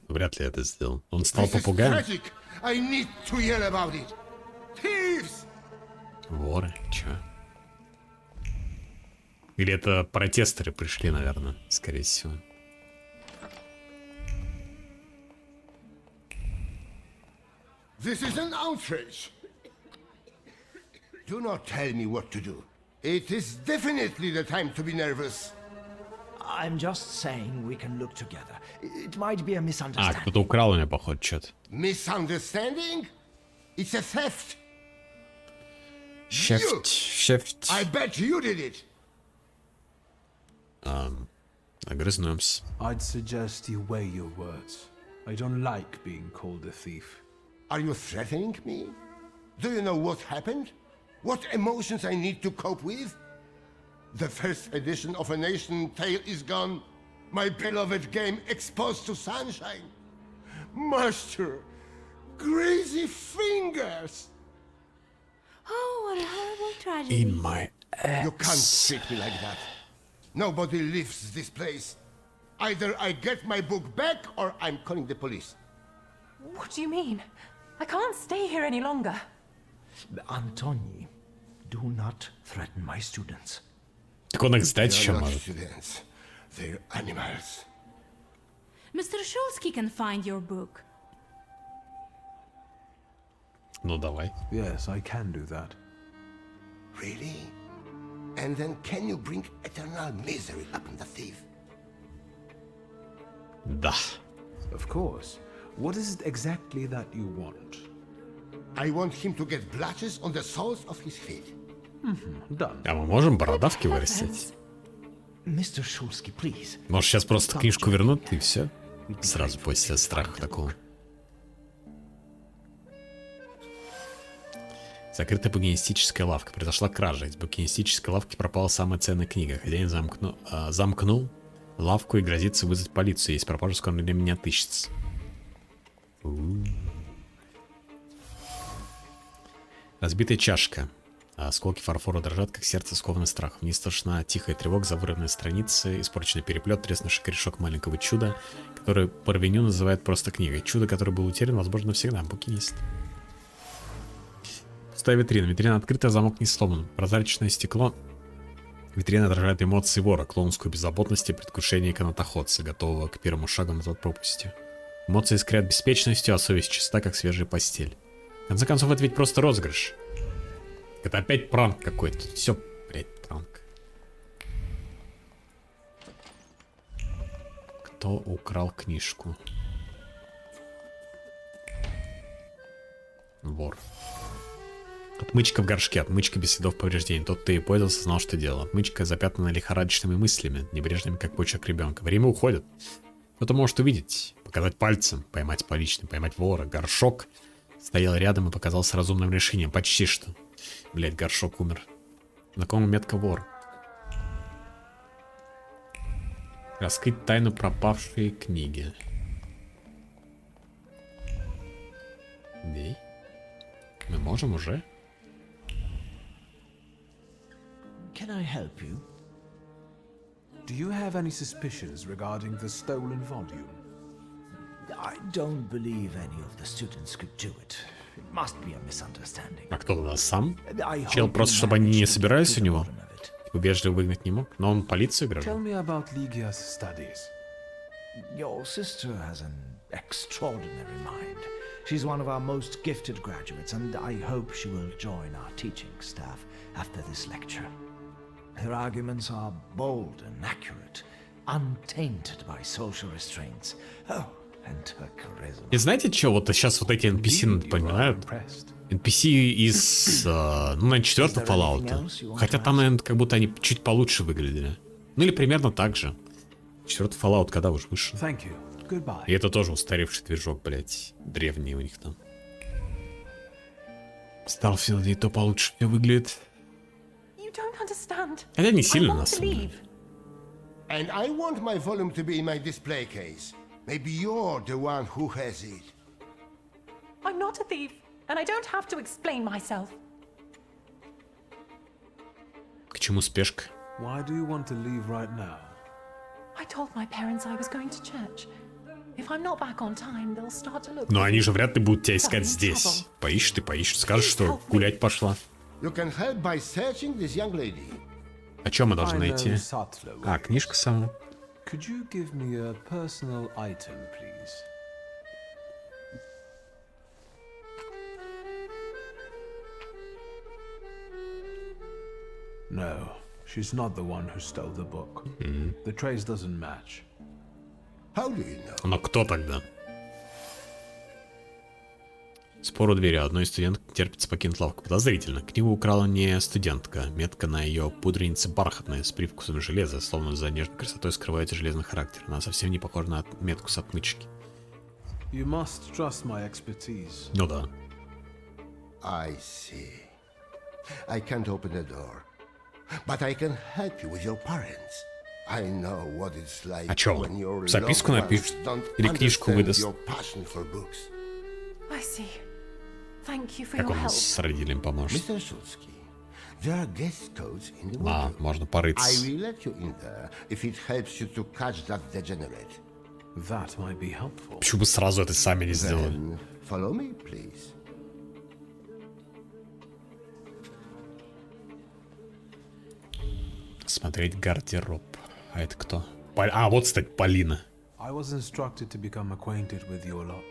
Вряд ли это сделал. Он стал This is попугаем. tragic. I need to yell about it. Thieves! Воры, чё? Или это протесторы пришли, наверное, скорее всего. This is an outrage. Do not tell me what to do. It is definitely the time to be nervous. I'm just saying we can look together. It might be a А, misunderstanding. кто-то украл у меня, походу, что-то. Misunderstanding? It's a theft. Шефть. I bet you did it. Огрызнемся. I'd suggest you weigh your words. I don't like being called a thief. Are you threatening me? Do you know what happened? What emotions I need to cope with? The first edition of A Nation Tale is gone. My beloved game exposed to sunshine. Master, crazy fingers. Oh, what a horrible tragedy. In my ass. You can't treat me like that. Nobody leaves this place. Either I get my book back or I'm calling the police. What do you mean? I can't stay here any longer. Antoni, do not threaten my students. Так он их сдать They're еще not может. students. They're animals. Mr. Shulsky can find your book. Ну давай. Yes, I can do that. Really? And then can you bring eternal misery upon the thief? Да. Of course. What is it exactly that you want? I want him to get blotches on the soles of his feet. Done. А мы можем бородавки вырастить? Mr. Shulsky, please. Может, сейчас просто книжку вернут и все? Сразу после страха такого. Закрытая букинистическая лавка. Произошла кража. Из букинистической лавки пропала самая ценная книга. Хозяин замкнул лавку и грозится вызвать полицию. Если пропажа в скором времени не отыщется. Разбитая чашка. Осколки фарфора дрожат, как сердце сковано страхом. Не слышна тихая тревога за вырванной страницы, испорченный переплет, треснувший корешок маленького чуда, который Парвеню называет просто книгой. Чудо, которое было утеряно, возможно, навсегда. Букинист. Пустая витрина. Витрина открыта, замок не сломан. Прозрачное стекло. Витрина отражает эмоции вора, клоунскую беззаботность и предвкушение канатоходца, готового к первому шагу назад пропасти. Эмоции искрят беспечностью, а совесть чиста, как свежая постель. В конце концов, это ведь просто розыгрыш. Это опять пранк какой-то. Все, блядь, пранк. Кто украл книжку? Вор. Отмычка в горшке, отмычка без следов повреждений. Тот, кто ей пользовался, знал, что делал. Отмычка запятнана лихорадочными мыслями, небрежными, как почерк ребенка. Время уходит. Кто-то может увидеть, показать пальцем, поймать полично, поймать вора. Горшок стоял рядом и показался разумным решением. Почти что. Блять, горшок умер. Знакомая метка вор. Раскрыть тайну пропавшей книги. Дей. Мы можем уже? Can I help you? Do you have any suspicions regarding the stolen volume? I don't believe any of the students could do it. It must be a misunderstanding. А кто у нас сам? Чел просто, чтобы они не собирались у него? Типа вежливо выгнать не мог? Но он полицию Tell грожил? me about Ligia's studies. Your sister has an extraordinary mind. She's one of our most gifted graduates, and I hope she will join our teaching staff after this lecture. Her arguments are bold and accurate, untainted by social restraints. Oh, and her charisma. И знаете что, вот сейчас вот эти NPC напоминают? NPC из, ну, наверное, 4-го Fallout. Хотя там, наверное, как будто они чуть получше выглядели. Ну или примерно так же. 4-й Fallout когда уже вышел? И это тоже устаревший движок, блять. Древний у них там. Starfield и то получше все выглядит. Хотя не сильно, на самом деле. And I want my volume to be in my display case. Maybe you're the one who has it. I'm not a thief, and I don't have to explain myself. К чему спешка? Why do you want to leave right now? I told my parents I was going to church. If I'm not back on time, they'll start to look. Но они же вряд ли будут тебя искать здесь. Поищешь ты, поищешь. Скажешь, что гулять пошла. You can help by searching this young lady. А что мы должны найти? А, книжка сама. Could you give me a personal item, please? No, she's not the one who stole the book. The trace doesn't match. How do you know? Но кто тогда? Спор у двери. Одной из студенток терпится покинуть лавку. Подозрительно. Книгу украла не студентка. Метка на ее пудренице бархатная, с привкусом железа, словно за нежной красотой скрывается железный характер. Она совсем не похожа на метку с отмычки. You must trust my expertise. Ну да. I see. I can't open the door, but I can help you with your parents. I know what it's like А чё, when your записку loved напишет ones don't или книжку understand выдаст? your passion for books. I see. Thank you for Как your он help. с родителями поможет? Mr. Shulsky, there are guest codes in the А, wardrobe. можно I порыться. will let you in there if it helps you to catch that degenerate. That might be helpful. Почему бы сразу это сами не сделали? Then follow me, please. Смотреть гардероб. А это кто? А, вот, кстати, Полина. I was instructed to become acquainted with your lot.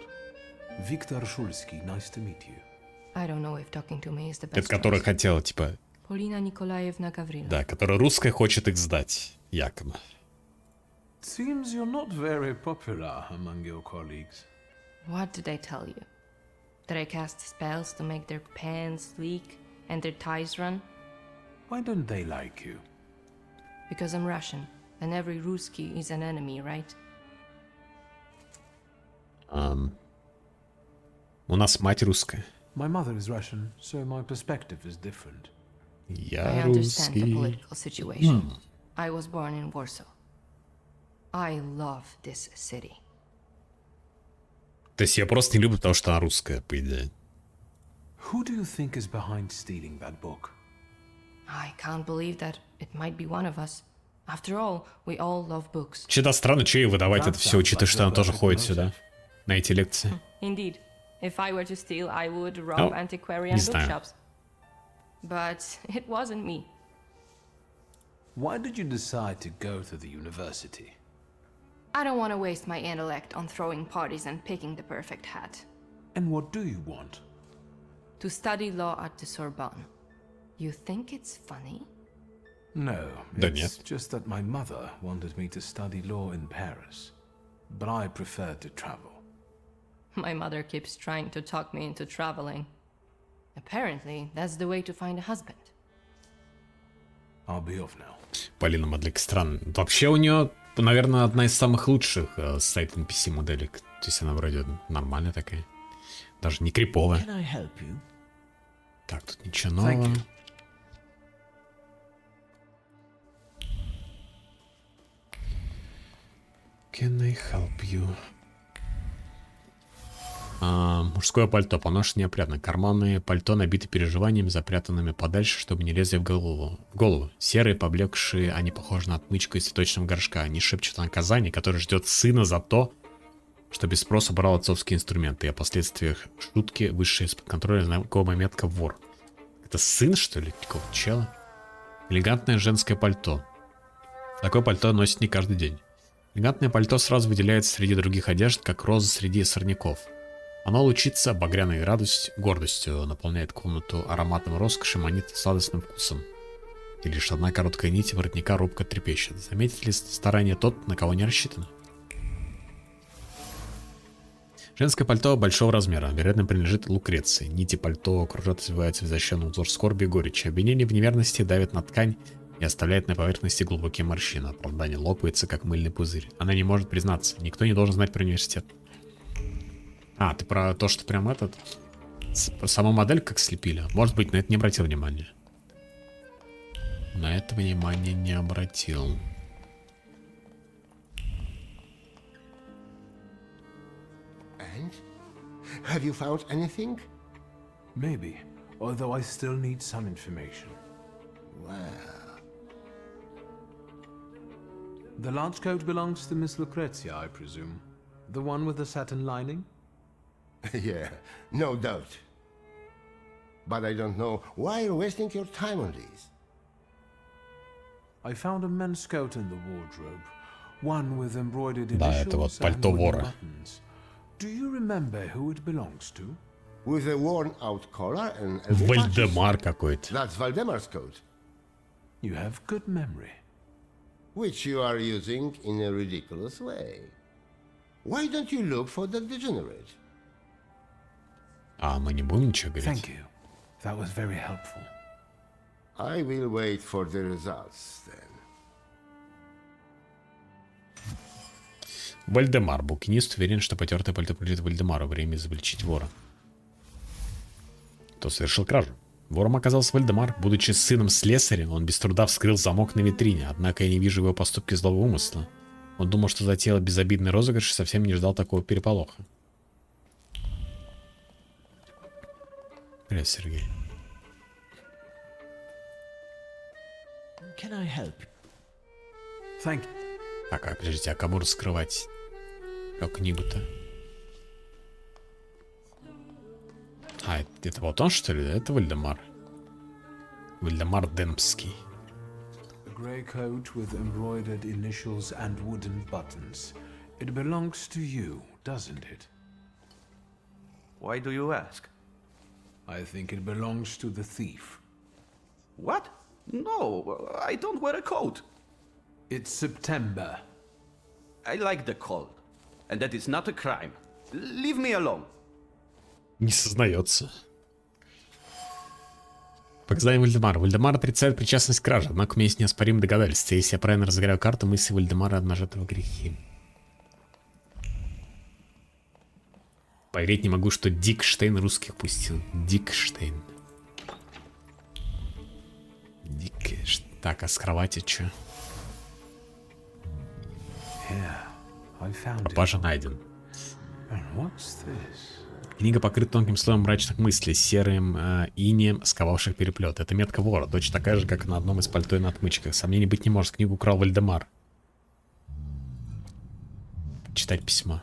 Viktor Shulsky, nice to meet you. I don't know if talking to me is the best. Это которая хотела, типа... Полина Николаевна Гавриловна. Да, которая русская хочет их сдать. Якобы. Seems you're not very popular among your colleagues. What did I tell you? That I cast spells to make their pants leak and their ties run? Why don't they like you? Because I'm Russian, and every Ruski is an enemy, right? У нас мать русская. My mother is Russian, so my perspective is different. Я I understand the русский. political situation. I was born in Warsaw. I love this city. То есть я просто не люблю, потому что она русская, по идее. Who do you think is behind stealing that book? I can't believe that it might be one of us. After all, we all love books. Че-то странно, че ей выдавать это все, учитывая, что она тоже ходит сюда, на эти лекции. Indeed. If I were to steal, I would rob antiquarian не знаю. bookshops. But it wasn't me. Why did you decide to go to the university? I don't want to waste my intellect on throwing parties and picking the perfect hat. And what do you want? To study law at the Sorbonne. You think it's funny? No, Да it's нет. just that my mother wanted me to study law in Paris, but I preferred to travel. My mother keeps trying to talk me into traveling. Apparently, that's the way to find a husband. I'll be off now. Полина Мадлик странно. Вообще у нее, наверное, одна из самых лучших с сайта NPC моделек. То есть она вроде нормальная такая. Даже не криповая. Can I help you? Так, тут ничего нового. Can I help you? Мужское пальто, поношено неопрятно. Карманные пальто набиты переживаниями, запрятанными подальше, чтобы не лезли в голову. Серые, поблекшие, они похожи на отмычку из цветочного горшка. Они шепчут о наказании, которое ждет сына за то, что без спроса брал отцовские инструменты, и о последствиях шутки, высшей из-под контроля знакомая метка вор. Это сын, что ли, какого-то чела? Элегантное женское пальто. Такое пальто носит не каждый день. Элегантное пальто сразу выделяется среди других одежд, как роза среди сорняков. Оно лучится багряной гордостью, наполняет комнату ароматом роскоши, манит сладостным вкусом. И лишь одна короткая нить воротника робко трепещет. Заметит ли старание тот, на кого не рассчитано? Женское пальто большого размера, вероятно, принадлежит Лукреции. Нити пальто кружат, развиваются в изощренный узор скорби и горечи. Обвинение в неверности давит на ткань и оставляет на поверхности глубокие морщины. Оправдание лопается, как мыльный пузырь. Она не может признаться. Никто не должен знать про университет. А, ты про то, что прям этот... Саму модель как слепили? Может быть, на это не обратил внимания. На это внимания не обратил. And? Have you found anything? Maybe, although I still need some information. Well... The large coat belongs to Miss Lucrezia, I presume. The one with the satin lining? Yeah, no doubt. But I don't know why you're wasting your time on these. I found a men's coat in the wardrobe. One with embroidered Да, это вот initials пальто and wooden вора. buttons. Do you remember who it belongs to? With a worn-out collar and elbow patches? Вальдемар какой-то. That's Valdemar's coat. You have good memory. Which you are using in a ridiculous way. Why don't you look for the degenerate? А, мы не будем ничего говорить? Thank you. That was very helpful. I will wait for the results then. Вальдемар. Букинист уверен, что потертое пальто придет Вальдемару. Время изобличить вора. Кто совершил кражу? Вором оказался Вальдемар. Будучи сыном слесаря, он без труда вскрыл замок на витрине. Однако я не вижу в его поступке злого умысла. Он думал, что затеял безобидный розыгрыш и совсем не ждал такого переполоха. Привет, Сергей. Can I help? Thank you. Так, а подождите, а кому раскрывать? Как книгу-то? А, это вот он, что ли? Это Вальдемар. Вальдемар Демпский. A grey coat with embroidered initials and wooden buttons. It belongs to you, doesn't it? Why do you ask? I think it belongs to the thief. What? No, I don't wear a coat. It's September. I like the cold. And that is not a crime. Leave me alone. Не сознается. Показания Вальдемара. Вальдемар отрицает причастность к краже, однако у меня есть неоспоримые доказательства. Если я правильно разыграю карту, мысли Вальдемара обнажат его грехи. Поверить не могу, что Дикштейн русских пустил. Дикштейн. Так, а с кровати что? Пропажа найден. Книга покрыта тонким слоем мрачных мыслей, серым инеем, сковавших переплет. Это метка вора, точно такая же, как на одном из пальто и на отмычках. Сомнений быть не может, книгу украл Вальдемар. Читать письмо.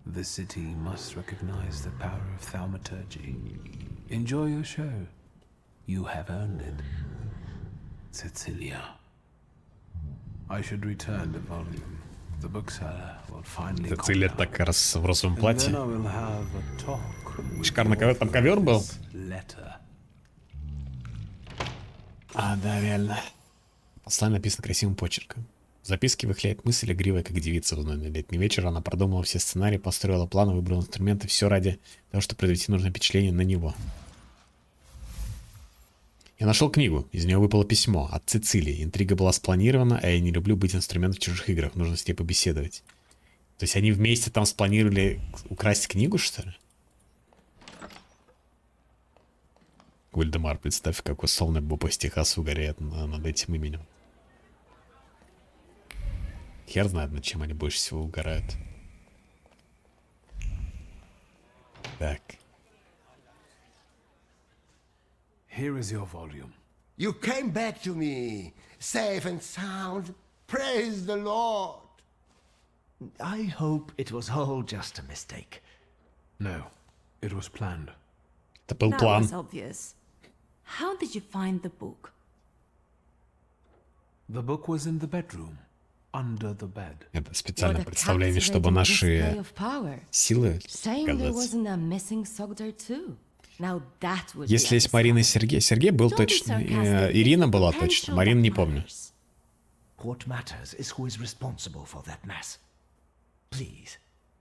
The city must recognize the power of Thaumaturge. Enjoy your show. You have earned it. Cecilia. I should return the volume. The bookseller will finally Цицилия так раз в розовом платье. And then I will have a talk. Шикарный ковер. Там ковер был? А, да, реально. Послание написано красивым почерком. В записке выхляет мысль, игривая, как девица в лунный летний вечер. Она продумала все сценарии, построила планы, выбрала инструменты. Все ради того, чтобы произвести нужное впечатление на него. Я нашел книгу. Из нее выпало письмо от Цицилии. Интрига была спланирована, а я не люблю быть инструментом в чужих играх. Нужно с ней побеседовать. То есть они вместе там спланировали украсть книгу, что ли? Вальдемар, представь, какой солнце по Техасу горят над этим именем. Хер знает, над чем они больше всего угорают. Так. Here is your volume. You came back to me, safe and sound. Praise the Lord. I hope it was all just a mistake. No, it was planned. Это был план. That was obvious. How did you find the book? The book was in the bedroom, under the bed. Это специальное представление, чтобы наши силы показать. Если есть Марина и Сергей. Сергей был точно. Ирина была точно. Марина не помню. What matters is who is responsible for that mess. Please,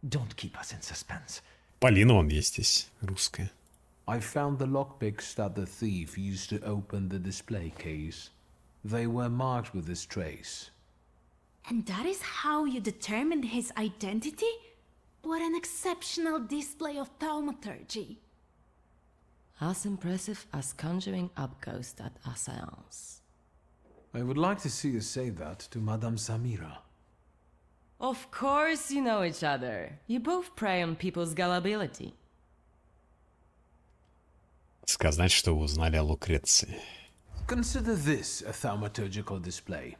don't keep us in suspense. Полина вон есть здесь, русская. I found the lockpicks that the thief used to open the display case. They were marked with this trace. And that is how you determined his identity? What an exceptional display of thaumaturgy. As impressive as conjuring up ghosts at a seance. I would like to see you say that to Madame Samira. Of course you know each other. You both prey on people's gullibility. Сказать, что вы узнали о Лукреции. Consider this a thaumaturgical display.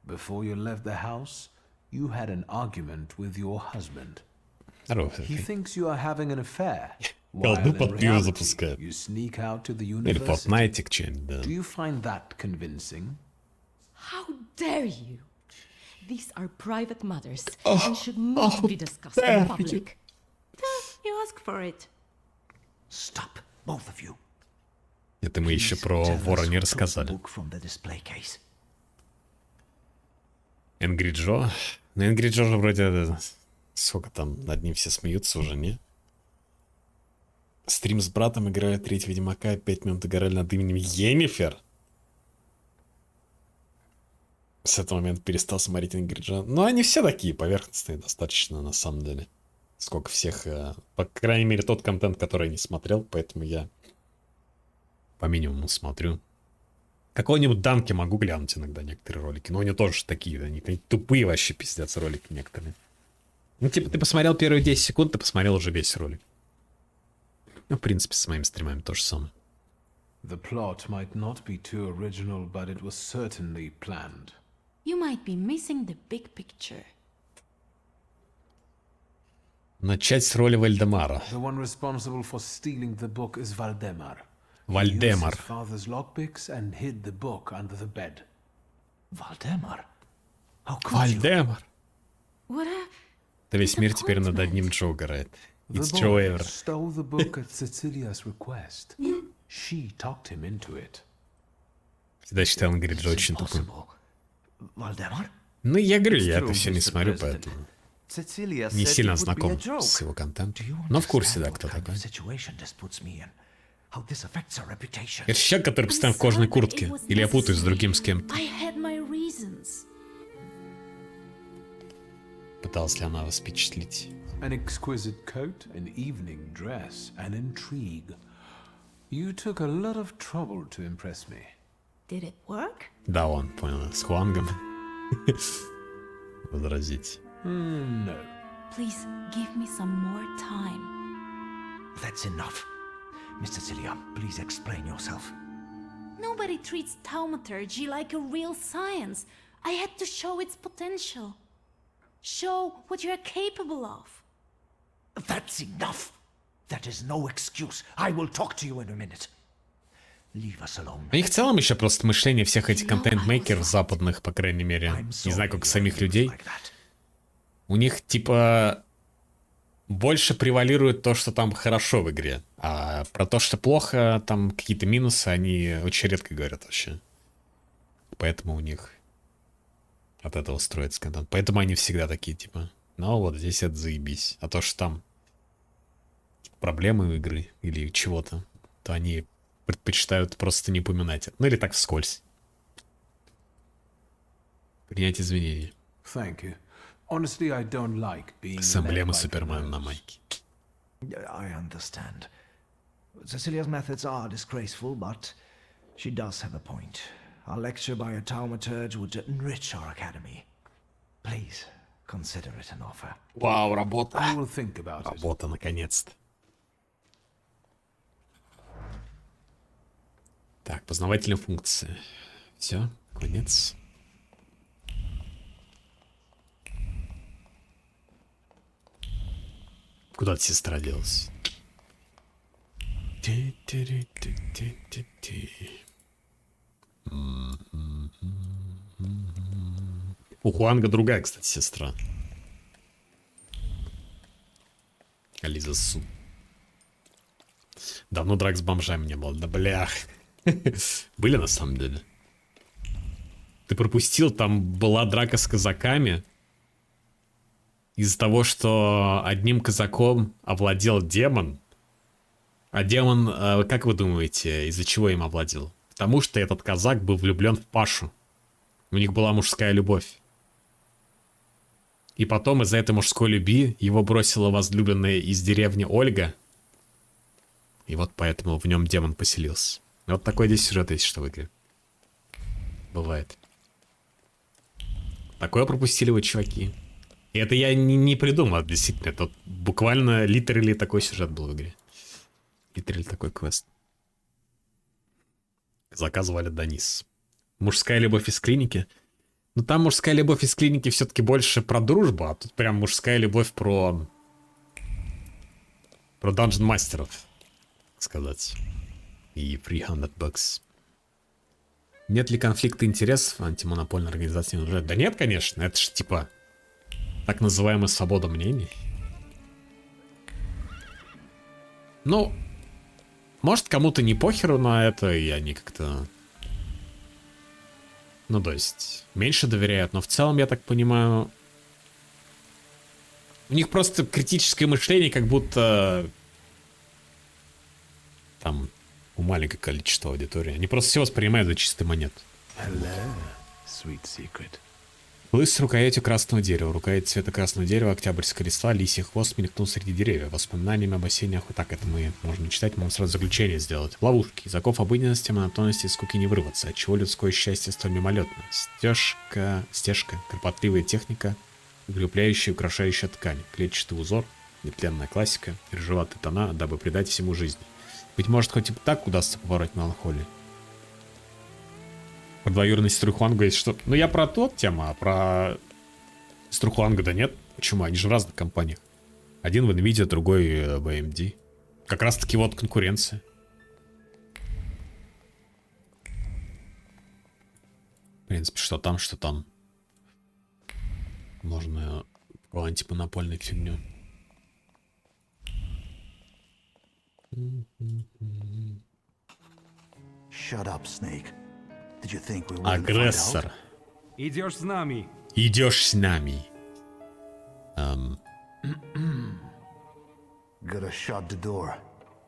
Before you left the house, you had an argument with your husband. He thinks you are having an affair. While in reality, you sneak out to the university. Do you find that convincing? How dare you? These are private matters and should not be discussed in public. You ask for it. Stop, both of you. Это мы еще про вора не рассказали. Энгри Джо? Ну, Энгри Джо же вроде Сколько там над ним все смеются уже, не? Стрим с братом, играя третьего Ведьмака, 5 минут играли над именем Йеннифер. С этого момента перестал смотреть Ингриджа. Но они все такие поверхностные достаточно, на самом деле. Сколько всех... по крайней мере, тот контент, который я не смотрел, поэтому я по минимуму смотрю. Какого-нибудь Данки могу глянуть иногда некоторые ролики, но они тоже такие, они тупые вообще пиздец ролики некоторые. Ну, типа, ты посмотрел первые 10 секунд, ты посмотрел уже весь ролик. Ну, в принципе, с моими стримами то же самое. The plot might not be too original, but it was certainly planned. You might be missing the big picture. Начать с роли Вальдемара. The one responsible for stealing the book is Valdemar. Вальдемар. He used his father's lockpicks and hid the book under the bed. Valdemar? How could Вальдемар. What a... Да весь мир теперь над одним Джо играет. The It's Joe boy Ever. stole the book at Cecilia's request. She talked him into it. Всегда считал, он говорит, Джо очень тупым. Вальдемар? Ну, я говорю, я это все не смотрю, поэтому Cecilia не said сильно it would be a знаком joke. с его контентом. Но в курсе, да, кто такой. Это человек, который постоянно в кожаной куртке. Или я путаюсь с другим с кем-то. I had my reasons. Пыталась ли она вас впечатлить? An exquisite coat, an evening dress, an intrigue. You took a lot of trouble to impress me. Did it work? Да, он, понял, с Хуангом. Возразить. No. Please give me some more time. That's enough. Miss Cecilia, please explain yourself. Nobody treats Thaumaturge like a real science. I had to show its potential. Show what you're capable of. That's enough. That is no excuse. I will talk to you in a minute. Leave us alone. У них в целом еще просто мышление всех этих контент-мейкеров западных, по крайней мере, не знаю, как самих людей. У них, типа, больше превалирует то, что там хорошо в игре. А про то, что плохо, там какие-то минусы, они очень редко говорят вообще. Поэтому у них от этого строится контент. Поэтому они всегда такие, типа, ну вот здесь это заебись. А то, что там проблемы у игры или чего-то, то они предпочитают просто не упоминать это. Ну или так вскользь. Принять извинения. Thank you. Honestly, I don't like being С эмблемой led by Супермена на the nose. майке. I understand. Cecilia's methods are disgraceful, but she does have a point. A lecture by a Thaumaturge would enrich our academy. Please, consider it an offer. Вау, работа. I will think about it. Работа, наконец-то. Так, познавательные функции. Все, конец. Куда сестра делась? У Хуанга другая, кстати, сестра. Ализа Су. Давно драк с бомжами не было. Да блях. Были на самом деле. Ты пропустил, там была драка с казаками. Из-за того, что одним казаком овладел демон. А демон, как вы думаете, из-за чего им овладел? Потому что этот казак был влюблен в Пашу. У них была мужская любовь. И потом из-за этой мужской любви его бросила возлюбленная из деревни Ольга. И вот поэтому в нем демон поселился. Вот такой здесь сюжет есть, что в игре. Бывает. Такое пропустили вы, чуваки. И это я не придумал, действительно. Это вот буквально литерали такой сюжет был в игре. Литерали такой квест. Заказывали Данис. Мужская любовь из клиники. Ну там мужская любовь из клиники все-таки больше про дружбу, а тут прям мужская любовь про данжен мастеров, так сказать. И $300. Нет ли конфликта интересов антимонопольной организации? Да нет, конечно. Это же типа так называемая свобода мнений. Ну, может, кому-то не похеру на это, и они как-то... Ну, то есть, меньше доверяют. Но в целом, я так понимаю, У них просто критическое мышление, как будто там у маленького количества аудитории. Они просто все воспринимают за чистый монет. Hello, sweet secret. Плыл с рукоятью красного дерева. Рукоять цвета красного дерева, октябрьская листва, лисий хвост мелькнул среди деревьев. Воспоминаниями об осенних... Так, это мы можем читать, можем сразу заключение сделать. Ловушки. Из оков обыденности, монотонности и скуки не вырваться. Отчего людское счастье столь мимолетно? Стежка, кропотливая техника, укрепляющая и украшающая ткань. Клетчатый узор, нетленная классика, рыжеватые тона, дабы придать всему жизни. Быть может, хоть и так удастся побороть меланхолию. Про двоюродную сестру Хуанга есть что... Ну, я про тот тема, а про сестру Хуанга да нет. Почему? Они же в разных компаниях. Один в NVIDIA, другой в AMD. Как раз таки вот конкуренция. В принципе, что там, что там. Можно в антимонопольную фигню. Shut up, Snake. Did you think we wouldn't find Агрессор. out? Идешь с нами. Идешь с нами. Gotta shut the door.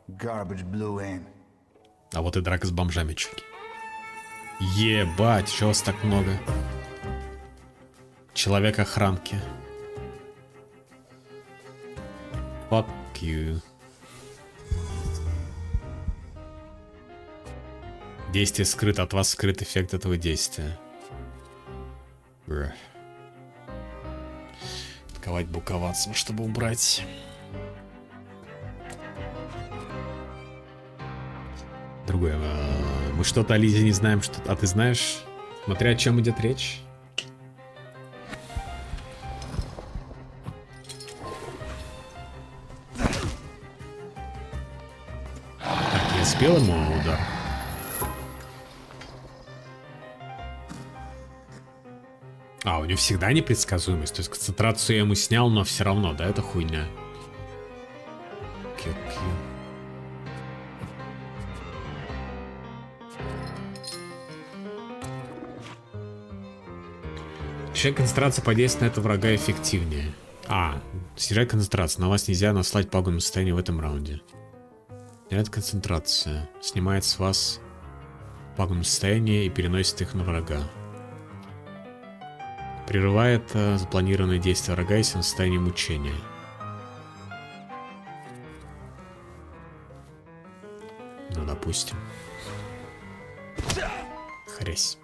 Garbage blew in. А вот и драка с бомжами, чуваки. Ебать, чего вас так много? Человек-охранки. Fuck you. Действие скрыто, от вас скрыт эффект этого действия. Ковать буковаться, чтобы убрать. Другое. Мы что-то о Лизе не знаем, что... А ты знаешь? Смотря о чем идет речь. Так, я спел ему удар. А, у него всегда непредсказуемость. То есть концентрацию я ему снял, но все равно, да, это хуйня. Снижать концентрацию подействует на этого врага эффективнее. Снижать концентрацию. На вас нельзя наслать пагубное состояние в этом раунде. Снижает концентрация. Снимает с вас пагубное состояние и переносит их на врага. Прерывает запланированные действия врага, если он в состоянии мучения. Ну, допустим. Хрясь.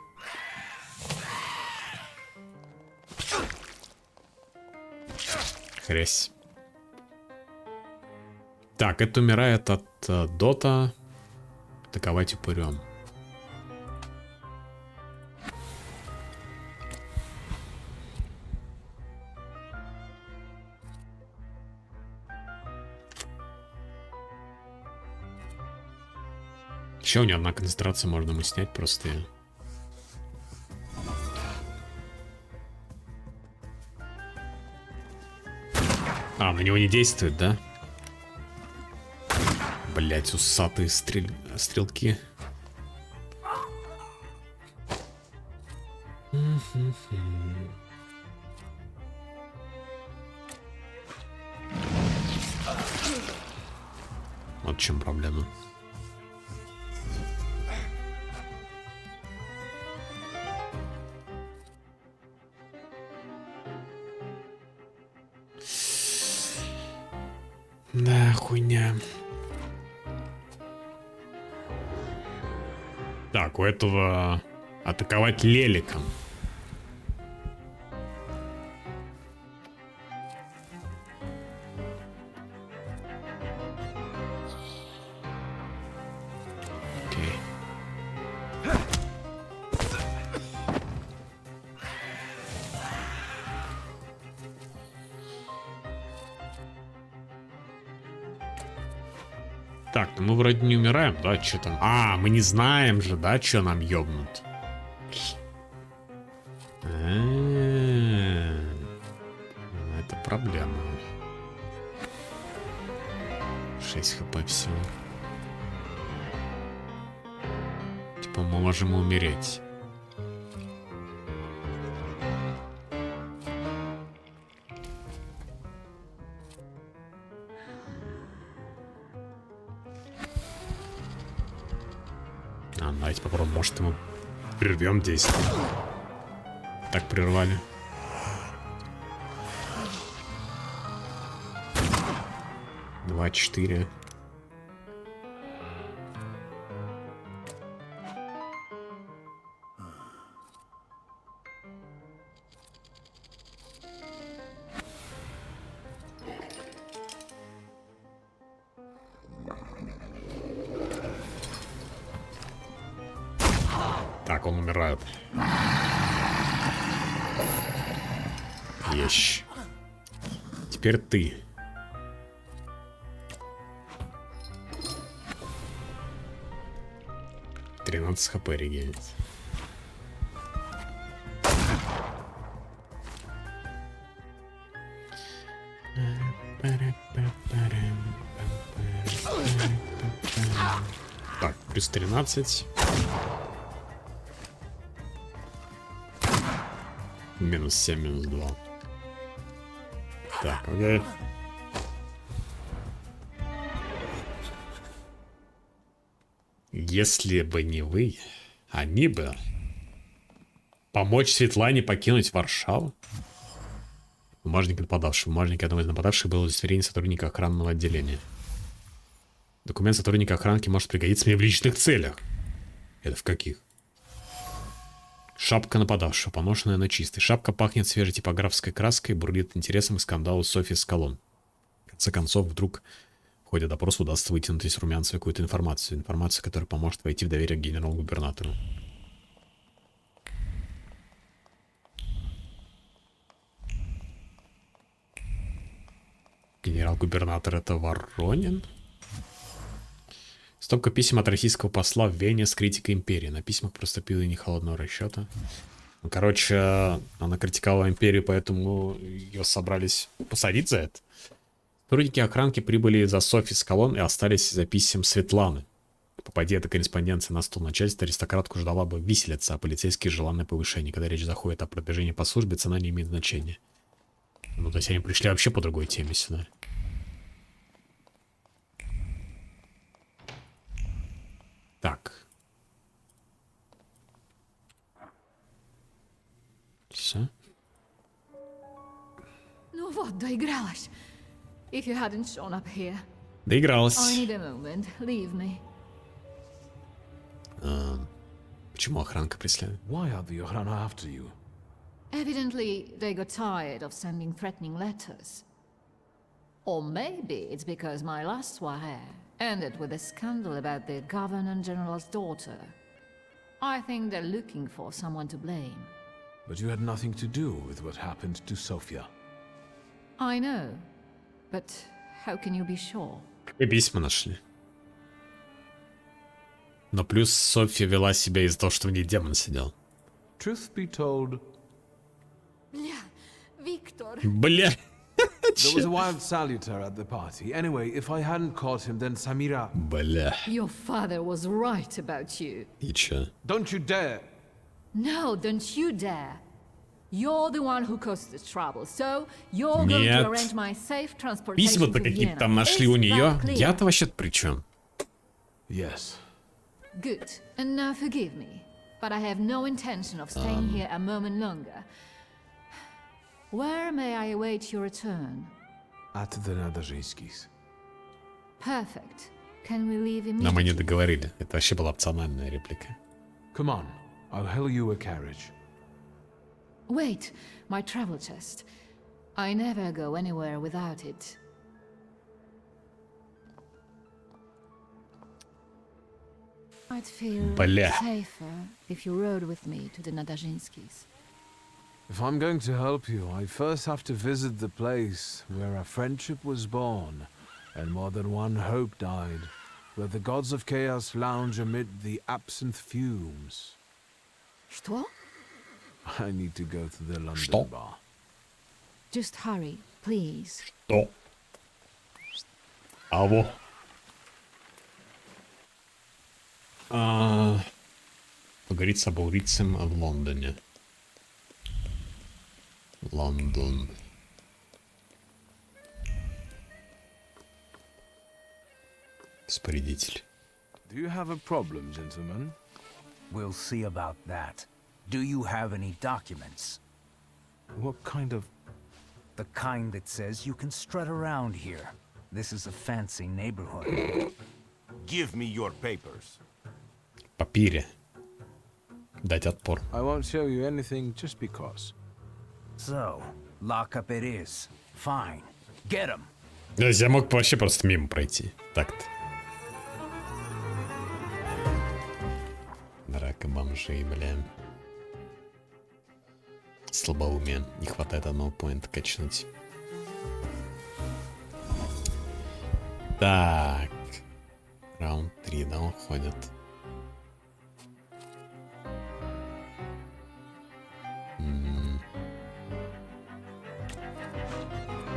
Хрясь. Так, это умирает от дота. Атаковать упырем. Еще у него одна концентрация, можно ему снять просто. На него не действует, да? Блять, усатые стрелки. Вот в чем проблема. Да, хуйня. Так, у этого атаковать леликом. Окей. Так, ну мы вроде не умираем, да? Что там? Мы не знаем же, да, что нам ёбнут. Это проблема. 6 хп всего. Типа мы можем умереть. Давайте попробуем, может ему прервем действие. Так прервали. Два, 4. Так, он умирает. Ещё. Теперь ты. С хп регенится. Так, плюс 13. Минус 7, минус 2. Так, окей. Если бы не вы, они бы помочь Светлане покинуть Варшаву. Бумажник нападавшего. Бумажник одного из нападавших был удостоверение сотрудника охранного отделения. Документ сотрудника охранки может пригодиться мне в личных целях. Это в каких? Шапка нападавшего, поношенная, но чистая. Шапка пахнет свежей типографской краской, бурлит интересом к скандалу Софьи Скалон. В конце концов, вдруг в ходе допроса удастся вытянуть из Румянцева какую-то информацию. Информацию, которая поможет войти в доверие к генерал-губернатору. Генерал-губернатор — это Воронин? Стопка писем от российского посла в Вене с критикой империи. На письмах проступила и не холодного расчета. Ну, короче, она критиковала империю, поэтому ее собрались посадить за это. Сотрудники охранки прибыли за Софьей Скалон и остались за писем Светланы. Попади эта корреспонденция на стол начальства, аристократку ждала бы виселица, а полицейские — желанное повышение. Когда речь заходит о продвижении по службе, цена не имеет значения. Ну, то есть они пришли вообще по другой теме сюда. Так. Все. Ну вот, доигралась. If you hadn't shown up here. Доигралась. I need a moment. Leave me. Почему охранка преследует? Why are the охрана after you? Evidently, they got tired of sending threatening letters. Or maybe it's because my last soirée ended with a scandal about the Governor-General's daughter. I think they're looking for someone to blame. But you had nothing to do with what happened to Sofia. I know, but how can you be sure? И письма нашли. Но плюс Софья вела себя из-за того, что в ней демон сидел. Truth be told... Бля, Виктор. Бля. There was a wild saluter at the party. Anyway, if I hadn't caught him, then Samira... Бля. Your father was right about you. И чё? Don't you dare! No, don't you dare. You're the one who caused the trouble, so you're going to arrange my safe transportation Письма-то to какие-то Vienna. там нашли у нее. Я-то вообще-то при чем? Yes. Good. And now forgive me, but I have no intention of staying here a moment longer. Where may I await your return? At the Nadazhinskis. Perfect. Can we leave immediately? Но мы не договорили. Это вообще была опциональная реплика. Come on, I'll hail you a carriage. Wait, my travel chest. I never go anywhere without it. I'd feel safer if you rode with me to the Nadazhinskis. If I'm going to help you, I first have to visit the place where a friendship was born, and more than one hope died, where the gods of chaos lounge amid the absinthe fumes. Что? I need to go to the London bar. Just hurry, please. Что? Алло. Поговорить с обурицем в Лондоне. Лондон. Распорядитель. Do you have a problem, gentlemen? We'll see about that. Do you have any documents? What kind of... The kind that says you can strut around here. This is a fancy neighborhood. Give me your papers. Папире. Дать отпор. I won't show you anything just because. So, lockup it is. Fine. Get him. То есть я мог вообще просто мимо пройти. Так-то. Драка бомжей, бля. Слабоумие. Не хватает одного поинта качнуть. Так. Раунд 3, да, уходит.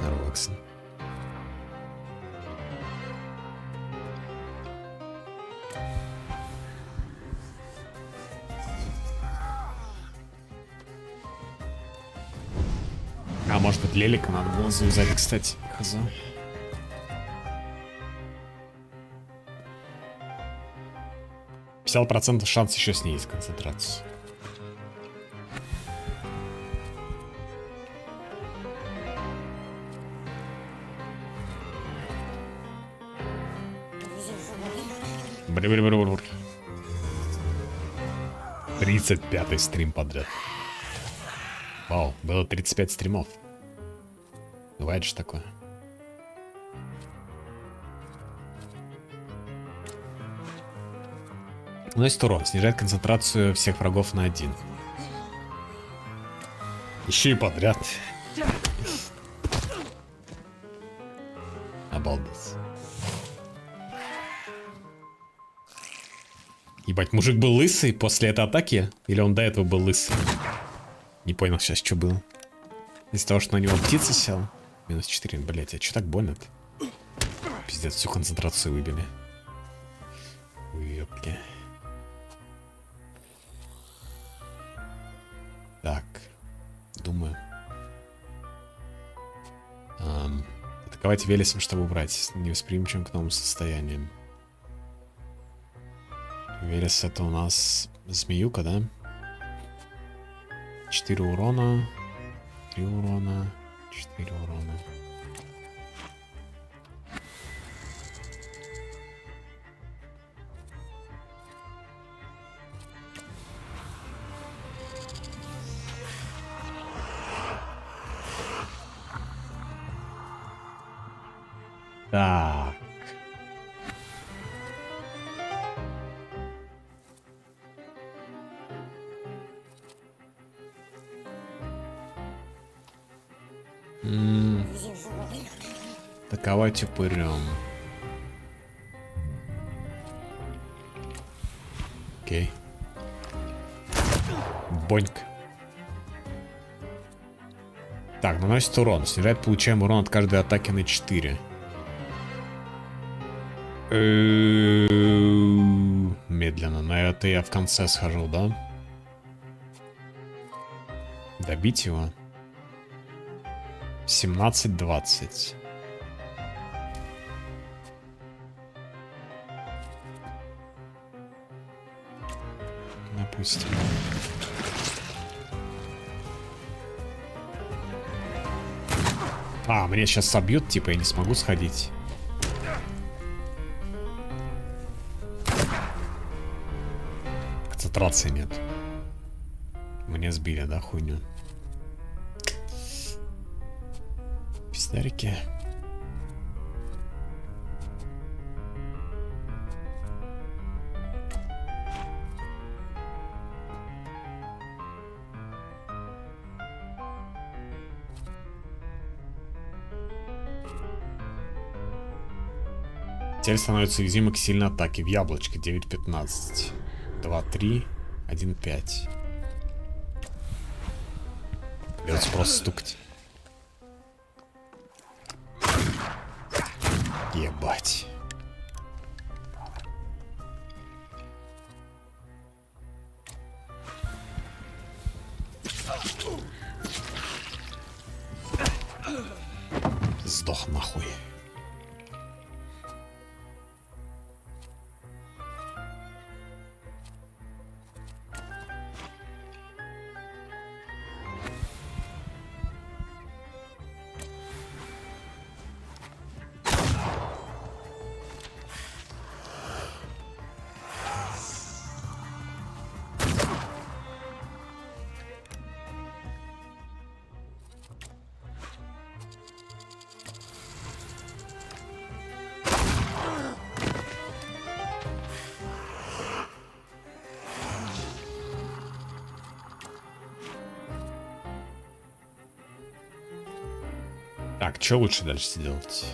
Норвоксон. А может быть лелика надо было завязать, кстати. Хз. %50 шанс еще снизить концентрацию. Бры-бры-бры-бры. 35-й стрим подряд. Вау, было 35 стримов. Бывает же такое. Наносит урон, снижает концентрацию всех врагов на 1. Еще и подряд. Обалдеть. Ебать, мужик был лысый после этой атаки? Или он до этого был лысый? Не понял сейчас, что было. Из-за того, что на него птица села. Минус 4, блять, а что так больно-то? Пиздец, всю концентрацию выбили. Уёбки. Так, думаю. Атаковать Велесом, чтобы убрать. Невосприимчивым к новым состояниям. Велес это у нас змеюка, да? 4 урона. 3 урона. 4 урона. Так. Атаковать упырем. Окей. Боньк. Так, наносит урон. Снижает получаемый урон от каждой атаки на 4. Медленно. На это я в конце схожу, да? Добить его. 17-20. Допустим. А, мне сейчас собьют, типа я не смогу сходить. Концентрации нет. Мне сбили, да, хуйню? Пиздарики. Теперь становится уязвимы к сильной атаке. В яблочко 9-15. 2-3. 1-5. Придется просто стукать. Ебать. Сдох нахуй. Что лучше дальше делать?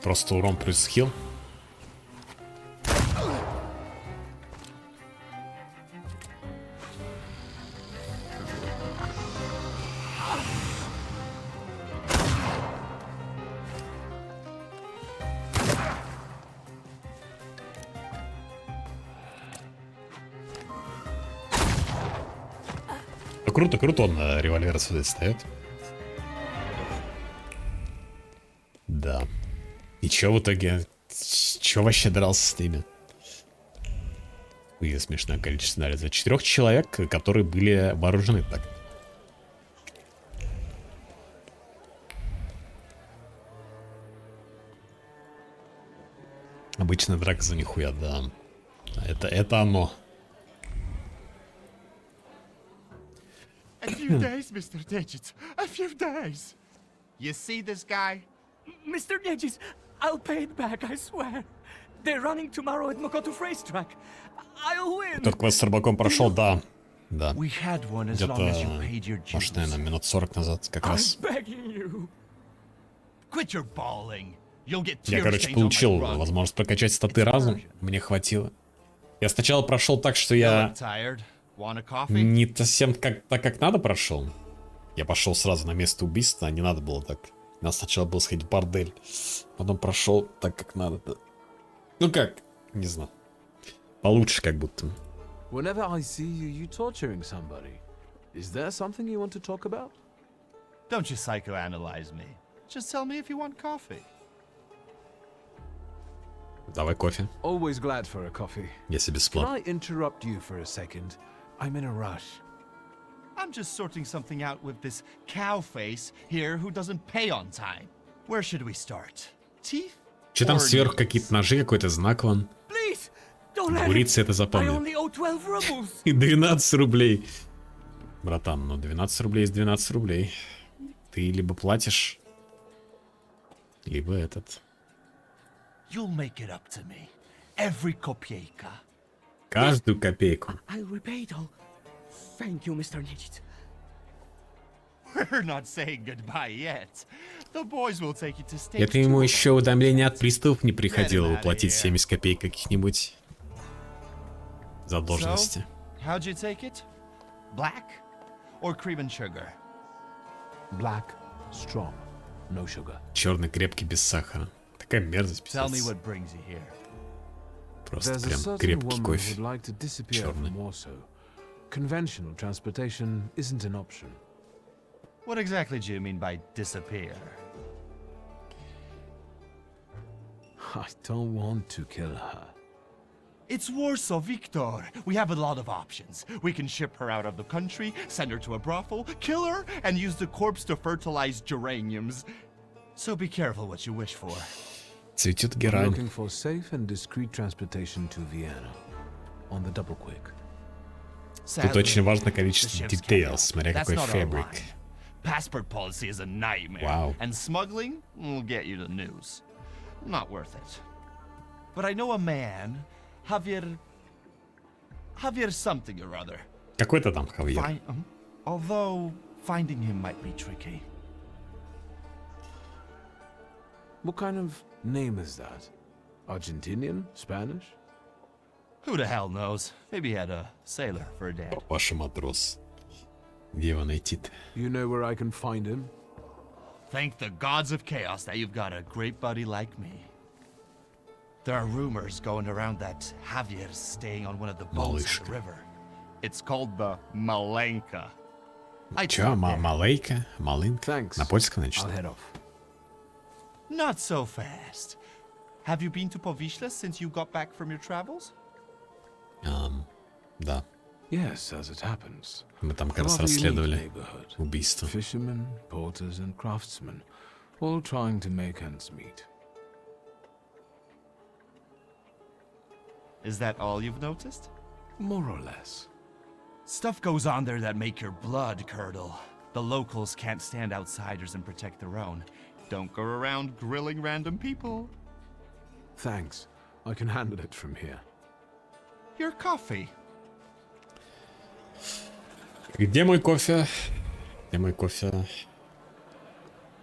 Просто урон плюс хил? Круто, круто он револьвер сюда ставит. Да. И чё в итоге? Чё вообще дрался с ними? Какое смешное количество нареза. 4 человек, которые были вооружены так. Обычно драка за нихуя, да. Это оно. A few days, Mr. Digits. A few days. You see this guy? Mr. Nedges, I'll pay it back, I swear. They're running tomorrow at Makoto racetrack. I'll win. Тот квест с рыбаком прошел, да. Да. We had one as long as you Где-то, paid your dues. может, наверное, минут 40 назад как раз. I'm begging you. Quit your bawling. You'll get Я, tear короче, stains on my получил rug. возможность прокачать статы разум. Мне хватило. Я сначала прошел так, что я Tired? Want a coffee? не совсем так, как надо прошел. Я пошел сразу на место убийства, а не надо было так. У нас сначала был сходить в бордель. Потом прошел так, как надо. Ну как? Не знаю. Получше как будто. Whenever I see you torturing somebody, is there something you want to talk about? Don't you psychoanalyze me. Just tell me if you want coffee. Давай кофе. Always glad for a coffee. Если Can бесплатно. I interrupt you for a second? I'm in a rush. I'm just sorting something out with this cow face here who doesn't pay on time. Where should we start? Teeth? Че там or сверху knees? какие-то ножи, какой-то знак вон. Please, don't let Бурица him. это I запомнил. only owe 12 rubles. И 12 рублей. Братан, ну 12 рублей есть 12 рублей. Ты либо платишь, либо этот. You'll make it up to me. Every копейка. Каждую копейку. I'll repay it all. Thank you, Mr. Nedges. We're not saying goodbye yet. The boys will take you to stage Это ему 2. еще уведомление от приставов не приходило уплатить 70 копеек каких-нибудь задолженности. So, how'd you take it? Black or cream and sugar? Black, strong, no sugar. Черный крепкий без сахара. Такая мерзость, Tell me пиздец. what brings you here. Просто There's a прям certain крепкий woman кофе. who'd like to disappear Черный. from Warsaw. Conventional transportation isn't an option. What exactly do you mean by disappear? I don't want to kill her. It's Warsaw, Victor. We have a lot of options. We can ship her out of the country, send her to a brothel, kill her, and use the corpse to fertilize geraniums. So be careful what you wish for. Цветет I'm герань. looking for safe and discreet transportation to Vienna. On the double quick. Тут очень важно количество the ships details, смотря That's какой not our фабрик. line. Passport policy is a nightmare. Wow. And smuggling will get you the news. Not worth it. But I know a man, Javier something or other. Какой-то там Хавьер. Although finding him might be tricky. What kind of name is that? Argentinian? Spanish? Who the hell knows? Maybe he had a sailor for a dad. Папаша матрос. Где его найти-то? You know where I can find him? Thank the gods of chaos that you've got a great buddy like me. There are rumors going around that Javier's staying on one of the boats on the river. It's called the Malenka. Чё, Малейка? Малинка? Thanks. На польском, значит? I'll head off. Not so fast. Have you been to Povishla since you got back from your travels? Да. Yes, as it happens. Мы там как раз Rather unique расследовали neighborhood. убийство. Fishermen, porters, and craftsmen, all trying to make ends meet. Is that all you've noticed? More or less. Stuff goes on there that make your blood curdle. The locals can't stand outsiders and protect their own. Don't go around grilling random people. Thanks. I can handle it from here. Your coffee. Где мой кофе? Где мой кофе?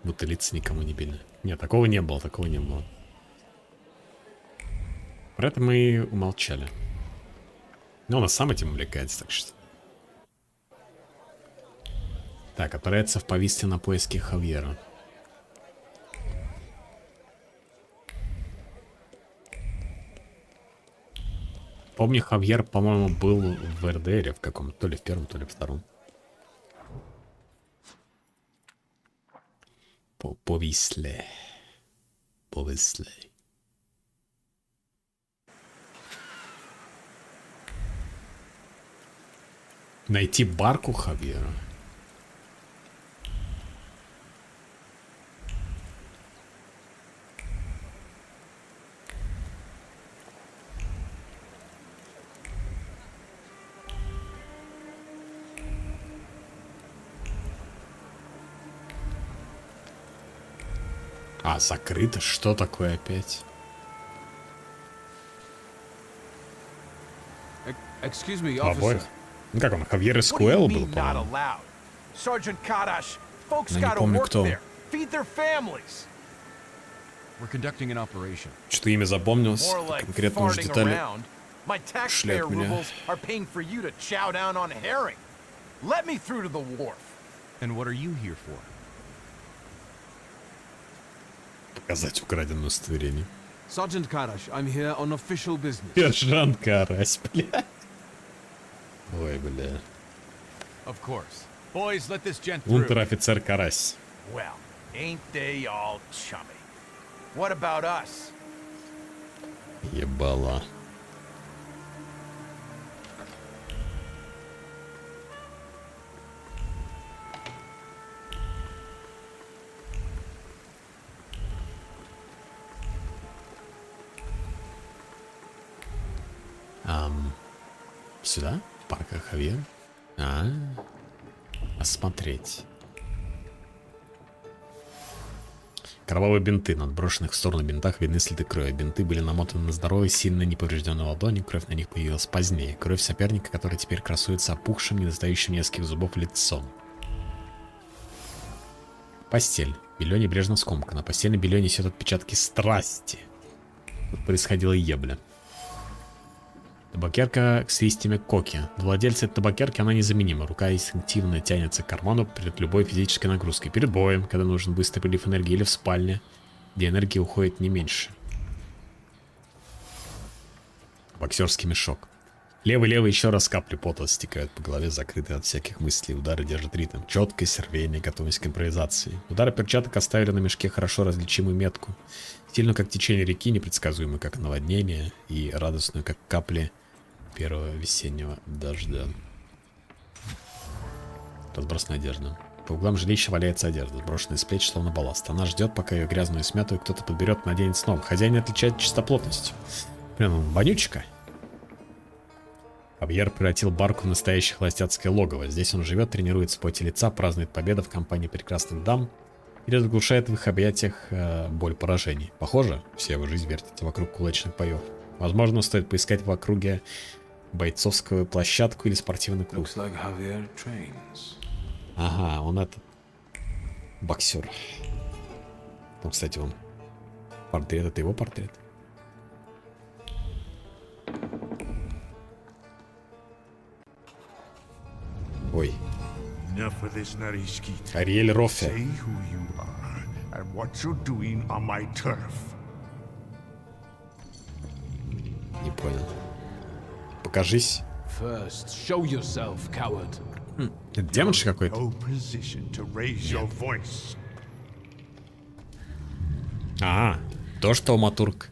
Будто лица никому не били. Нет, такого не было, такого не было. Про это мы умолчали. Но он сам этим увлекается, так что... Так, отправиться в повисти на поиски Хавьера. Помню, Хавьер, по-моему, был в РДРе в каком-то, то ли в первом, то ли в втором. Повисле. Повисле. Найти барку Хавьера. А, закрыто? Что такое опять? Excuse me, Обоих? Ну как он, Хавьер из Куэлла был, по-моему? Sergeant Kadash, folks Но не gotta помню, work кто. there, feed their families. We're conducting an operation. Что имя запомнилось, More like конкретно уже farting детали around. My taxpayer шляют меня. rubles are paying for you to chow down on herring. Let me through to the wharf. And what are you here for? Показать украденное удостоверение. Sergeant Kadash, I'm here on official business. Сержант Карась, бля. Ой, бля. Of course. Boys, let this gent through. Унтер-офицер Карась. Well, ain't they all chummy? What about us? Ебала. Сюда? Парка Хавьер? Осмотреть. Кровавые бинты. На отброшенных в сторону бинтах видны следы крови. Бинты были намотаны на здоровой, сильно неповрежденной ладони. Кровь на них появилась позднее. Кровь соперника, который теперь красуется опухшим, недостающим нескольких зубов лицом. Постель. Белье небрежно скомкано. На постельном белье несет отпечатки страсти. Тут происходила ебля. Табакерка с листьями коки. Для владельца этой табакерки она незаменима. Рука инстинктивно тянется к карману перед любой физической нагрузкой. Перед боем, когда нужен быстрый прилив энергии, или в спальне, где энергии уходит не меньше. Боксерский мешок. Левый еще раз капли пота стекают по голове, закрытые от всяких мыслей. Удары держат ритм. Четкость, рвение, готовность к импровизации. Удары перчаток оставили на мешке хорошо различимую метку. Сильную, как течение реки, непредсказуемую, как наводнение, и радостную, как капли первого весеннего дождя. Разбросанная одежда. По углам жилища валяется одежда, сброшенная с плеч, словно балласт. Она ждет, пока ее грязную и смятую кто-то подберет, наденет снова. Хозяин отличает чистоплотностью. Прям вонючка. Хавьер превратил барку в настоящее холостяцкое логово. Здесь он живет, тренируется в поте лица, празднует победу в компании прекрасных дам и разглушает в их объятиях боль поражений. Похоже, вся его жизнь вертится вокруг кулачных боев. Возможно, стоит поискать в округе бойцовскую площадку или спортивный клуб. Ага, он этот боксер. Ну, кстати, он портрет, это его портрет. Ой. Ариэль Рофе. Не понял. Покажись. Это демон же какой-то? А, тоже Thaumaturge.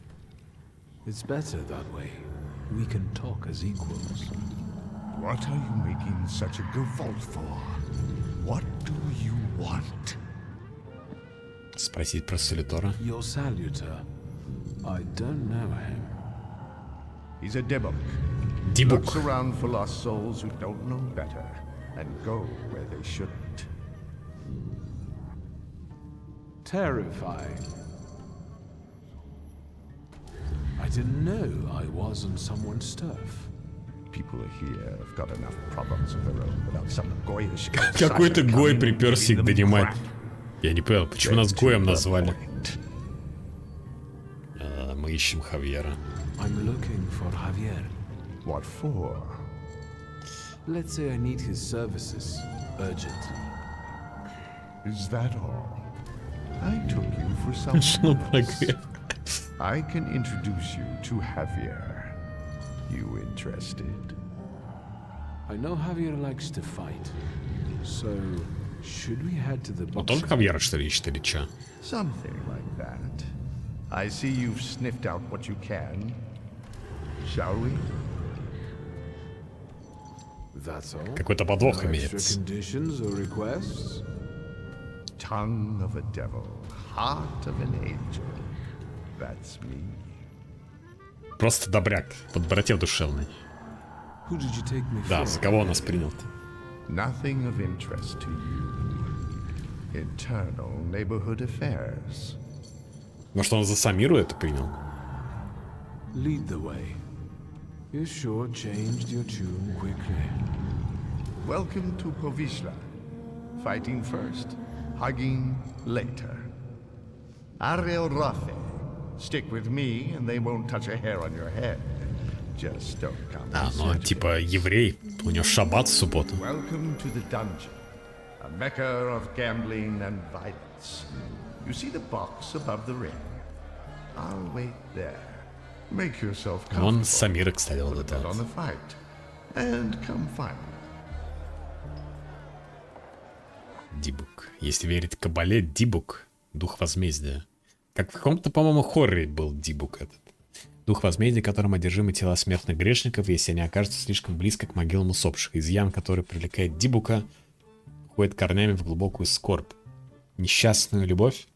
What are you making such a gavolt for? What do you want? Спросить про Солитора. Your salutor. I don't know him. He's a debuk. Debuk. Looks around for lost souls who don't know better and go where they shouldn't. Terrifying. I didn't know I was on someone's turf. People here have got enough problems of their own without some goyish. Какой-то гой приперся их донимать. Я не понял, почему нас Гоем назвали? Мы ищем Хавьера. I'm looking for Javier. What for? Let's say I need his services urgently. Is that all? I took you for someone else. I can introduce you to Javier. You interested? I know Javier likes to fight. So, should we head to the Он box? тоже Хавьера, что ли, ищет или чё? Something like that. I see you've sniffed out what you can. Shall we? That's all. Какой-то подвох No extra имеется. conditions or requests? Tongue of a devil, heart of an angel. That's me. Просто добряк, по доброте душевной. Who did you take me Да, for? за кого он нас принял-то? Nothing of interest to you. Internal neighborhood affairs. Может, он за Самиру это принял? Lead the way. You sure changed your tune quickly. Welcome to Povishla. Fighting first, hugging later. Ariel Rafe. Stick with me and they won't touch a hair on your head. Just don't come. А, ну он типа еврей. У него шаббат в субботу. Welcome to the dungeon. A mecca of gambling and violence. You see the box above the ring? I'll wait there. Make yourself comfortable. Он Самира, кстати, вот Bet on это. the fight. And come find me. Дибук. Если верить Кабале, Дибук — дух возмездия. Как в каком-то, по-моему, хорроре был Дибук этот. Дух возмездия, которым одержимы тела смертных грешников, если они окажутся слишком близко к могилам усопших. Изъян, который привлекает Дибука, уходит корнями в глубокую скорбь. Несчастную любовь,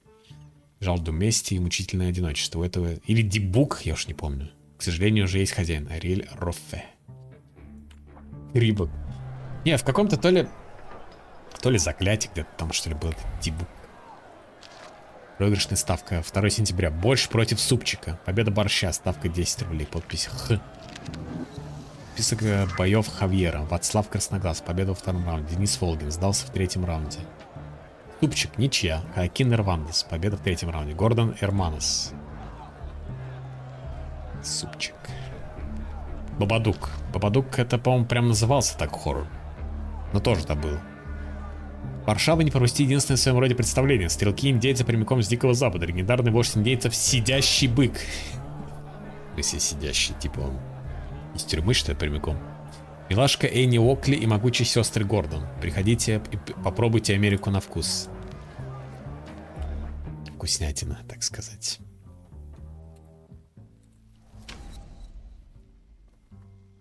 жажду мести и мучительное одиночество. У этого... Или Дибук, я уж не помню. К сожалению, уже есть хозяин. Ариэль Роффе. Рибок. Не, в каком-то то ли заклятие где-то там, что ли, был Дибук. Проигрышная ставка 2 сентября. Борщ против супчика. Победа борща. Ставка 10 рублей. Подпись Х. Список боев Хавьера. Вацлав Красноглаз. Победа во втором раунде. Денис Волгин. Сдался в третьем раунде. Супчик. Ничья. Хакин Ирвандес. Победа в третьем раунде. Гордон Эрманес. Супчик. Бабадук. Бабадук это, по-моему, прям назывался так хоррор. Но тоже-то был. Варшава не провести единственное в своем роде представление. Стрелки индейца прямиком с Дикого Запада. Легендарный вождь индейцев Сидящий Бык. Если сидящий, типа он из тюрьмы, что ли, прямиком. Милашка Энни Окли и могучие сестры Гордон. Приходите и попробуйте Америку на вкус. Вкуснятина, так сказать.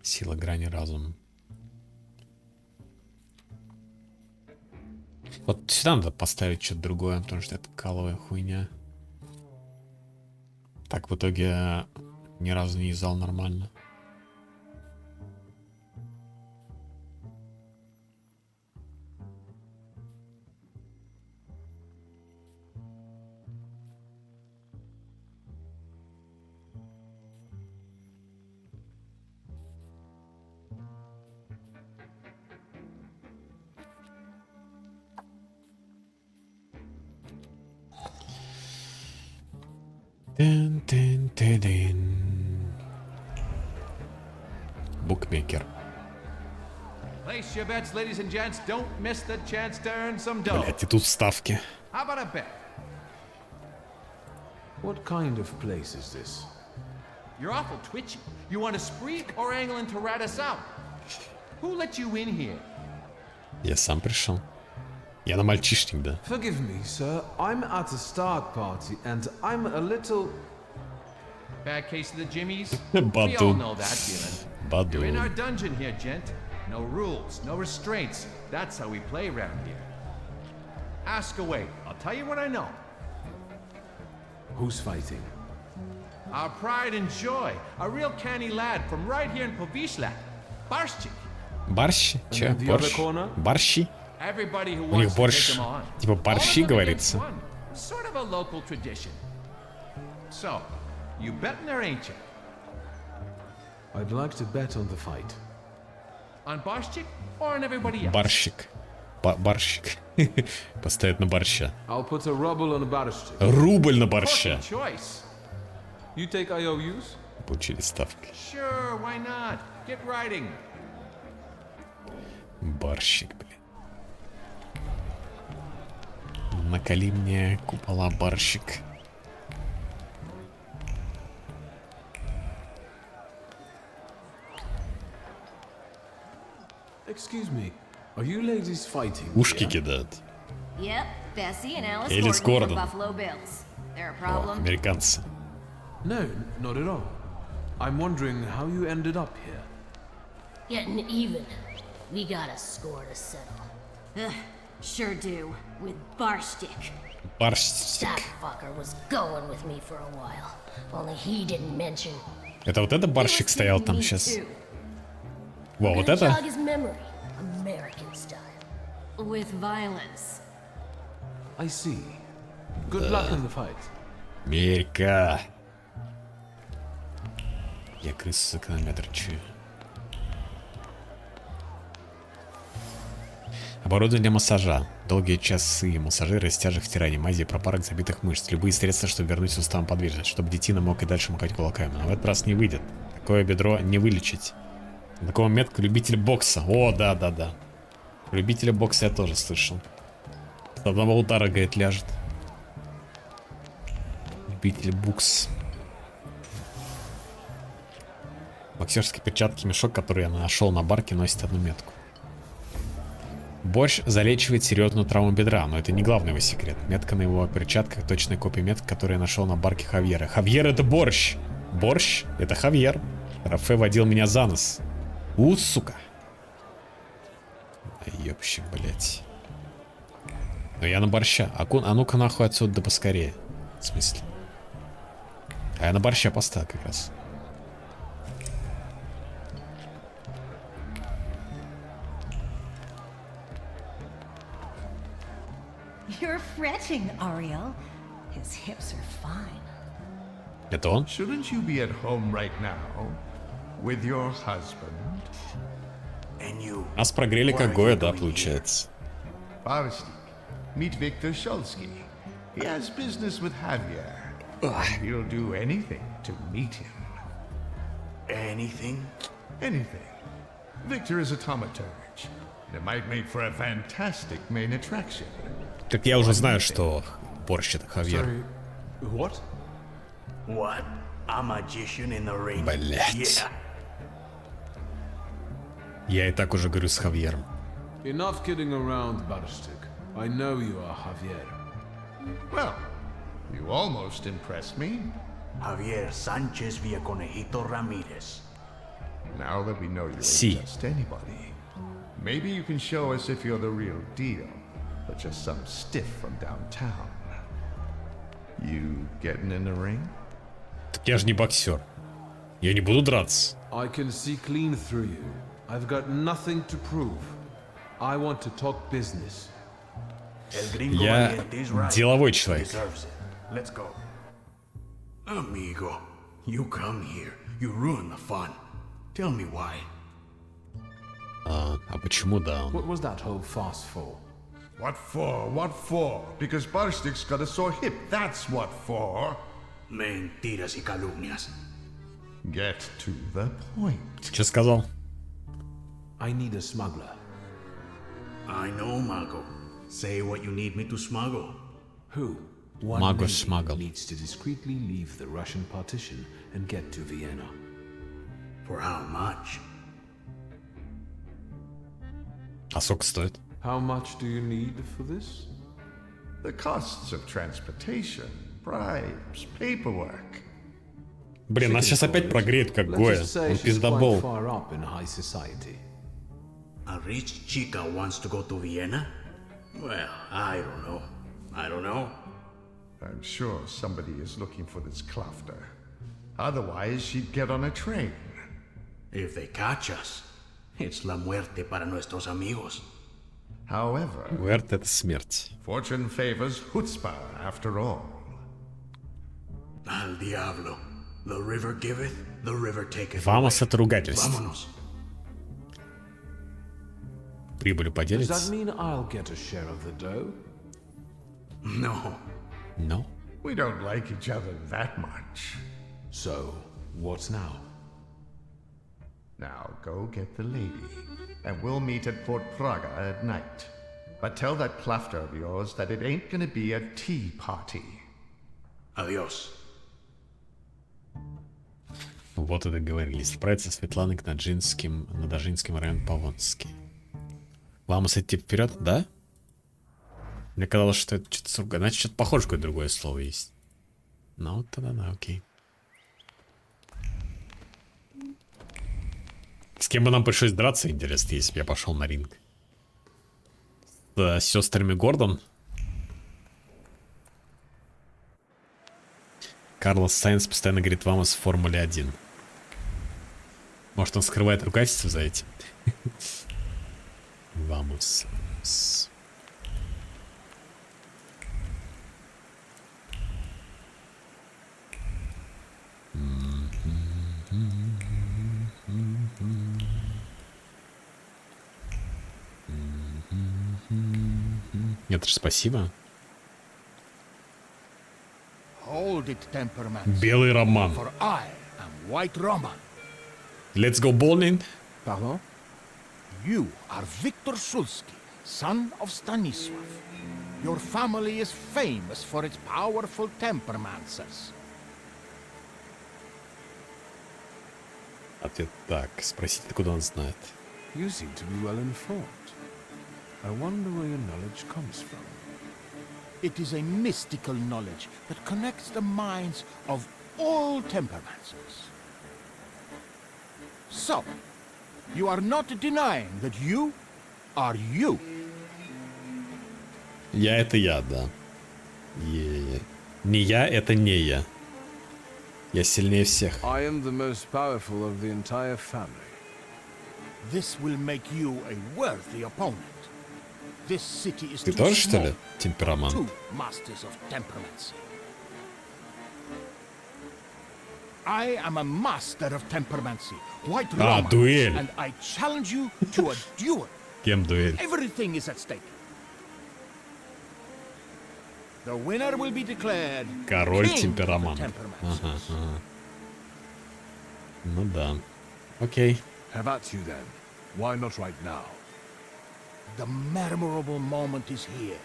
Сила грани разума. Вот сюда надо поставить что-то другое, потому что это каловая хуйня. Так в итоге ни разу не юзал нормально. Букмекер. Place your bets, ladies and gents. Don't miss the chance to earn some dough. Блять, и тут ставки. How about a bet? What kind of place is this? You're awful twitchy. You want to spree or angling to rat us out? Who let you in here? Я сам пришел. Я на мальчишник, да. Forgive me, sir. I'm at a start party and I'm a little... Bad case of the jimmies? Badu. We all know that feeling. Badu. You're in our dungeon here, gent. No rules, no restraints. That's how we play around here. Ask away. I'll tell you what I know. Who's fighting? Our pride and joy. A real canny lad from right here in Povishla. Barshchik. Борщ? Че? Борщ? Борщи? Everybody who У них wants to take борщ, them on. типа борщи All of them говорится. against one. Sort of a local tradition. So, you betting there, ain't you? I'd like to bet on the fight. On Barshchik or on everybody else? Борщик. Барщик. Поставить на борща. I'll put a ruble on a barishtik. Рубль на борща. Choice. You take IOUs? Получили ставки. Sure, why not? Get writing. Барщик, блин. Накали мне купола, барщик. Excuse me, are you ladies fighting? Ушки кидают. Yep, Bessie and Alice Элис Gordon from Гордон. Buffalo Bills. There a О, problem? американцы. No, not at all. I'm wondering how you ended up here. Getting even. We got a score to settle. Ugh, sure do. With Barstick. Барщик. That fucker was going with me for a while. Only he didn't mention. Это вот это барщик стоял там сейчас. Во, вот это? Jog his memory. American style. With violence. I see. Good luck in the fight. Америка. Я крысу за километр чую. Оборудование для массажа. Долгие часы. Массажир, растяжек, втирание мази, пропарок забитых мышц. Любые средства, чтобы вернуть суставам подвижность. Чтобы детина мог и дальше махать кулаками. Но в этот раз не выйдет. Такое бедро не вылечить. Такого метка любитель бокса. О, да. Любителя бокса я тоже слышал. С одного удара, говорит, ляжет. Любитель бокс. Боксерские перчатки, мешок, который я нашел на барке, носит одну метку. Борщ залечивает серьезную травму бедра, но это не главный его секрет. Метка на его перчатках — точная копия метки, которую я нашел на барке Хавьера. Хавьер — это борщ! Борщ — это Хавьер. Рафе водил меня за нос. Сука. Ёпщик, блять. Но я на борща. А ну-ка нахуй отсюда, да поскорее. В смысле? А я на борща поставил как раз. You're fretting, Ariel. His hips are fine. Это он? Shouldn't you be at home right now with your husband? Нас прогрели как Гоя, да, получается. Barstik, meet Victor Shulsky. He has business with Javier. And he'll do anything to meet him. Anything? Anything. Victor is a Thaumaturge. It might make for a fantastic main attraction. Так я уже знаю, что борщ — это Хавьер. What? What? A magician in the ring? Блять. Yeah. Я и так уже говорю с Хавьером. Enough kidding around, Barstick. I know you are Javier. Well, you almost impressed me. Javier Sánchez Villaconejito Ramírez. Now that we know you ain't Si. just anybody, maybe you can show us if you're the real deal, or just some stiff from downtown. You getting in the ring? Так я же не боксер. Я не буду драться. I can see clean through you. I've got nothing to prove. I want to talk business. Я деловой человек. Let's go. Amigo, you come here. You ruin the fun. Tell me why. А почему да? What was that whole fuss for? What for? What for? Because Barstik's got a sore hip. That's what for. Mentiras y calumnias. Get to the point. Что сказал? I need a smuggler. I know, Mago. Say what you need me to smuggle. Who? One Mago lady smuggle. needs to discreetly leave the Russian partition and get to Vienna. For how much? А сколько стоит? How much do you need for this? The costs of transportation, bribes, paperwork. Блин, нас сейчас опять прогреют как Гоя. Он пиздобол. Far up in high society. A rich chica wants to go to Vienna? Well, I don't know. I don't know. I'm sure somebody is looking for this Klafter. Otherwise, she'd get on a train. If they catch us, it's la muerte para nuestros amigos. However, Уэрт — это смерть. fortune favors chutzpah after all. Al diablo. The river giveth, the river taketh. Vamos — это ругательство. Vámonos. прибылью Does that поделитесь? mean I'll get a share of the dough? No. No? We don't like each other that much. So, what now? Now go get the lady, and we'll meet at Fort Praga at night. But tell that Klafter of yours that it ain't gonna be a tea party. Adios. Вот и договорились. Отправиться Светланы к Наджинским, на Дожинским район Повонский. Ламус идти вперед, да? Мне казалось, что это что-то другое. Значит, что-то похоже, какое-то другое слово есть. Ну, тогда да, окей. С кем бы нам пришлось драться, интересно, если бы я пошел на ринг? С сестрами Гордон? Карлос Сайнс постоянно говорит вам из Формулы 1. Может, он скрывает ругательство за этим? Vamos. Это же спасибо. Hold it, temperament. Белый роман. For I am White Roman. Let's go bowling. Pardon? You are Victor Szulski, son of Stanisław. Your family is famous for its powerful temperamancers. Ответ так. Спросить, откуда он знает. You seem to be well informed. I wonder where your knowledge comes from. It is a mystical knowledge that connects the minds of all temperamancers. So, you are not denying that you are you. Я это я, да. Не я, это не я. Я сильнее всех. I am the most powerful of the entire family. This will make you a worthy opponent. This city is Ты too тоже, что small. ли, темперамент? Two masters of temperament. I am a master of temperamency, White Roman, дуэль. and I challenge you to a duel. Кем дуэль? Everything is at stake. The winner will be declared Король king of the темперамент. temperamences. Ага, ага. Ну да. Окей. Have at you then. Why not right now? The memorable moment is here.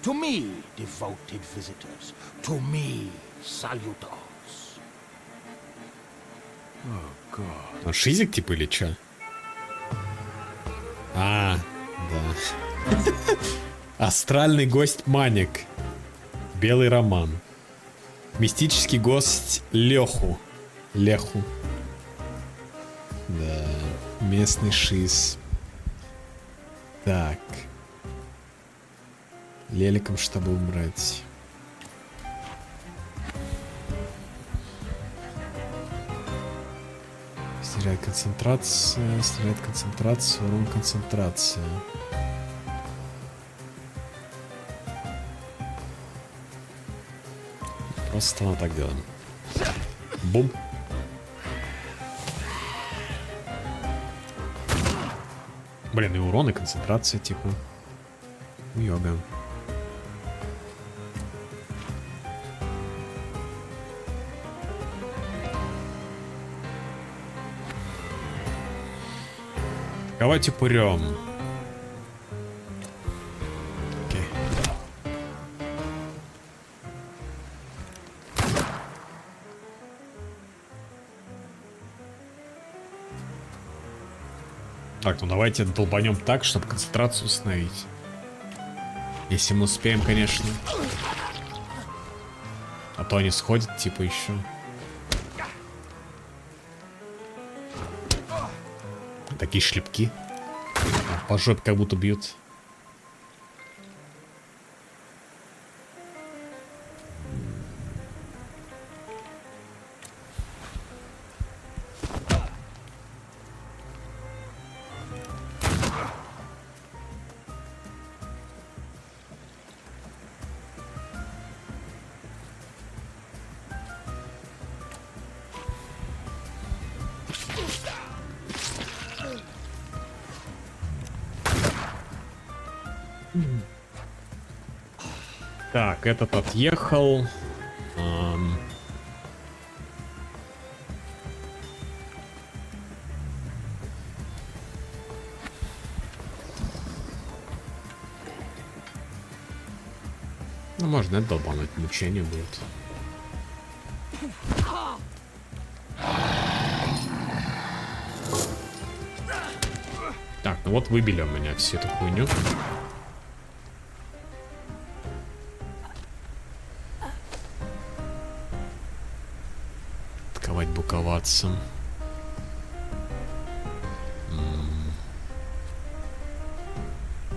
To me, devoted visitors. To me, salutors. Oh, God. Он шизик типа или чё? А, да. Астральный гость Маник. Белый роман. Мистический гость Леху. Да, местный шиз. Так. Леликом, чтобы убрать. Снижает концентрацию, урон концентрация. Просто мы так делаем. Бум. Блин, и урон, и концентрация, типа. Йога. Давайте пурем. Окей. Так, ну давайте долбанем так, чтобы концентрацию установить. Если мы успеем, конечно. А то они сходят, типа, еще. Такие шлепки. По жопе как будто бьют. Так, этот отъехал. Ну, можно это долбануть, мучение будет. Так, ну вот выбили у меня всю эту хуйню. Атаковать, буковаться.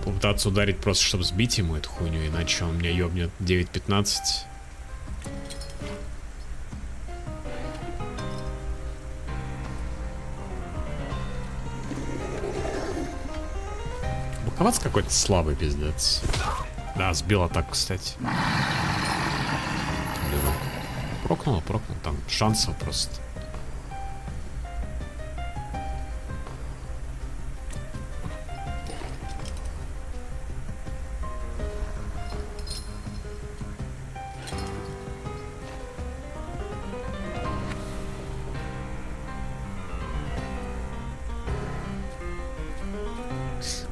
Попытаться ударить просто, чтобы сбить ему эту хуйню, иначе он меня ёбнет 9-15. Буковаться какой-то слабый пиздец. Да, сбил атаку, кстати. Прокнул, там шансов просто.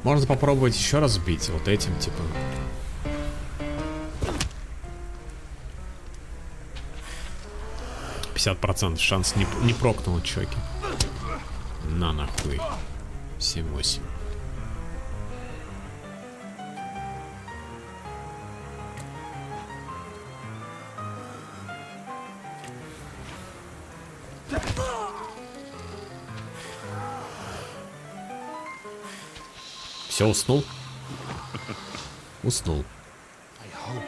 Можно попробовать еще раз бить вот этим, типа. %50 шанс не прокнул, чуваки. На нахуй. 7-8. Все, уснул? Уснул. I hope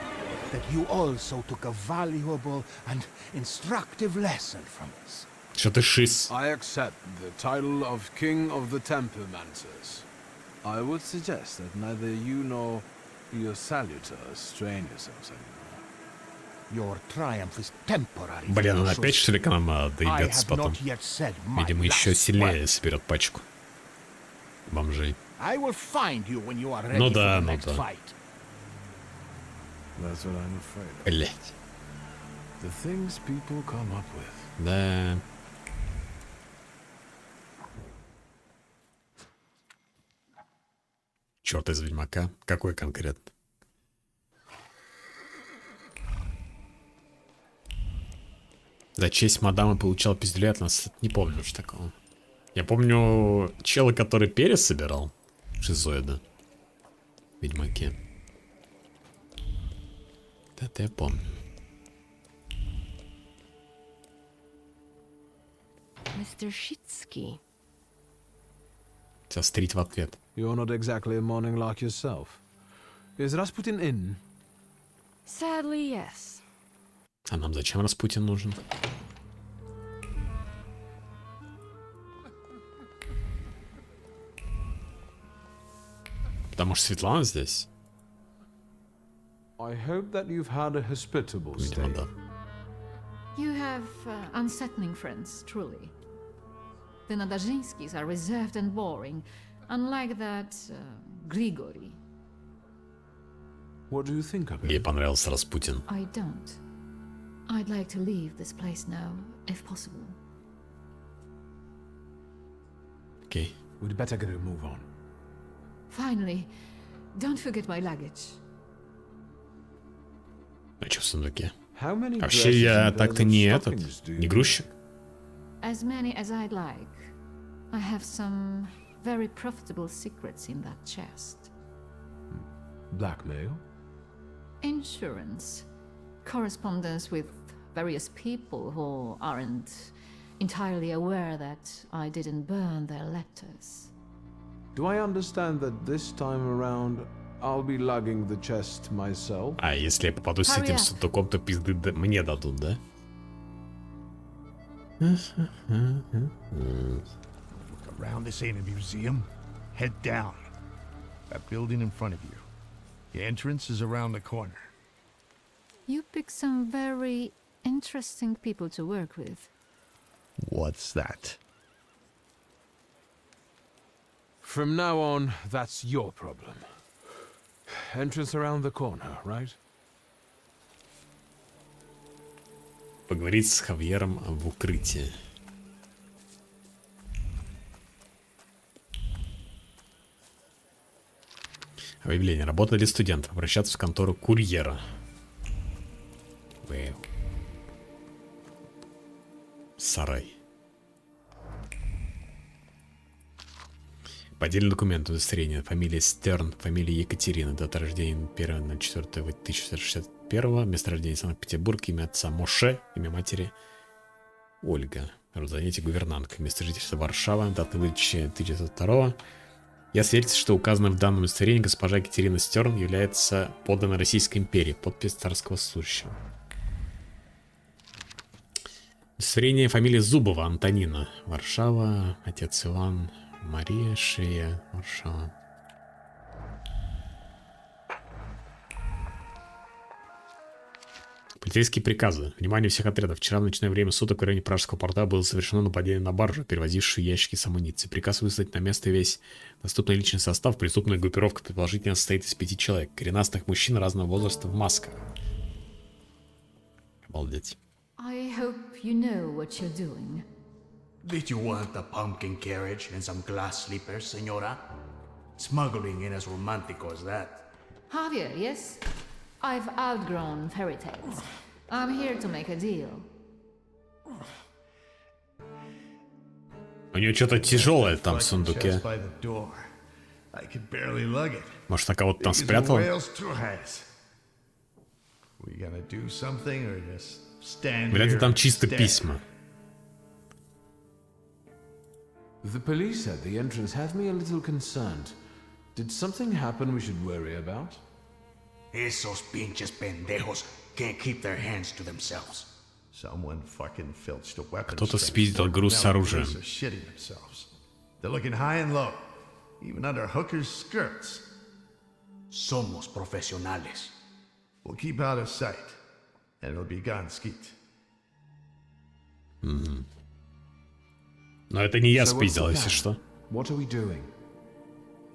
that you also took a valuable and instructive lesson from us. Что ты шиз? I accept the title of King of the Tempermancers. I would suggest that neither you nor your salutors strain yourselves anymore. Your triumph is temporary. Блин, он опять что ли к нам доебется потом? Видимо, еще сильнее соберет пачку бомжей. I will find you when you are ready Ну да, for the ну next да. fight. That's what I'm afraid of. Блять. The things people come up with. Да. Черт из Ведьмака. Какой конкретно? За честь мадамы получал пиздюлей от нас. Не помню уж такого. Я помню чела, который перец собирал. Шизоида. В Ведьмаке. Это я помню. Mr. Shitsky. Сострить в ответ. You're not exactly a morning lark yourself. Is Rasputin in? Sadly, yes. А нам зачем Распутин нужен? Потому что Светлана здесь. I hope that you've had a hospitable stay. Видимо, да. You have unsettling friends, truly. The Nadazhinskis are reserved and boring, unlike that Grigory. What do you think of Ей him? понравился Распутин. I don't. I'd like to leave this place now, if possible. Окей. We'd better get a move on. Finally, don't forget my luggage. А что в сундуке? How many Вообще dresses я and так-то pairs of не этот, stockings do you не need? грузчик. As many as I'd like. I have some very profitable secrets in that chest. Blackmail? Insurance. Correspondence with various people who aren't entirely aware that I didn't burn their letters. Do I understand that this time around I'll be lugging the chest myself? А если я попаду с этим сундуком, то пизды мне дадут, да? Around this ain't a museum. Head down. That building in front of you. The entrance is around the corner. You pick some very interesting people to work with. What's that? From now on, that's your problem. Entrance around the corner, right? Поговорить с Хавьером в укрытии. Объявление. Работа для студентов. Обращаться в контору курьера. Вэу. Сарай. По отдельным документам удостоверение. Фамилия Стерн, фамилия Екатерина, дата рождения 1.04.1961, место рождения Санкт-Петербург, имя отца Моше, имя матери Ольга, род занятия гувернантка, место жительства Варшава, дата выдачи 1902. Я свидетельствую, что указано в данном удостоверении госпожа Екатерина Стерн является подданной Российской империи, подпись царского служащего. Удостоверение фамилии Зубова Антонина, Варшава, отец Иван, Мария, Шея, Варшава. Полицейские приказы. Внимание всех отрядов. Вчера в ночное время суток в районе Пражского порта было совершено нападение на баржу, перевозившую ящики с амуницией. Приказ выслать на место весь доступный личный состав. Преступная группировка предположительно состоит из 5 человек. Коренастых мужчин разного возраста в масках. Обалдеть. I hope you know what you're doing. Did you want a pumpkin carriage and some glass slippers, senora? Smuggling ain't as romantico as that. Javier, yes? I've outgrown fairy tales. I'm here to make a deal. У нее что-то тяжелое там в сундуке. Может, она кого-то там спрятала? Вряд ли там чисто письма. The police at the entrance have me a little concerned. Did something happen we should worry about? Esos pinches pendejos can't keep their hands to themselves. Someone fucking filched a weapons. Кто-то спиздил груз с оружием. They're looking high and low, even under hookers' skirts. Somos profesionales. We'll keep out of sight, and it'll be gone skeet. Но это не я спиздил, если что. What are we doing?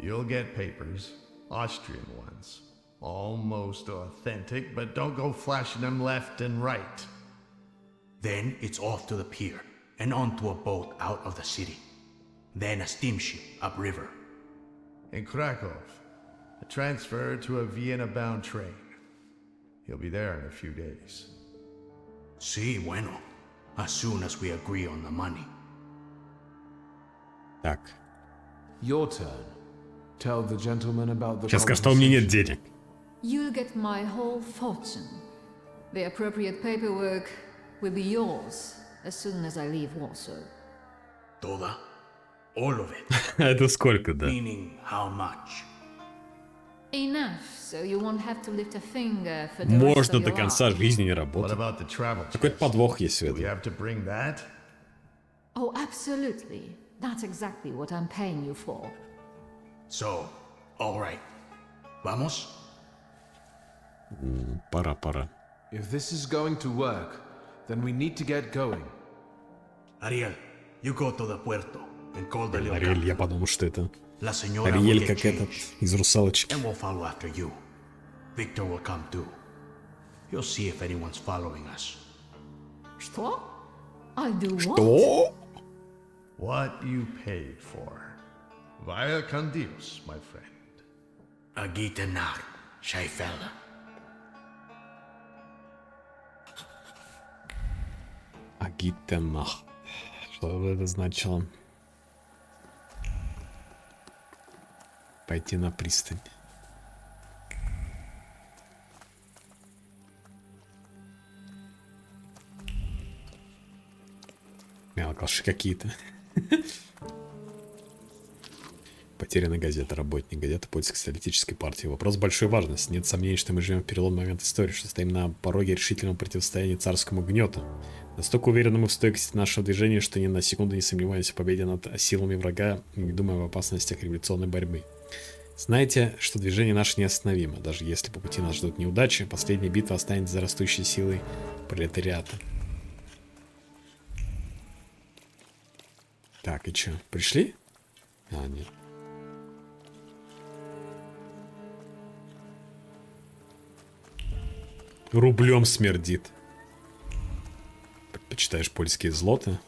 You'll get papers, Austrian ones. Almost authentic, but don't go flashing them left and right. Then it's off to the pier and onto a boat out of the city. Then a steamship upriver. In Krakow, a transfer to a Vienna-bound train. He'll be there in a few days. Sí, bueno. As soon as we agree on the money. Так. Your turn. Tell the gentleman about the. Сейчас скажу, что у меня нет денег. You'll get my whole fortune. The appropriate paperwork will be yours as soon as I leave Warsaw. Toda? All of it? Это сколько, да? Meaning how much? Enough, so you won't have to lift a finger for the Можно rest of до your конца life. жизни не работать. Какой-то подвох есть в этом. Oh, absolutely. That's exactly what I'm paying you for. So, all right. Vamos? Пора. If this is going to work, then we need to get going. Ariel, you go to the puerto and call the little Ариэль, я подумал, что это La señora will Ариэль, get как этот, changed, из «Русалочки». and we'll follow after you. Victor will come too. He'll see if anyone's following us. Что? I do what? Что? What you paid for. Vaya con Dios, my friend. Agita nach, Scheifella. Агитенах. Что бы это значило? Пойти на пристань. Мелкаши какие-то. Потеряна газета, работник газеты Польской социалистической партии. Вопрос большой важности. Нет сомнений, что мы живем в переломный момент истории, что стоим на пороге решительного противостояния царскому гнету. Настолько уверены мы в стойкости нашего движения, что ни на секунду не сомневаемся в победе над силами врага и не думаем об опасностях революционной борьбы. Знаете, что движение наше неостановимо. Даже если по пути нас ждут неудачи, последняя битва останется за растущей силой пролетариата. Так, и чё, пришли? А, нет. Рублем смердит. предпочитаешь польские злоты.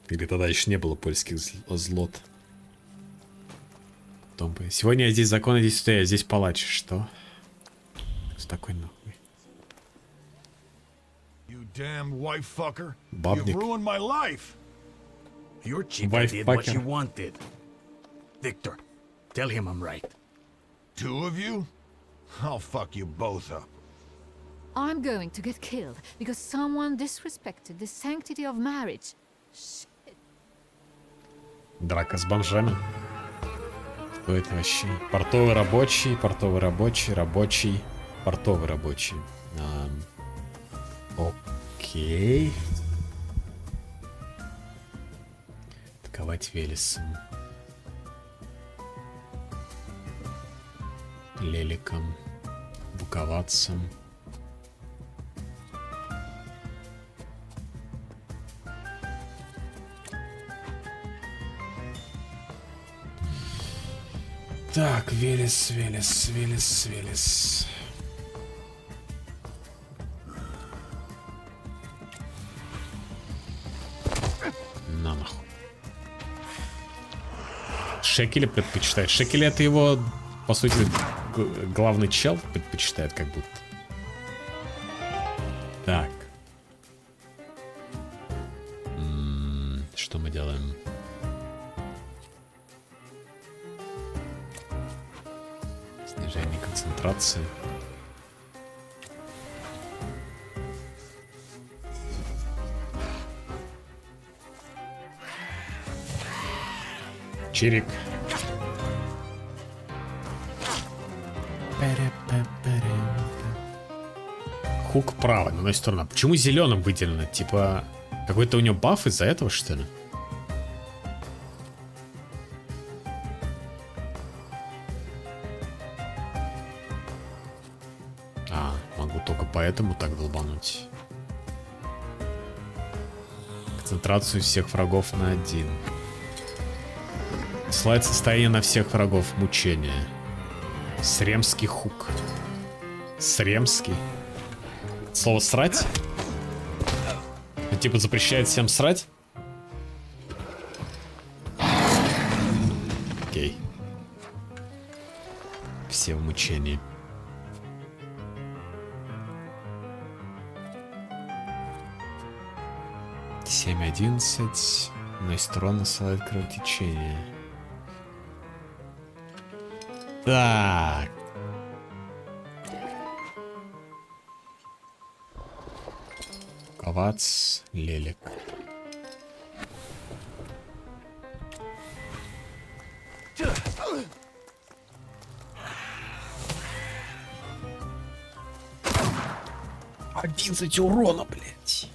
Или тогда еще не было польских злот. Сегодня я здесь закон, здесь сюда, я здесь палач. Что? Что такое нахуй? You damn wife fucker. Бабник. You've ruined my life. Your chica Wife did what she fucker. wanted. Victor, tell him I'm right. Two of you? I'll fuck you both up. I'm going to get killed because someone disrespected the sanctity of marriage. Драка с бомжами. Кто это вообще? Портовый рабочий, портовый рабочий, рабочий, портовый рабочий. Окей. Атаковать Велесом. Леликом. Буковаться. Так, Велес. На нахуй. Шекеля предпочитает. Шекеля это его, по сути, главный чел предпочитает как будто. Так. Что мы делаем? Снижение концентрации. Чирик. Хук право, на одной стороне. Почему зеленым выделено? Типа, какой-то у него баф из-за этого, что ли? А, могу только поэтому так долбануть. Концентрацию всех врагов на 1. Слайд состояние на всех врагов. Мучение. Сремский хук. Сремский. Слово срать? Это типа запрещает всем срать? Окей. Все в мучении. Семь 11. Нойстрон насылает кровотечение. Так. Ковац, лелик. «11 урона, блядь.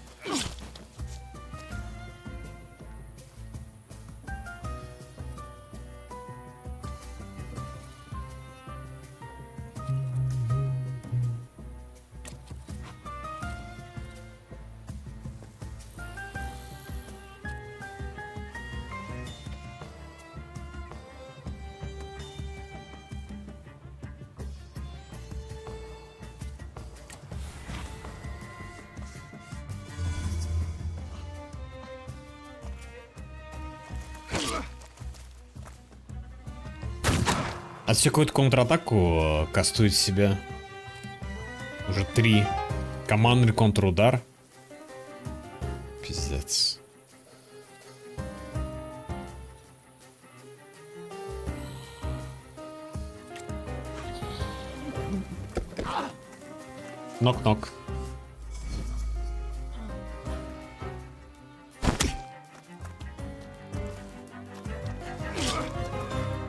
А все какую-то контратаку кастует себя. Уже 3. Командный контрудар. Пиздец. Нок-нок.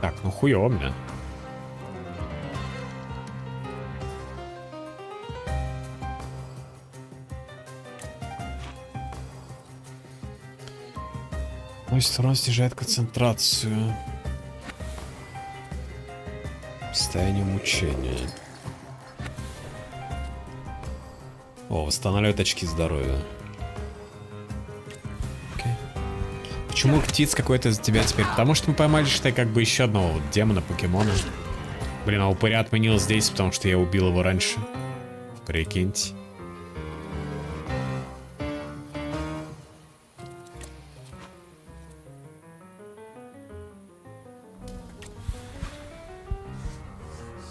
Так, ну хуёво мне. Сторона снижает концентрацию. Состояние мучения. О, восстанавливает очки здоровья. Окей. Почему птиц какой-то за тебя теперь? Потому что мы поймали, считай, как бы еще одного вот демона, покемона. Блин, а упыря отменил здесь, потому что я убил его раньше. Прикиньте.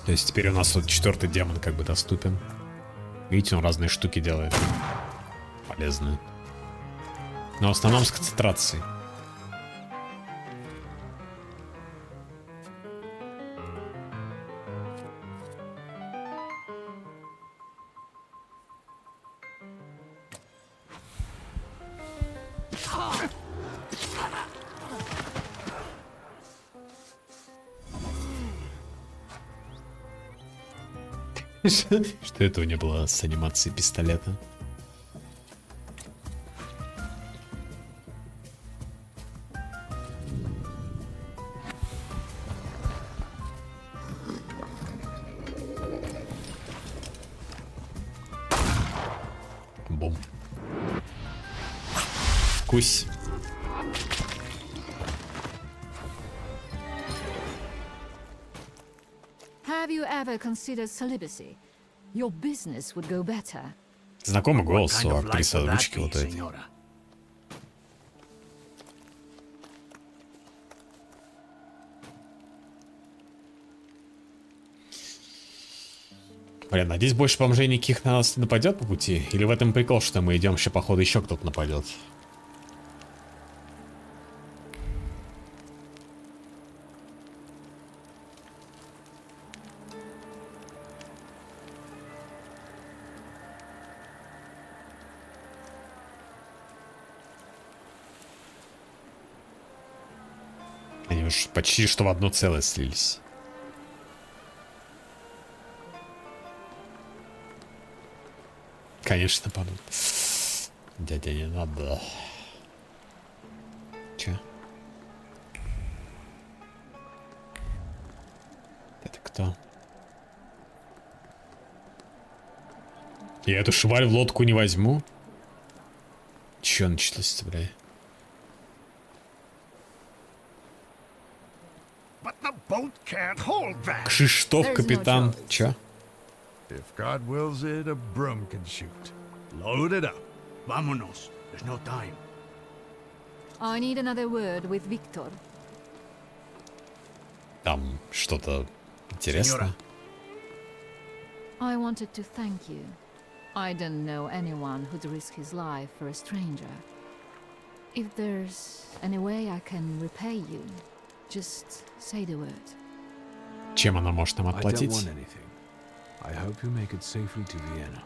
То есть теперь у нас вот 4-й демон как бы доступен. Видите, он разные штуки делает. Полезные. Но в основном с концентрацией. Что этого не было с анимацией пистолета? Бум. Кусь. Have you ever considered celibacy? Your business would go better. Знакомый голос у актрисы озвучки вот этой. Блин, надеюсь, больше бомжей никаких на нас не нападет по пути? Или в этом прикол, что мы идем, еще походу еще кто-то нападет? Они уж почти что в одно целое слились. Конечно, падают. Дядя, не надо. Че? Это кто? Я эту шваль в лодку не возьму? Че началось-то, бля? Кшиштоф, капитан. Че? If God wills it, a broom can shoot. Load it up. Vámonos. There's no time. I need another word with Victor. Там что-то интересное. I wanted to thank you. I don't know anyone who'd risk his life for a stranger. If there's any way I can repay you, just say the word. Чем она может нам отплатить? I hope you make it safely to Vienna.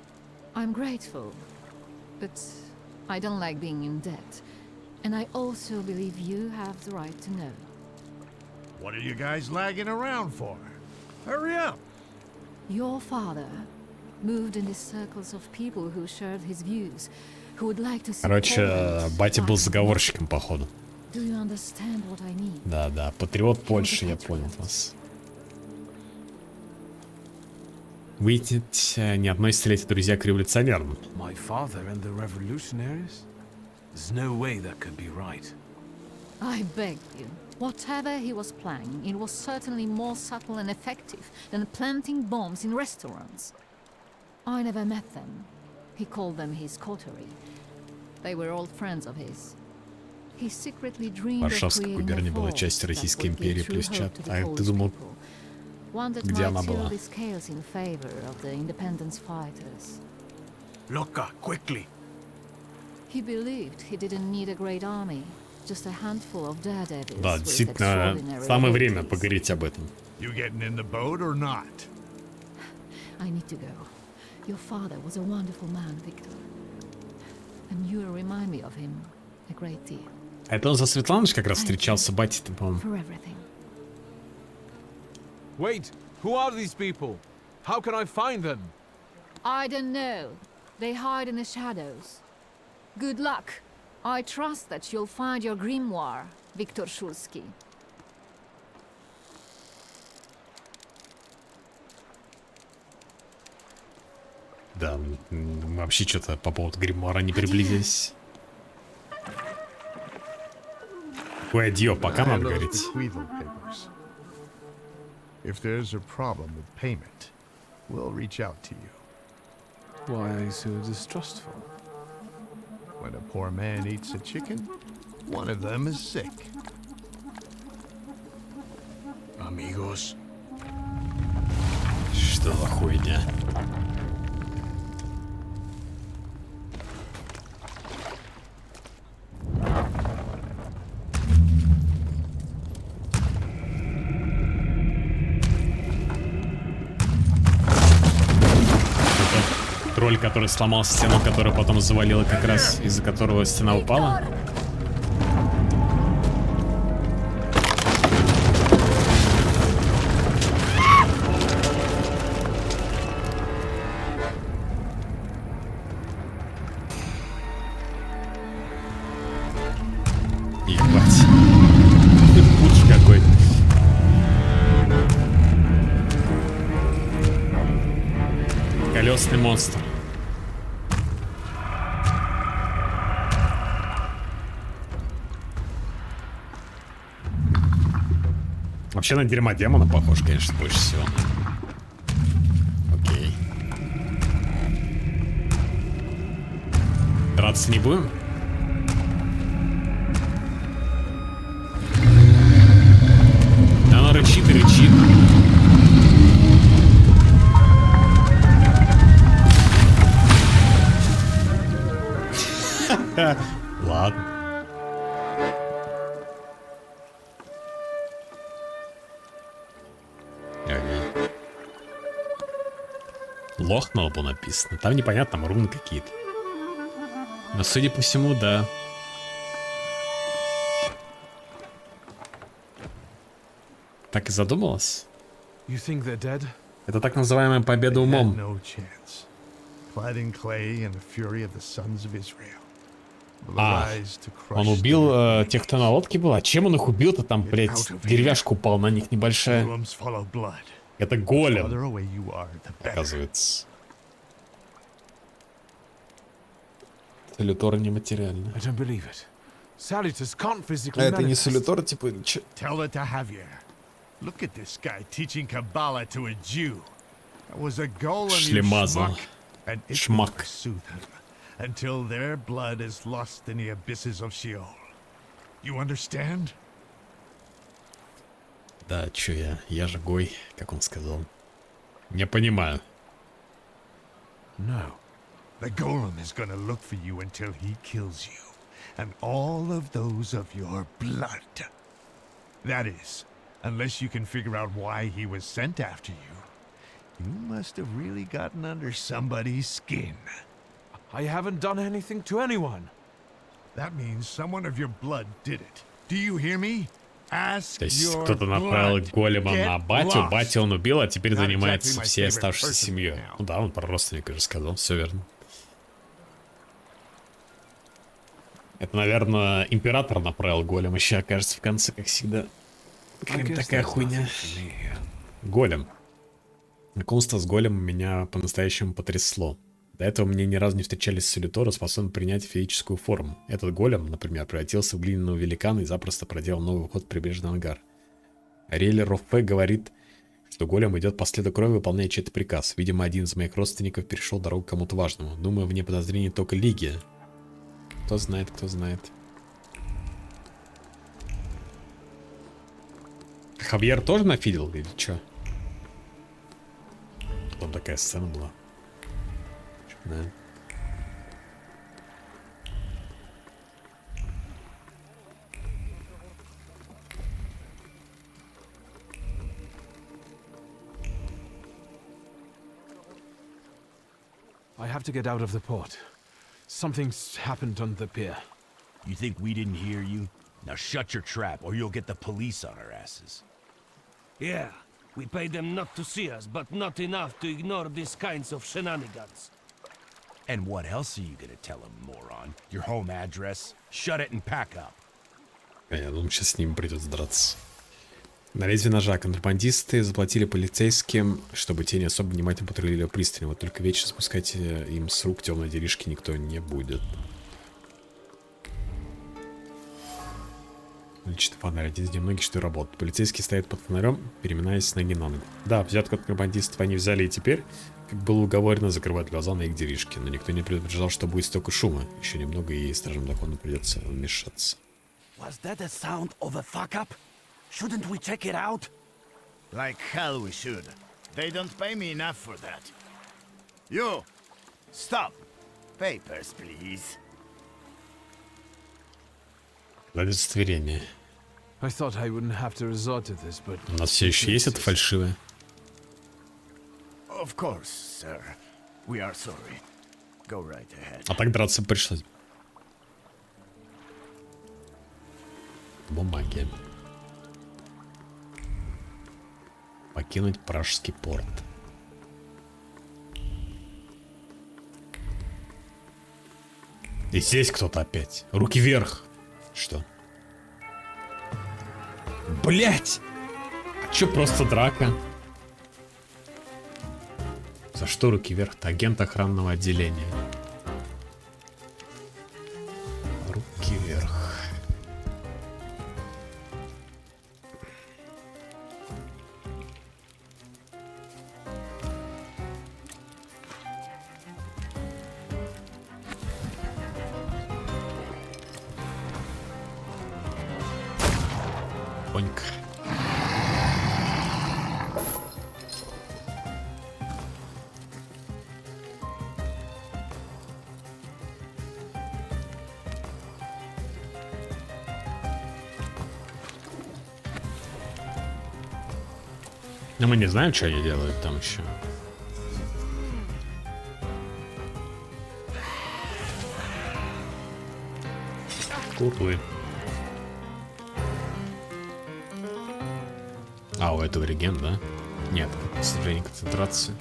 I'm grateful, but I don't like being in debt. And I also believe you have the right to know. What are you guys lagging around for? Hurry up! Your father moved in the circles of people who shared his views, who would like to see Короче, батя был заговорщиком, походу. Do you understand what I mean? Да, патриот Польши, я понял вас. Выйдет, не относится ли эти друзья к революционерам? My father and the revolutionaries? There's no way that could be right. I beg you. Whatever he was planning, it was certainly more subtle and effective than planting bombs in restaurants. I never met them. He called them his coterie. They were old friends of his. He secretly dreamed of Варшавская creating губерния a была force частью that Российской would give империи true плюс hope чат. to the А Polish ты думал, people. One that где might она tilt была? the scales in favor of the independence fighters. Loca, quickly! He believed he didn't need a great army, just a handful of daredevils Да, with действительно, extraordinary самое время abilities. поговорить об этом. You getting in the boat or not? I need to go. Your father was a wonderful man, Victor. And you remind me of him a great deal. А это он за Светланыч как раз встречался, батя-то, по-моему. For everything. Wait, who are these people? How can I find them? I don't know. They hide in the shadows. Good luck. I trust that you'll find your grimoire, Victor Shulsky. Да, вообще что-то по поводу гримуара не приблизились. Какое адьё, пока надо говорить. If there's a problem with payment, we'll reach out to you. Why so distrustful? When a poor man eats a chicken, one of them is sick. Amigos. Что за хуйня? Тролль, который сломал стену, которая потом завалила, как раз из-за которого стена упала. Ебать. Путч какой. Колесный монстр. Вообще на дерьма демона похож, конечно, больше всего. Окей. Драться не будем? Она рычит и рычит. Ладно. Лох на лбу написано. Там непонятно, там руны какие-то. Но судя по всему, да. Так и задумалась? Это так называемая победа умом. А, он убил тех, кто на лодке был? А чем он их убил-то? Там, блядь, деревяшка упала на них небольшая. Это голем, оказывается. Салютор нематериально. А это не салютор, типа, или чё? Шлемазл. Шмак. Until their blood is lost in the abysses of Sheol. You understand? Да, чё я же гой, как он сказал. Не понимаю. No. The golem is gonna look for you until he kills you. And all of those of your blood. That is, unless you can figure out why he was sent after you. You must have really gotten under somebody's skin. I haven't done anything to anyone. That means someone of your blood did it. Do you hear me? То есть кто-то направил голема на батю, батю он убил, а теперь занимается всей оставшейся семьей. Ну да, он про родственника же сказал, все верно. Это, наверное, император направил голем, еще окажется в конце, как всегда. Какая такая хуйня. Голем. Знакомство с големом меня по-настоящему потрясло. До этого мне ни разу не встречались салюторы, способные принять физическую форму. Этот голем, например, превратился в глиняного великана и запросто проделал новый вход в прибрежный ангар. Ариэль Роффе говорит, что голем идет по следу крови, выполняя чей-то приказ. Видимо, один из моих родственников перешел дорогу кому-то важному. Думаю, вне подозрений только Лигия. Кто знает, кто знает. Хавьер тоже нафидел или что? Там такая сцена была. Да. I have to get out of the port. Something's happened on the pier. You think we didn't hear you? Now shut your trap, or you'll get the police on our asses. Yeah, we pay them not to see us, but not enough to ignore these kinds of shenanigans. And what else are you gonna tell him, moron? Your home address? Shut it and pack up. Я думаю, сейчас с ним придется драться. На лезвие ножа контрабандисты заплатили полицейским, чтобы те не особо внимательно патрулировали пристань. Вот только вечно спускать им с рук темной делишки никто не будет. Личный фонарь, один из немногих, что работает. Полицейский стоит под фонарем, переминаясь с ноги на ногу. Да, взятку от контрабандистов они взяли и теперь, как было уговорено, закрывать глаза на их делишки. Но никто не предупреждал, что будет столько шума. Еще немного, и стражам закона придется вмешаться. Was that the sound of a fuck up? Shouldn't we check it out? Like hell we should. They don't pay me enough for that. You! Stop! Papers, please. Удостоверение. I thought I wouldn't have to resort to this, but... У нас все еще есть это фальшивое? Of course, sir. We are sorry. Go right ahead. А так драться пришлось. Бумаги. Покинуть Пражский порт. И здесь кто-то опять. Руки вверх. Что? Блять! А чё просто драка? За что руки вверх-то? Агент охранного отделения. Руки вверх. Понька. Но мы не знаем, что они делают там еще. Куклы. А, у этого реген, да? Нет, к сожалению, концентрации.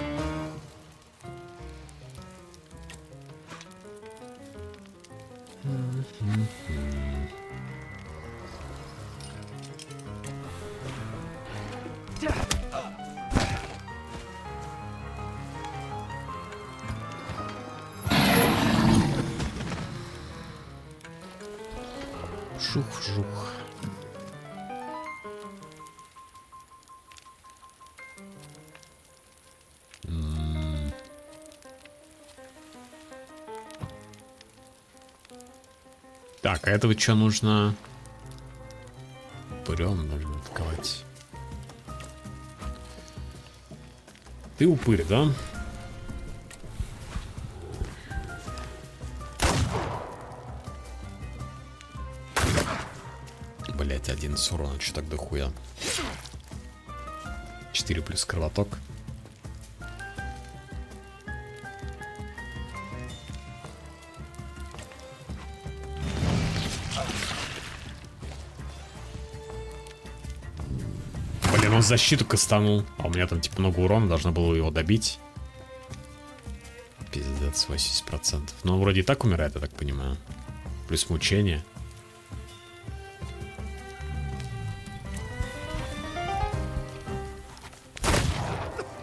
Жух-жух. Так, а этого что нужно? Упырем нужно атаковать. Ты упырь, да? Блять, 11 урона, что так дохуя? 4 плюс кровоток. Блин, он защиту кастанул. А у меня там типа много урона, должно было его добить. Пиздец, 80%. Но он вроде и так умирает, я так понимаю. Плюс мучение.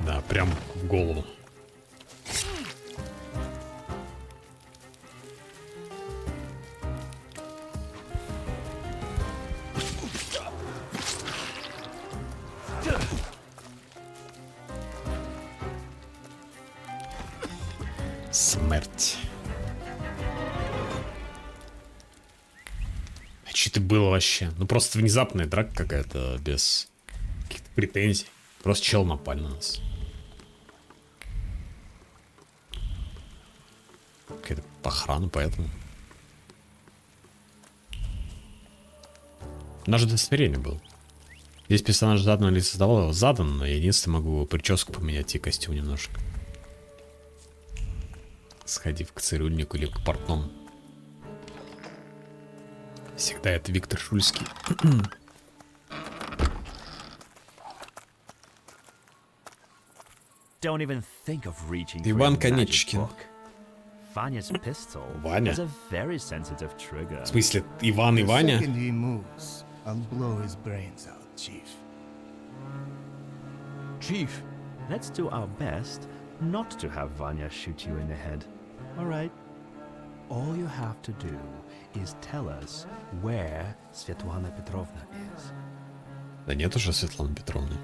Да, прям в голову. Смерть. А что это было вообще? Ну просто внезапная драка какая-то, без каких-то претензий. Просто чел напали на нас. Какая-то охрана, поэтому. У нас же удостоверение было. Здесь персонаж задан или создавал его? Задан, но я единственное могу прическу поменять и костюм немножко. Сходив к цирюльнику или к портному. Всегда это Виктор Шульский. Don't even think of reaching Иван Конечкин. Vanya's pistol Ваня? has a very sensitive trigger. В смысле, Иван и Ваня? The second he moves, I'll blow his brains out, Chief. Chief, let's do our best not to have Vanya shoot you in the head. All right? All you have to do is tell us where Svetlana Petrovna is. Да нет уже Светланы Петровны.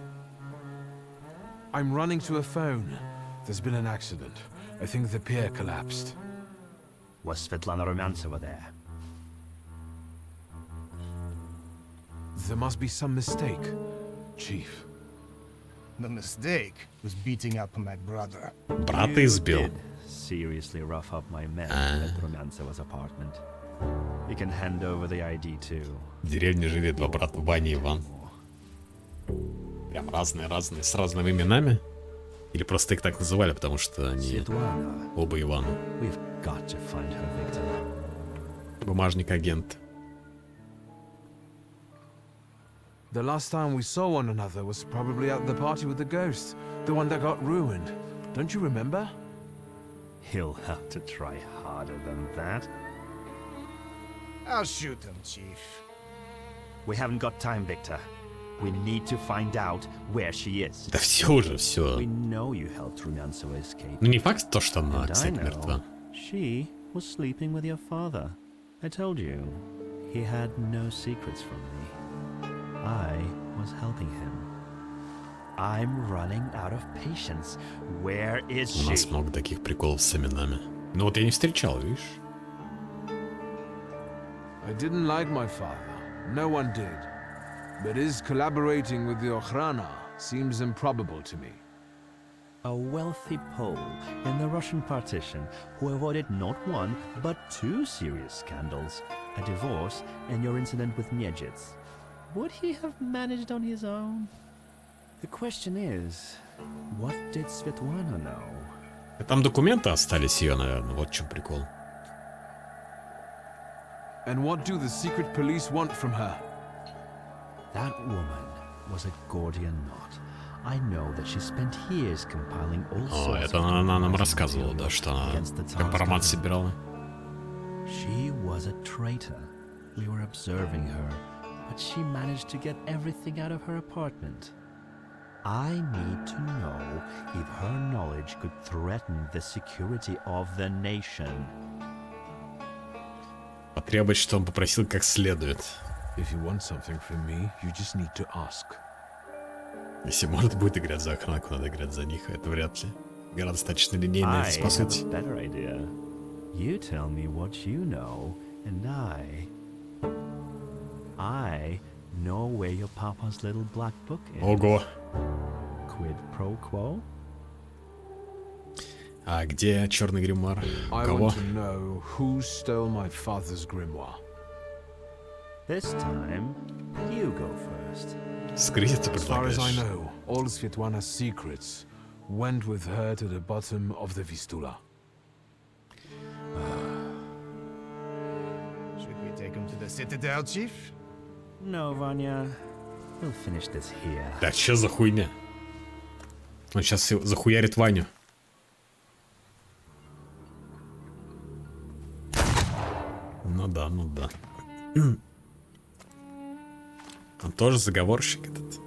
I'm running to a phone. There's been an accident. I think the pier collapsed. Was Svetlana Rumyantseva there? There must be some mistake, Chief. The mistake was beating up my brother. Брата избил. Seriously rough up my men at Rumyantseva's apartment. You can hand over the ID too. В деревне жили два брата, Ваня и Иван. Прям разные, с разными именами? Или просто их так называли, потому что они оба Ивана? Бумажник-агент. The last time we saw one another was probably at the party with the ghost, the one that got ruined. Don't you remember? He'll have to try harder than that. I'll shoot him, Chief. We haven't got time, Victor. We need to find out where she is. Да все уже, все. We know you helped Rumyantseva escape. Ну не факт то, что она, кстати, мертва. She was sleeping with your father. I told you, he had no secrets from me. I was helping him. I'm running out of patience. Where is she? У нас много таких приколов с именами. Ну вот я не встречал, видишь? I didn't like my father. No one did. But his collaborating with the Okhrana seems improbable to me. A wealthy Pole in the Russian partition who avoided not one, but two serious scandals. A divorce and your incident with Niedzhits. Would he have managed on his own? The question is, what did Svetlana know? Там документы остались ее, наверное. Вот в чем прикол. And what do the secret police want from her? That woman was a Gordian knot. I know that she spent years compiling all О, sorts это of она нам рассказывала, да, что она компромат собирала. She was a traitor. We were observing her, but she managed to get everything out of her apartment. I need to know if her knowledge could threaten the security of the nation. Потребовать, что он попросил как следует. If you want something from me, you just need to ask. Если может будет играть за охранку, надо играть за них, это вряд ли. Игра достаточно линейная, по сути. You tell me what you know, and I know where your papa's little black book is. Ого. Quid pro quo? А где черный гримуар? I Кого? want to know who stole my father's grimoire. This time, you go first. Скрыть ты As far as I предлагаешь? know, all Svetlana's secrets went with her to the bottom of the Vistula. Should we take him to the Citadel, Chief? No, Vanya. We'll finish this here. Да что за хуйня? Он сейчас захуярит Ваню. Ну да, ну да. Он тоже заговорщик этот.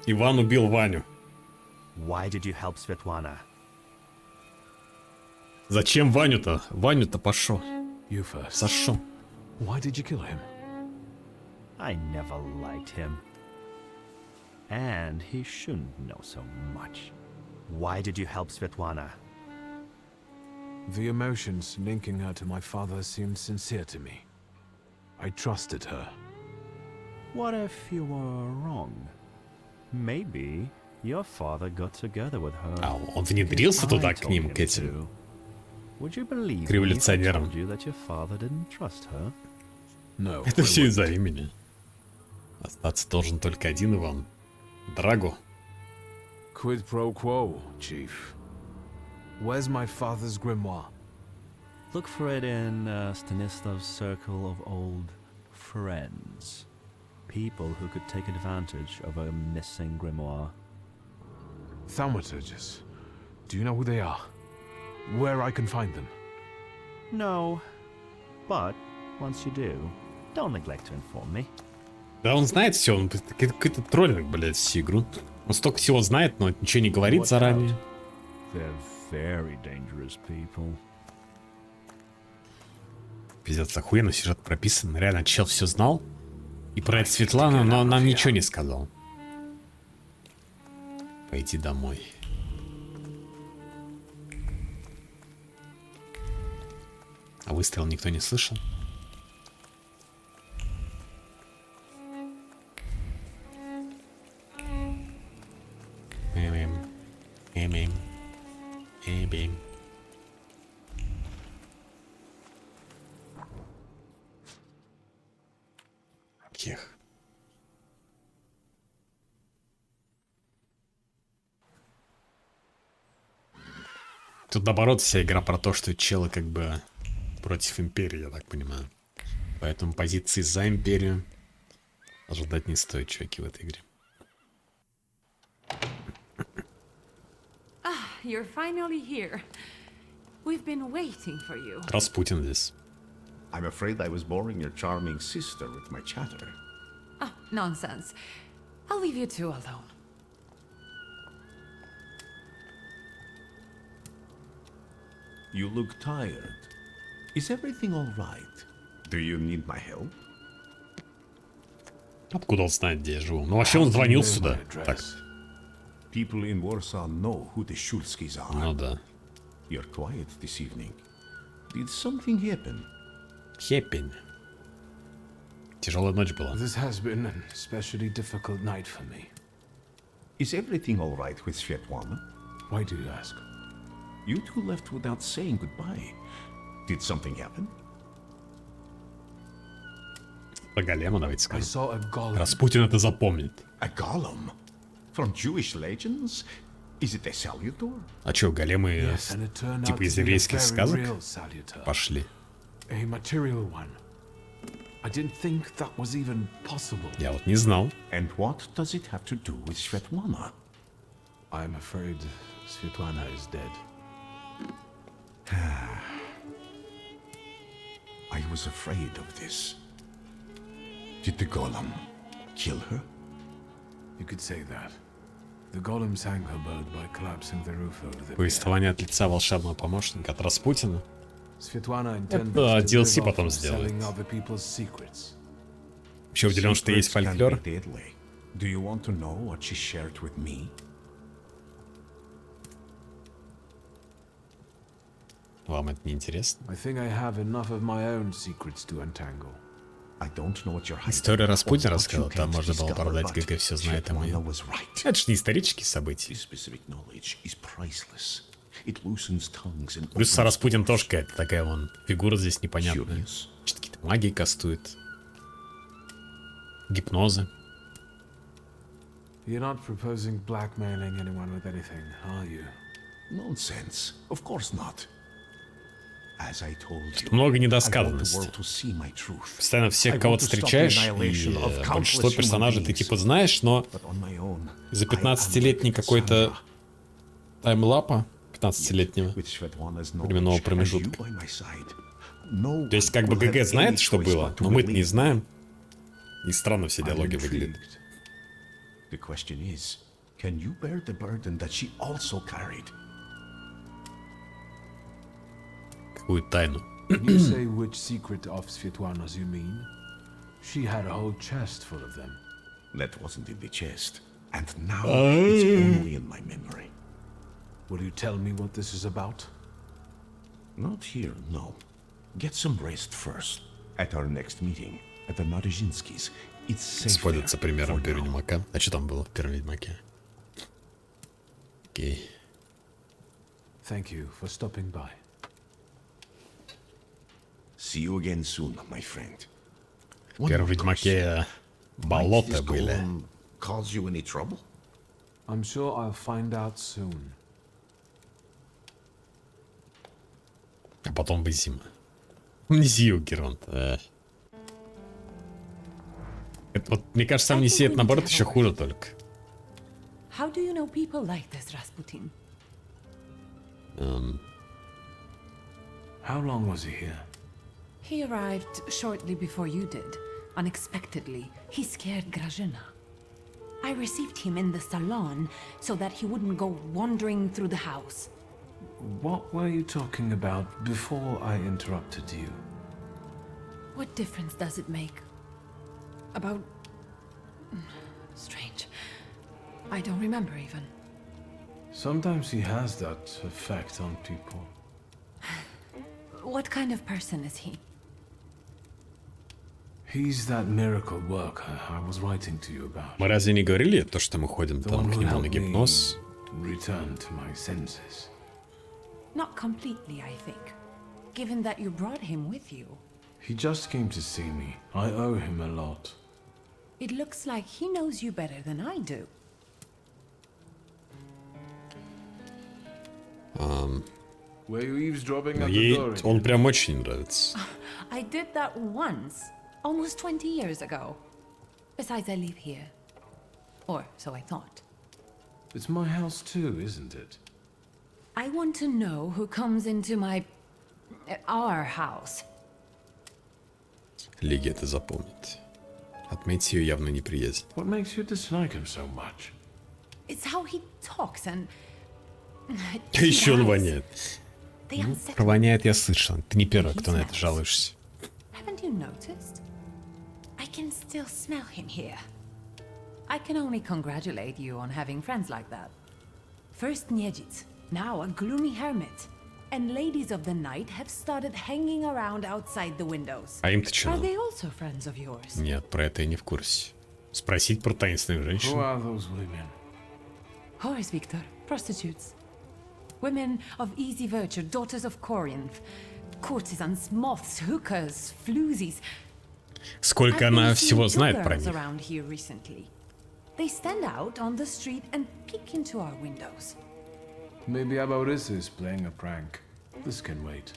Иван убил Ваню. Why did you help Svetlana? Зачем Ваню-то? Ваню-то пошел. You first. Сошел. Why did you kill him? I never liked him. And he shouldn't know so much. Why did you help Svetlana? The emotions linking her to my father seemed sincere to me. I trusted her. What if you were wrong? Maybe your father got together with her. А он внедрился туда к ним, к этим революционерам. No. Это все из-за имени. Остаться должен только один Иван. Драго. Quid pro quo, Chief. Where's my father's grimoire? Look for it in Stanislav's circle of old friends. People who could take advantage of a missing grimoire. Thaumaturges. Do you know who they are? Where I can find them? No. But, once you do, don't neglect to inform me. Да он знает все, он какой-то троллинг, блядь, всю игру. Он столько всего знает, но ничего не говорит заранее. They're very dangerous people. Пиздец, охуенно сюжет прописан. Реально, чел все знал. И про это Светлана, но нам ничего не сказал. Пойти домой. А выстрел никто не слышал? Кех. Тут наоборот вся игра про то, что челы как бы против империи, я так понимаю. Поэтому позиции за империю ожидать не стоит, чуваки, в этой игре. You're finally here. We've been waiting for you. Распутин здесь. I'm afraid I was boring your charming sister with my chatter. Oh, nonsense. I'll leave you two alone. You look tired. Is everything all right? Do you need my help? Откуда он знает, где я живу? Ну вообще он звонил сюда. Так. People in Warsaw know who the Shulskis are. Ну да. You're quiet this evening. Did something happen? Happen. Тяжелая ночь была. This has been an especially difficult night for me. Is everything all right with Svetlana? Why do you ask? You two left without saying goodbye. Did something happen? Про голема давайте скажем. Распутин это запомнит. A golem? From Jewish legends? Is it a salutor? А чё, големы типа из еврейских сказок пошли? A material one. I didn't think that was even possible. Я вот не знал. And what does it have to do with Svetlana? I'm afraid Svetlana is dead. I was afraid of this. Did the golem kill her? You could say that. The golem sank her boat by collapsing the roof over the Повествование от лица волшебного помощника от Распутина. Это DLC потом сделает. Еще удивлен, что есть фольклор. Do you want to know what she shared with me? Вам это не интересно? I think I have enough of my own secrets to untangle. I don't know what you're hiding. История Распутина рассказал, там можно было продать, ГГ все знает о моем. Это ж не исторические события. Плюс Распутин тоже какая-то такая вон фигура здесь непонятная. Что-то какие-то магии кастует. Гипнозы. You're not proposing blackmailing anyone with anything, are you? Nonsense. Of course not. As I told you, много недосказанности. Постоянно всех кого-то встречаешь, и большинство персонажей ты типа знаешь, но за 15-летний какой-то таймлапа, 15-летнего временного промежутка. То есть как бы ГГ знает, что было, но мы-то не знаем. И странно все диалоги выглядят. The question is, can you bear the burden that she also carried? Какую тайну? Can you say which secret of Svetlana's you mean? She had a whole chest full of them. That wasn't in the chest, and now it's only in my memory. Will you tell me what this is about? Not here, no. Get some rest first. At our next meeting, at the Naruzhinskis, it's safe. Используется примером Первого Ведьмака. А что там было в Первом Ведьмаке? Окей. Thank you for stopping by. See you again soon, my friend. В Первом Ведьмаке болота были. Cause you any trouble? I'm sure I'll find out soon. А потом бы зима. Амнезию, Геронт. Это вот, мне кажется, амнезия это наоборот еще хуже только. How do you know people like this, Rasputin? How long was he here? He arrived shortly before you did. Unexpectedly, he scared Grażyna. I received him in the salon so that he wouldn't go wandering through the house. What were you talking about before I interrupted you? What difference does it make? About... Strange. I don't remember even. Sometimes he has that effect on people. What kind of person is he? He's that miracle worker I was writing to you about. Мы разве не говорили то, что мы ходим там к нему на гипноз? Return to my senses. Not completely, I think. Given that you brought him with you. He just came to see me. I owe him a lot. It looks like he knows you better than I do. Were you eavesdropping at the Ей door? он прям очень нравится. I did that once, almost 20 years ago. Besides, I live here. Or so I thought. It's my house too, isn't it? I want to know who comes into our house. Лиги это запомнит. Отметь ее явную неприязнь. What makes you dislike him so much? It's how he talks and... Еще он воняет. Ну, провоняет, я слышал. Ты не первый, кто на это жалуешься. Haven't you noticed? I can still smell him here. I can only congratulate you on having friends like that. First Niedzic, now a gloomy hermit. And ladies of the night have started hanging around outside the windows. А им-то что Are надо? they also friends of yours? Нет, про это я не в курсе. Спросить про таинственных женщин. Who are those women? Whores, Victor. Prostitutes. Women of easy virtue, daughters of Corinth. Courtesans, moths, hookers, floozies. Сколько она всего знает про них? Around here recently. They stand out on the street and peek into our windows. Maybe Abaurisa is playing a prank. This can wait.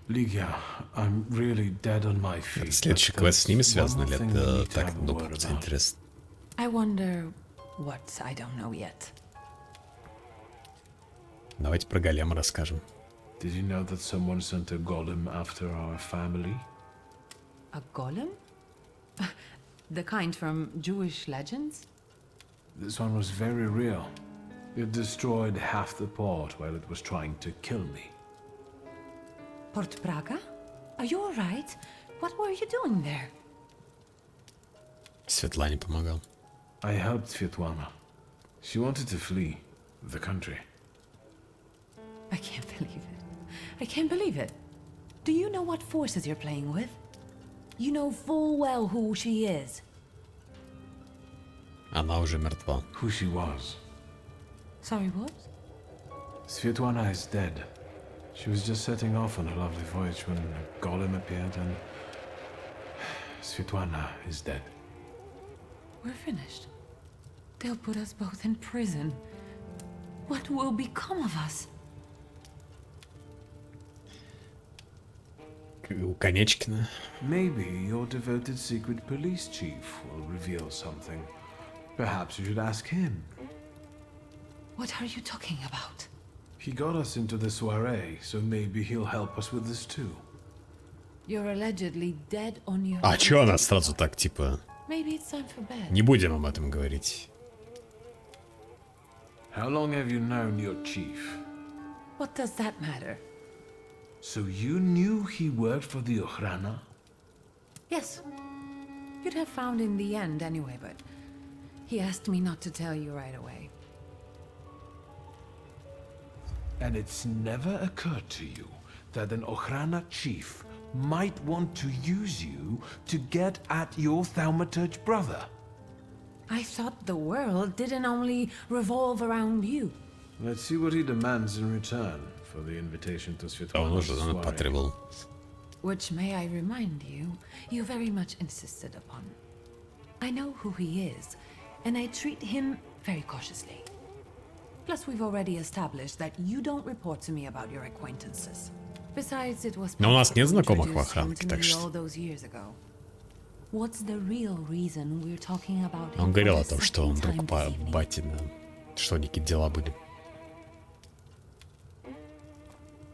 Ligia, I'm really dead on my feet. Следующий квест с ними связан или это так, ну, просто интересно? I wonder what I don't know yet. Давайте про голема расскажем. Did you know that someone sent a golem after our family? A golem? The kind from Jewish legends? This one was very real. It destroyed half the port while it was trying to kill me. Port Praga? Are you alright? What were you doing there? Светлане помогал. I helped Svetlana. She wanted to flee the country. I can't believe it. I can't believe it. Do you know what forces you're playing with? You know full well who she is. Она уже мертва. Who she was. Sorry, what? Svetlana is dead. She was just setting off on a lovely voyage when a golem appeared and... Svetlana is dead. We're finished. They'll put us both in prison. What will become of us? У Конечкина. Maybe your devoted secret police chief will reveal something. Perhaps you should ask him. What are you talking about? He got us into the soiree, so maybe he'll help us with this too. You're allegedly dead on your... А чё она сразу так, типа... Maybe it's time for bed. Не будем об этом говорить. How long have you known your chief? What does that matter? So you knew he worked for the Ochrana? Yes. You'd have found in the end anyway, but... He asked me not to tell you right away. And it's never occurred to you that an Ochrana chief might want to use you to get at your Thaumaturge brother? I thought the world didn't only revolve around you. Let's see what he demands in return for the invitation to Svetlana's soiree. Which, may I remind you, you very much insisted upon. I know who he is, and I treat him very cautiously. Plus, we've already established that you don't report to me about your acquaintances. Besides, it was... Но у нас нет знакомых в охранке, так all что... those years ago. What's the real reason we're talking about Он him говорил for о the том, что он second друг time по this evening? батина. Что у них какие-то дела были.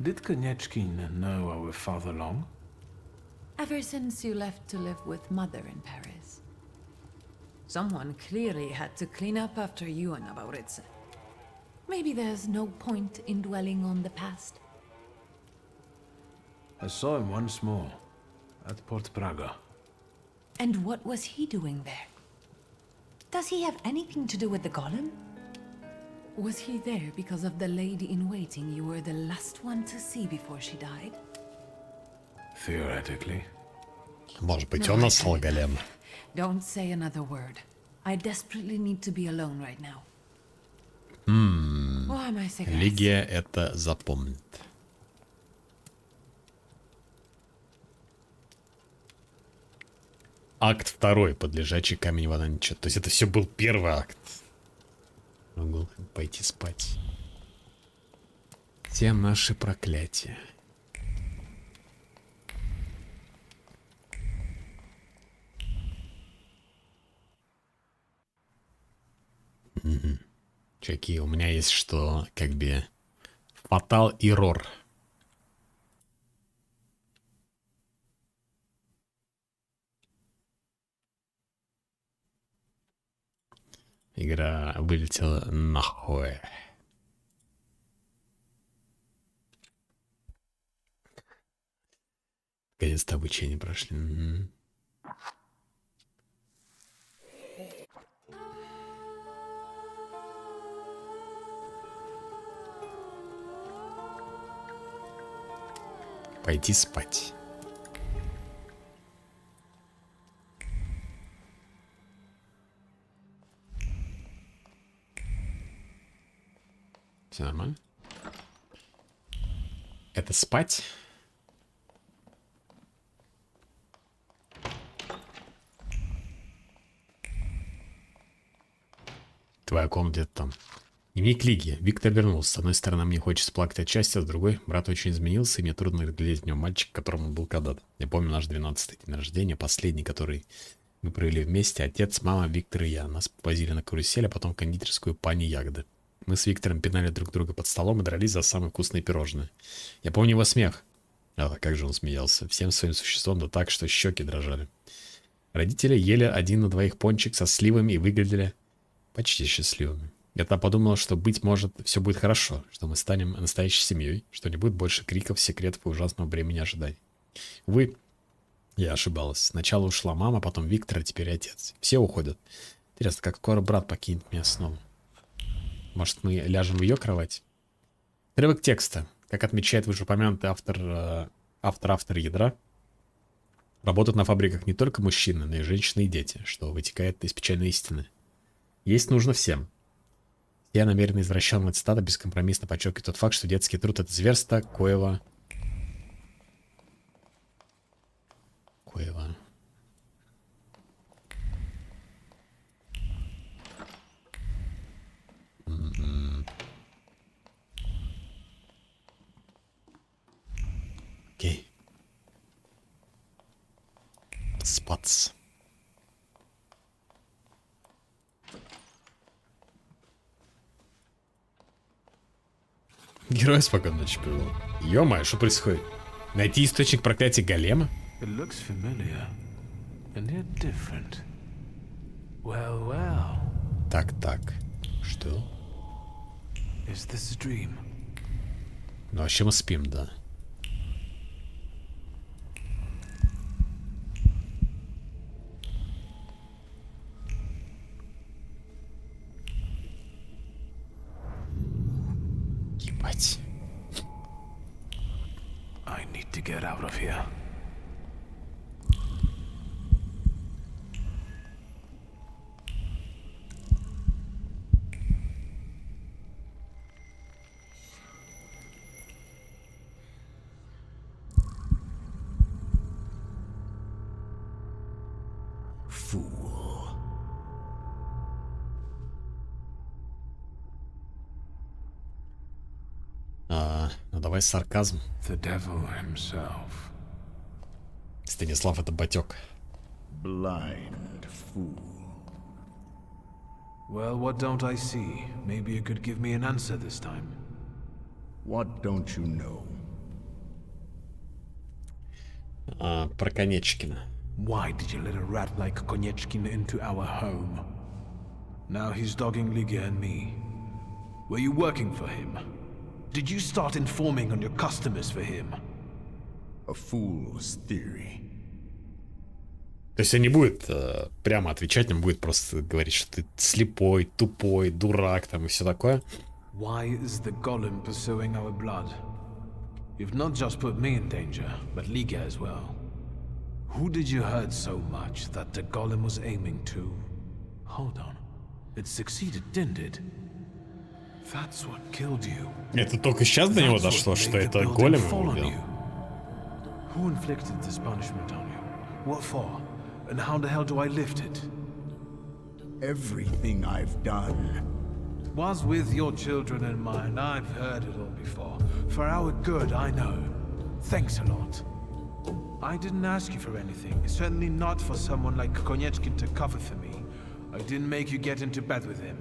Did Konechkin know our father long? Ever since you left to live with Mother in Paris. Someone clearly had to clean up after you and Abaurisa. Maybe there's no point in dwelling on the past. I saw him once more. At Port Praga. And what was he doing there? Does he have anything to do with the golem? Was he there because of the lady-in-waiting you were the last one to see before she died? Theoretically. Может быть, он наслал голем. Don't say another word. I desperately need to be alone right now. Why am I sick? Лигия это запомнит. Акт 2. Подлежачий камень вода ничего. То есть это все был первый акт. Могу пойти спать. Все наши проклятия. Чуваки, у меня есть что, как бы, фатал эррор. Игра вылетела нахуй. Наконец-то обучение прошли. Пойти спать. Все нормально? Это спать? Твоя комната там. Дневник Лиги. Виктор вернулся. С одной стороны, мне хочется плакать от счастья, а с другой, брат очень изменился, и мне трудно разглядеть в нем мальчик, которому он был когда-то. Я помню наш 12-й день рождения, последний, который мы провели вместе. Отец, мама, Виктор и я. Нас повозили на карусель, а потом в кондитерскую пани Ягоды. Мы с Виктором пинали друг друга под столом и дрались за самые вкусные пирожные. Я помню его смех. А как же он смеялся. Всем своим существом, да так, что щеки дрожали. Родители ели 1 на 2 пончик со сливами и выглядели почти счастливыми. Я тогда подумал, что, быть может, все будет хорошо, что мы станем настоящей семьей, что не будет больше криков, секретов и ужасного бремени ожиданий. Увы, я ошибалась. Сначала ушла мама, потом Виктор, а теперь отец. Все уходят. Интересно, как скоро брат покинет меня снова? Может, мы ляжем в ее кровать? Отрывок текста. Как отмечает вышеупомянутый автор ядра, работают на фабриках не только мужчины, но и женщины и дети, что вытекает из печальной истины. Есть нужно всем. Я намеренно извращенная цитата бескомпромиссно подчеркивает тот факт, что детский труд — это зверство, коего... Окей. Спац. Герой спокойной ночи, привел. Ё-моё, что происходит? Найти источник проклятия голема? It looks familiar, and yet different. Well, well. Так. Что? Is this a dream? Ну, вообще мы спим, да. Ебать. I need to get out of here. Fool. Ну давай сарказм. The devil himself. Станислав, это батек. Blind fool. Well, what don't I see? Maybe you could give me an answer this time. What don't you know? Про Конечкина. Why did you let a rat like Konechkin into our home? Now he's dogging Ligia and me. Were you working for him? Did you start informing on your customers for him? A fool's theory. То есть он не будет прямо отвечать, он будет просто говорить, что ты слепой, тупой, дурак там и все такое. Why is the golem pursuing our blood? You've not just put me in danger, but Liga as well. Who did you hurt so much that the golem was aiming to? Hold on. It succeeded, didn't it? That's what killed you. Это только сейчас до него дошло, что это голем его убил. Who inflicted this punishment on you? What for? And how the hell do I lift it? Everything I've done Was with your children in mind. I've heard it all before. For our good, I know. Thanks a lot. I didn't ask you for anything. Certainly not for someone like Konyechkin to cover for me. I didn't make you get into bed with him.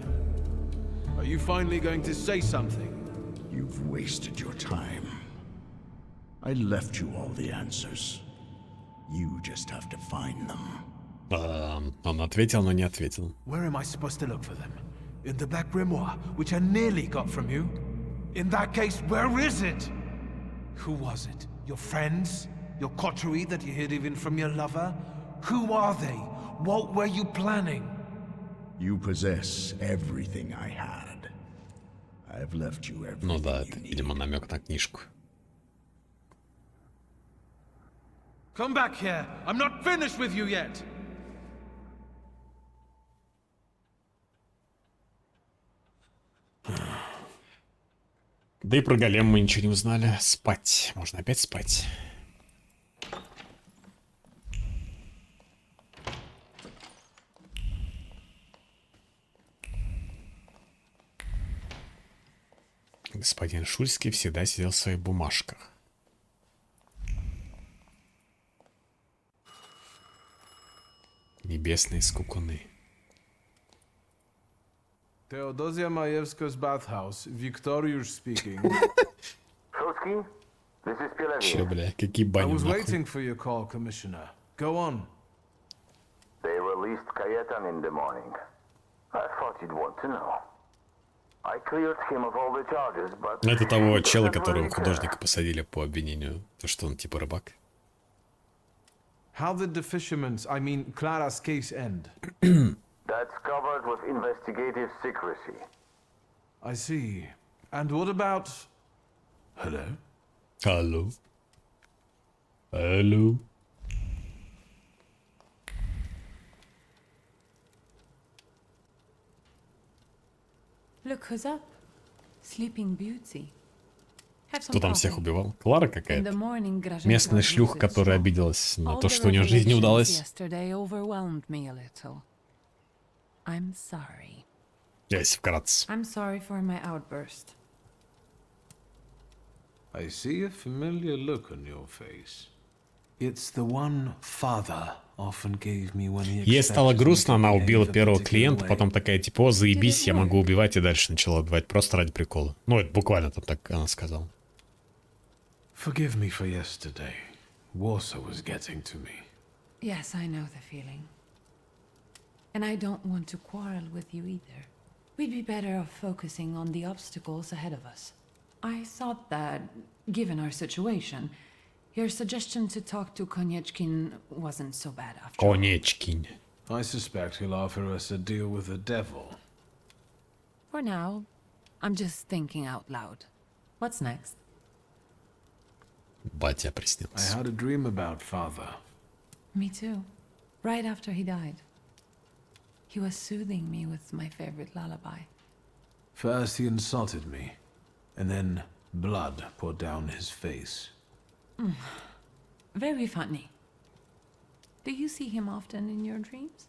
Are you finally going to say something? You've wasted your time. I left you all the answers. You just have to find them. Он ответил, но не ответил. Where am I supposed to look for them? In the Black Grimoire, which I nearly got from you? In that case, where is it? Who was it? Your friends? Your coterie that you hid even from your lover? Who are they? What were you planning? You possess everything I had. I've left you everything. Ну да, это, видимо, намек на книжку. Come back here. I'm not finished with you yet. Да и про голем мы ничего не узнали. Спать. Можно опять спать. Господин Шульский всегда сидел в своих бумажках. Небесные скукуны. Theodosia Majewska's bathhouse. Victoriusz speaking. Шульский, this is Pilavia. Че, бля, какие I бани was нахуй. waiting for your call, Commissioner. Go on. They released Kayetan in the morning. I thought you'd want to know. I cleared him of all the charges, but... Это того чела, которого художника посадили по обвинению. То, что он типа рыбак. How did the fisherman's, I mean, Clara's case end? That's covered with investigative secrecy. I see. And what about... Hello? Hello. Hello. Look who's up. Sleeping Beauty. Have some Кто там всех coffee. убивал? Клара In the какая-то. morning, Grażyna Местная was шлюха, lucid которая strong. обиделась на All то, the что у нее жизнь не revelations удалась. yesterday overwhelmed me a little. I'm sorry. Если вкратце. I'm sorry for my outburst. I see a familiar look on your face. It's the one father often gave me when he Ей стало expected me to грустно, она behave убила a первого particular клиента, way. потом такая, типа, о, заебись, я могу убивать, и дальше начала убивать, просто ради прикола. Ну, это буквально там так она сказала. Forgive me for yesterday. Warsaw was getting to me. Yes, I know the feeling. And I don't want to quarrel with you either. We'd be better off focusing on the obstacles ahead of us. I thought that, given our situation, your suggestion to talk to Konyechkin wasn't so bad after all. Конечкинь. I suspect he'll offer us a deal with the devil. For now, I'm just thinking out loud. What's next? Батя I приснился. had a dream about father. Me too. Right after he died. He was soothing me with my favorite lullaby. First he insulted me, and then blood poured down his face. Very funny. Do you see him often in your dreams?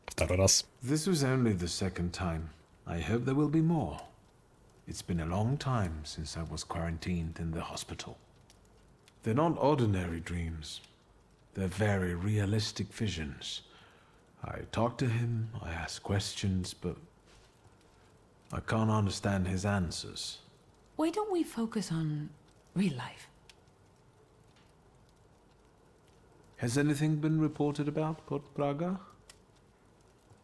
Второй раз. This was only the second time. I hope there will be more. It's been a long time since I was quarantined in the hospital. They're not ordinary dreams. They're very realistic visions. I talk to him, I ask questions, but I can't understand his answers. Why don't we focus on real life? Has anything been reported about Port Praga?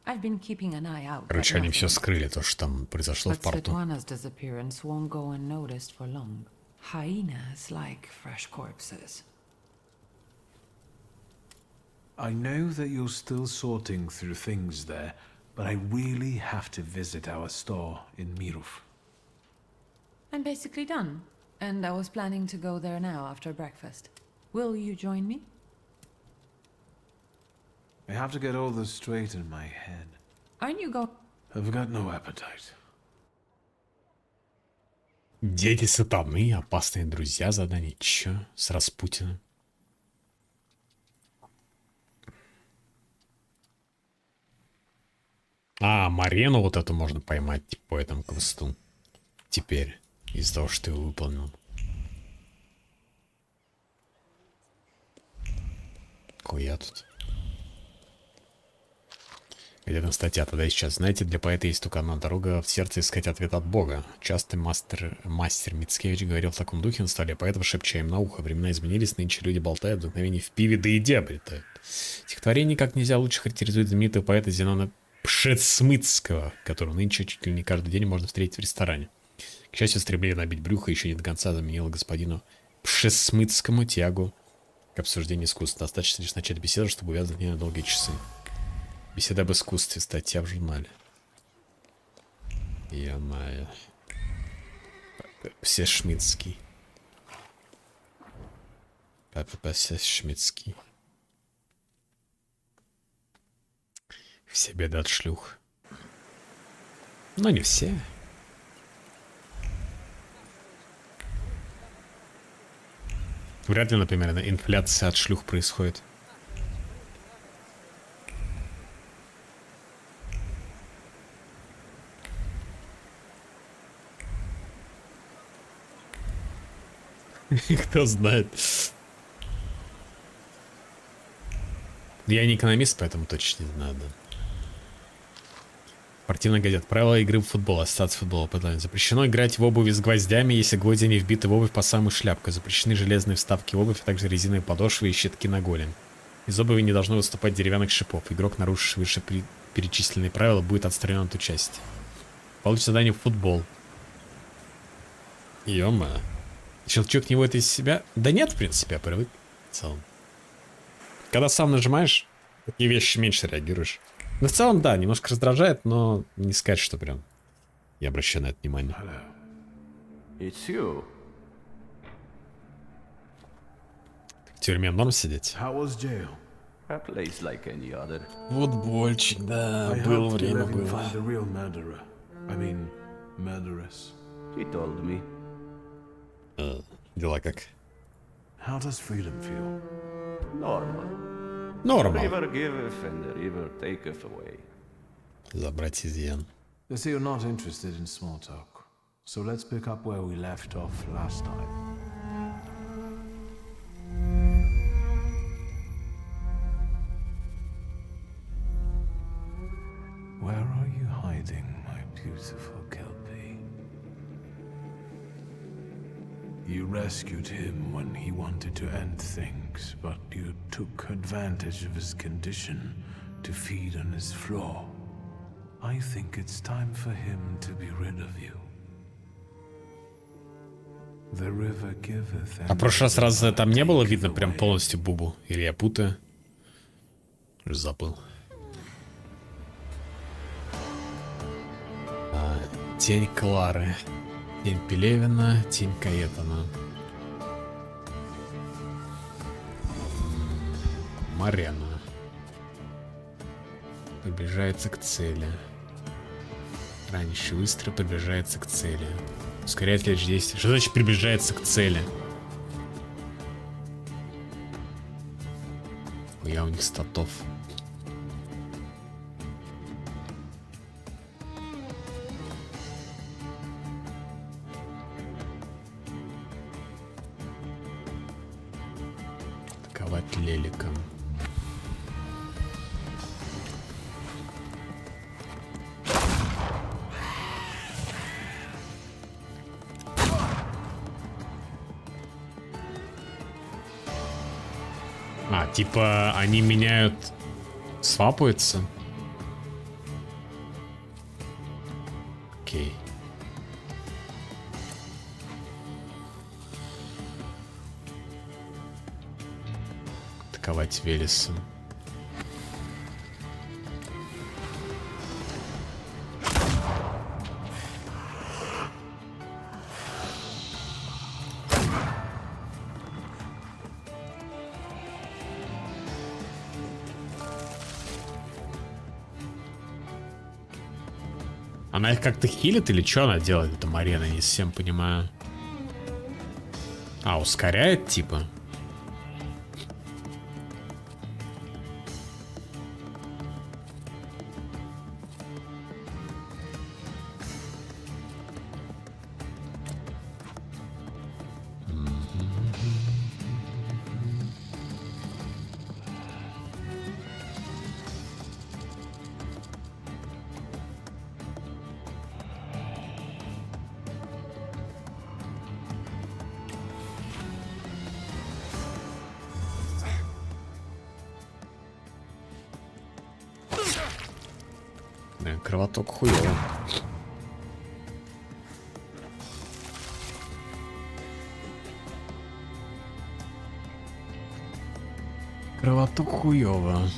I've been keeping an eye out. Короче, они все скрыли, то, что там произошло в But порту. Svetlana's disappearance won't go unnoticed for long. Hyenas like fresh corpses. I know that you're still sorting through things there, but I really have to visit our store in Mirov. I'm basically done, and I was planning to go there now after breakfast. Will you join me? I have to get all this straight in my head. Aren't you going? I've got no appetite. Дети сатаны, опасные друзья, задание. Чё? С Распутиным. А, Марену вот эту можно поймать, типа, по этому квесту. Теперь, из-за того, что ты его выполнил. Хуя тут. Где там статья тогда и сейчас? Знаете, для поэта есть только одна дорога в сердце искать ответ от Бога. Часто мастер Мицкевич говорил в таком духе на столе поэтов, шепча им на ухо. Времена изменились, нынче люди болтают, вдохновение в пиве да еде обретают. Стихотворение как нельзя лучше характеризует знаменитого поэта Зенона Пшецмыцкого, которого нынче чуть ли не каждый день можно встретить в ресторане. К счастью, стремление набить брюхо еще не до конца заменило господину Пшецмыцкому тягу к обсуждению искусства. Достаточно лишь начать беседу, чтобы увязать в ней на долгие часы. Беседа об искусстве, статья в журнале. Ё-моё. Псешмитский. Псешмитский. Все беды от шлюх. Но не все. Вряд ли, например, инфляция от шлюх происходит. Кто знает. Я не экономист, поэтому точно не знаю, да. Спортивная газета. Правила игры в футбол. Ассоциация футбола. Запрещено играть в обуви с гвоздями, если гвозди не вбиты в обувь по самую шляпку. Запрещены железные вставки в обувь, а также резиновые подошвы и щитки на голень. Из обуви не должно выступать деревянных шипов. Игрок, нарушивший выше перечисленные правила, будет отстранен от участия. Получит задание в футбол. Ё-моё. Щелчок не выйдет из себя? Да нет, в принципе, я привык в целом. Когда сам нажимаешь, такие вещи меньше реагируешь. Но в целом, да, немножко раздражает, но не сказать, что прям я обращаю на это внимание. It's you. В тюрьме норм сидеть? How was jail? A place like any other. Футбольчик, да, I было helped время, Levin было. find the real murderer. I mean, murderess. He told me. Дела как? How does freedom feel? Normal. Normal. River giveth and the river taketh away. Забрать изъян. They say you're not interested in small talk. So let's pick up where we left off last time. Where are you hiding, my beautiful Kelpie? You rescued him when he wanted to end things, but you took advantage of his condition to feed on his flaw. I think it's time for him to be rid of you. The river giveth. А в прошлый раз там не было видно прям полностью Бубу? Или я путаю? Уже забыл. Тень Клары. Тень Пелевина, тень Каэтана. Марена. Приближается к цели. Ранящий выстрел приближается к цели. Ускоряет речь действия. Что значит приближается к цели? Я у них статов. Атаковать леликом. А, типа они меняют, свапаются? Окей. Атаковать Велесом. Она их как-то хилит или что она делает, эта Марена, не совсем понимаю. А, ускоряет типа? Кровоток хуёво. Кровоток хуёво.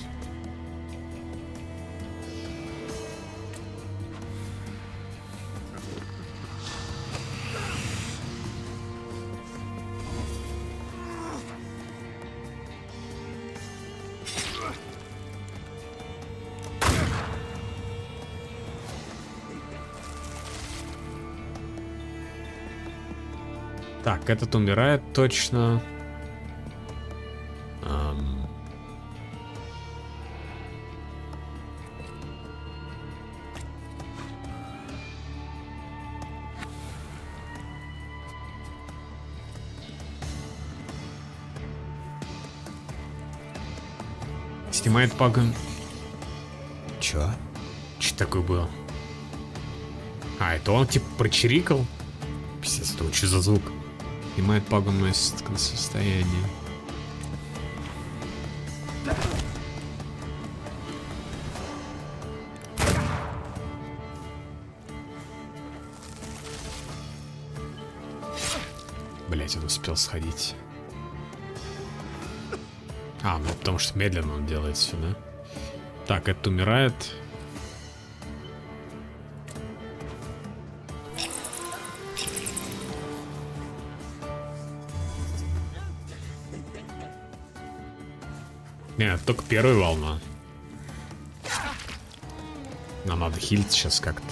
Так, этот умирает точно. Снимает пагон. Чё? Чё такое было? А, это он типа прочирикал? Пиздец, это что за звук? Снимает пагубное состояние. Блять, он успел сходить. А, ну потому что медленно он делает все, да? Так, это умирает. Нет, только первая волна. Нам надо хилить сейчас как-то.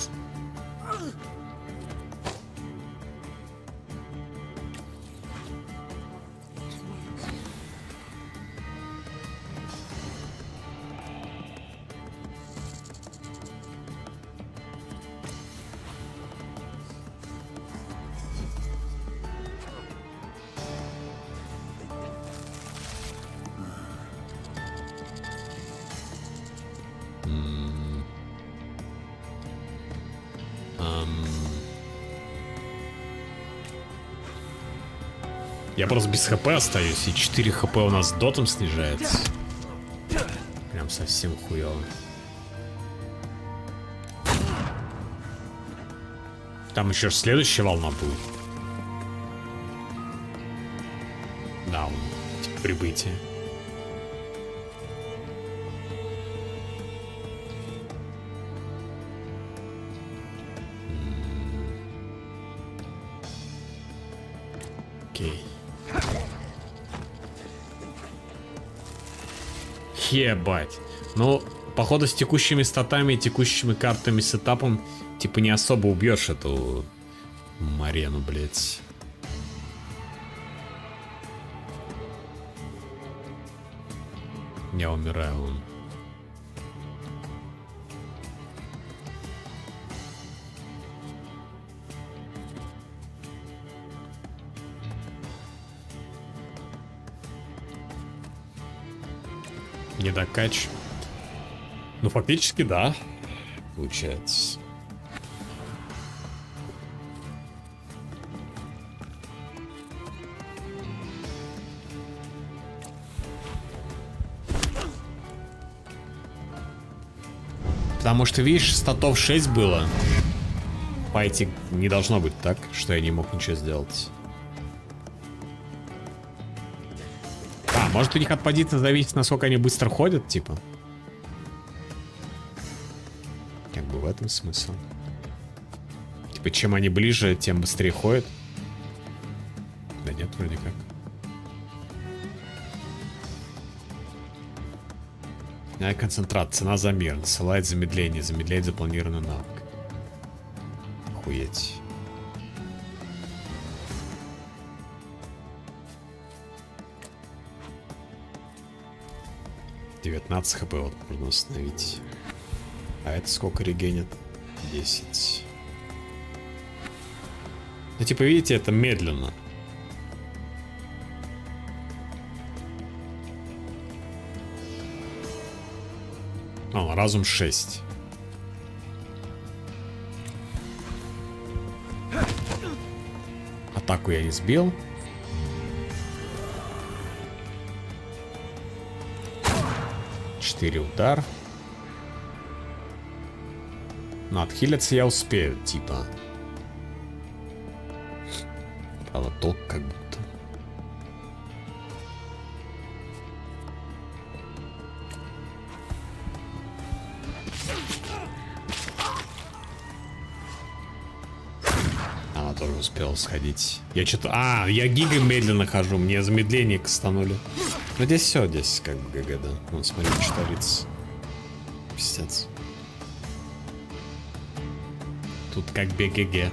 Я просто без хп остаюсь, и 4 хп у нас дотом снижается. Прям совсем хуёво. Там еще следующая волна будет. Да, типа прибытие. Окей. Ебать. Ну, походу, с текущими статами и текущими картами с этапом, типа, не особо убьешь эту Марену, блять. Я умираю, он. Недокач. Ну, фактически, да. Получается. Потому что, видишь, статов 6 было. Пойти не должно быть так, что я не мог ничего сделать. А, может у них от позиции зависит, насколько они быстро ходят, типа. Как бы в этом смысл. Типа, чем они ближе, тем быстрее ходят. Да нет, вроде как. Концентрат, цена за мир, насылает замедление, замедляет запланированный навык. Охуеть. «19 хп вот можно установить. А это сколько регенит? 10. Ну, типа, видите, это медленно. О, разум 6. Атаку я не сбил. Удар. Но отхилиться я успею, типа. Правда, толк как будто. Она тоже успела сходить. Я что-то... А, я гига медленно хожу, мне замедление кастанули. Ну здесь все, здесь как бы ГГ, да. Вон, смотри, что творится. Пиздец. Тут как БГГ.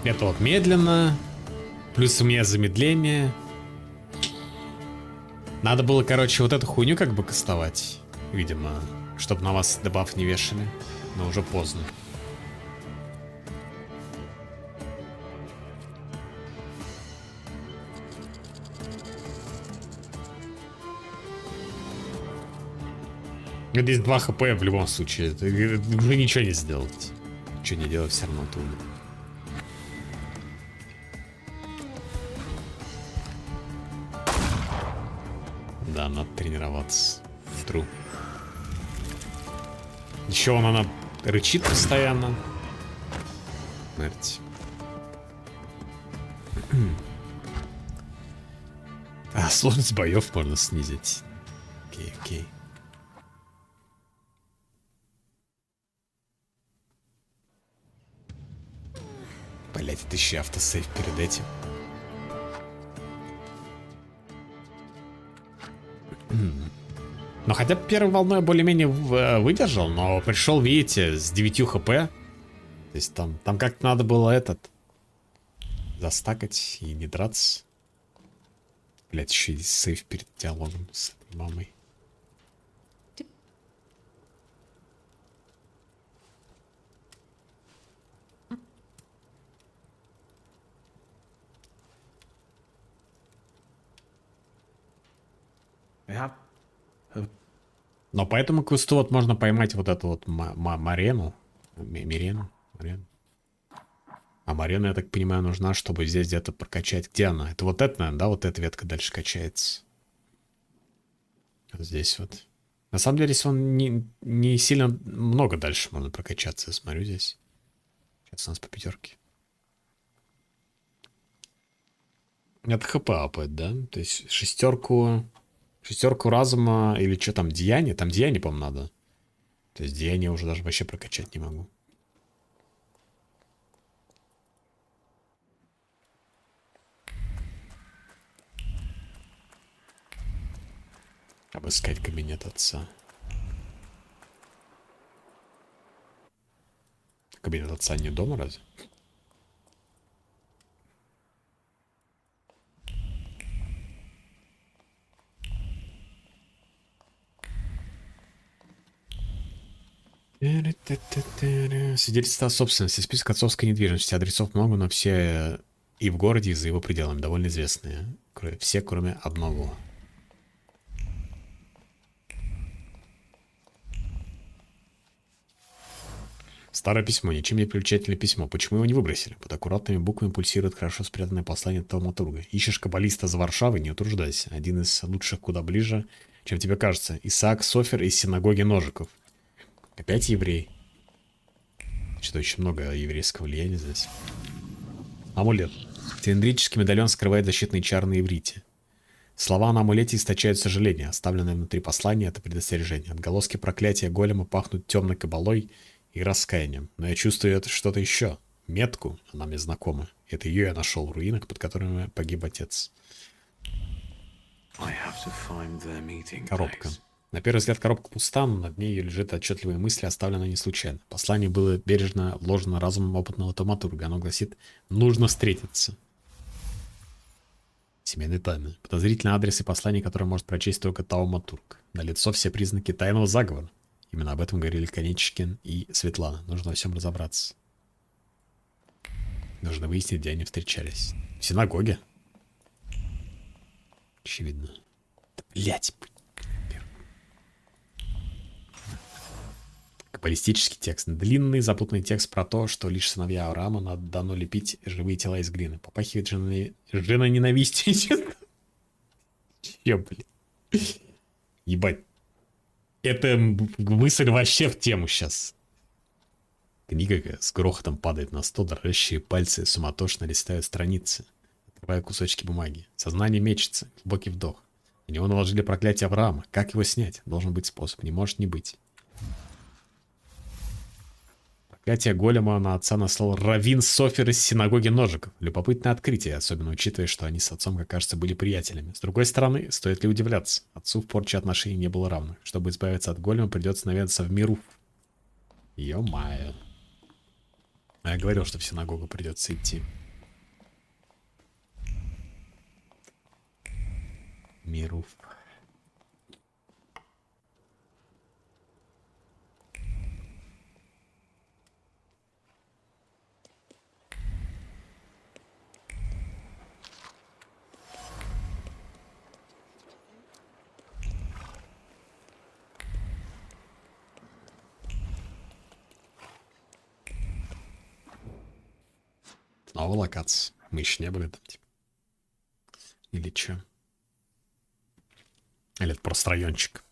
Это вот медленно. Плюс у меня замедление. Надо было, короче, вот эту хуйню как бы кастовать. Видимо, чтобы на вас дебаф не вешали. Но уже поздно. Здесь 2 хп в любом случае. Вы ничего не сделаете. Ничего не делать, все равно трудно. Да, надо тренироваться. Тру. Еще она рычит постоянно. Смерть. А, сложность боев можно снизить. Окей, окей. Блять, это еще автосейв перед этим. Но хотя бы первой волной более-менее выдержал, но пришел, видите, с 9 хп. То есть там как-то надо было этот застакать и не драться. Блять, еще и сейв перед диалогом с этой мамой. Но по этому квесту вот можно поймать вот эту вот Марену. Мирену. А Марена, я так понимаю, нужна, чтобы здесь где-то прокачать. Где она? Это вот эта, наверное, да? Вот эта ветка дальше качается. Вот здесь вот. На самом деле, здесь он не сильно много дальше можно прокачаться. Я смотрю здесь. Сейчас у нас по 5. Это хп апает, да? То есть шестерку разума или что там, деяние? Там деяние, по-моему, надо. То есть деяние уже даже вообще прокачать не могу. Обыскать кабинет отца. Кабинет отца не дома разве? Свидетельство о собственности. Список отцовской недвижимости. Адресов много, но все и в городе, и за его пределами довольно известные. Все, кроме одного. Старое письмо. Ничем не примечательное письмо. Почему его не выбросили? Под аккуратными буквами пульсирует хорошо спрятанное послание Thaumaturge. Ищешь каббалиста за Варшавой? Не утруждайся. Один из лучших куда ближе, чем тебе кажется. Исаак Софер из синагоги Ножиков. Опять еврей. Что-то очень много еврейского влияния здесь. Амулет. Цилиндрический медальон скрывает защитные чары на иврите. Слова на амулете источают сожаление. Оставленное внутри послания — это предостережение. Отголоски проклятия голема пахнут темной кабалой и раскаянием. Но я чувствую это что-то еще. Метку, она мне знакома. Это ее я нашел в руинах, под которыми погиб отец. Коробка. На первый взгляд коробка пуста, но на дне ее лежит отчетливые мысли, оставленные не случайно. Послание было бережно вложено разумом опытного Thaumaturge. Оно гласит: нужно встретиться. Семейные тайны. Подозрительный адрес и послание, которое может прочесть только Thaumaturge. Налицо все признаки тайного заговора. Именно об этом говорили Конечкин и Светлана. Нужно во всем разобраться. Нужно выяснить, где они встречались. В синагоге. Очевидно. Да, блять. Каббалистический текст. Длинный запутанный текст про то, что лишь сыновья Авраама надо дано лепить живые тела из глины. Попахивает женоненавистью. Че, блин? Ебать. Эта мысль вообще в тему сейчас. Книга с грохотом падает на стол, дрожащие пальцы суматошно листают страницы, отрывая кусочки бумаги. Сознание мечется, глубокий вдох. На него наложили проклятие Авраама. Как его снять? Должен быть способ, не может не быть. Проклятие голема на отца наслал раввин Софер из синагоги Ножиков. Любопытное открытие, особенно учитывая, что они с отцом, как кажется, были приятелями. С другой стороны, стоит ли удивляться? Отцу в порче отношений не было равных. Чтобы избавиться от голема, придется наведаться в миру. Ё-моё. Я говорил, что в синагогу придется идти. Мируф. Снова локация. Мы еще не были там, типа. Или че? Или это просто райончик?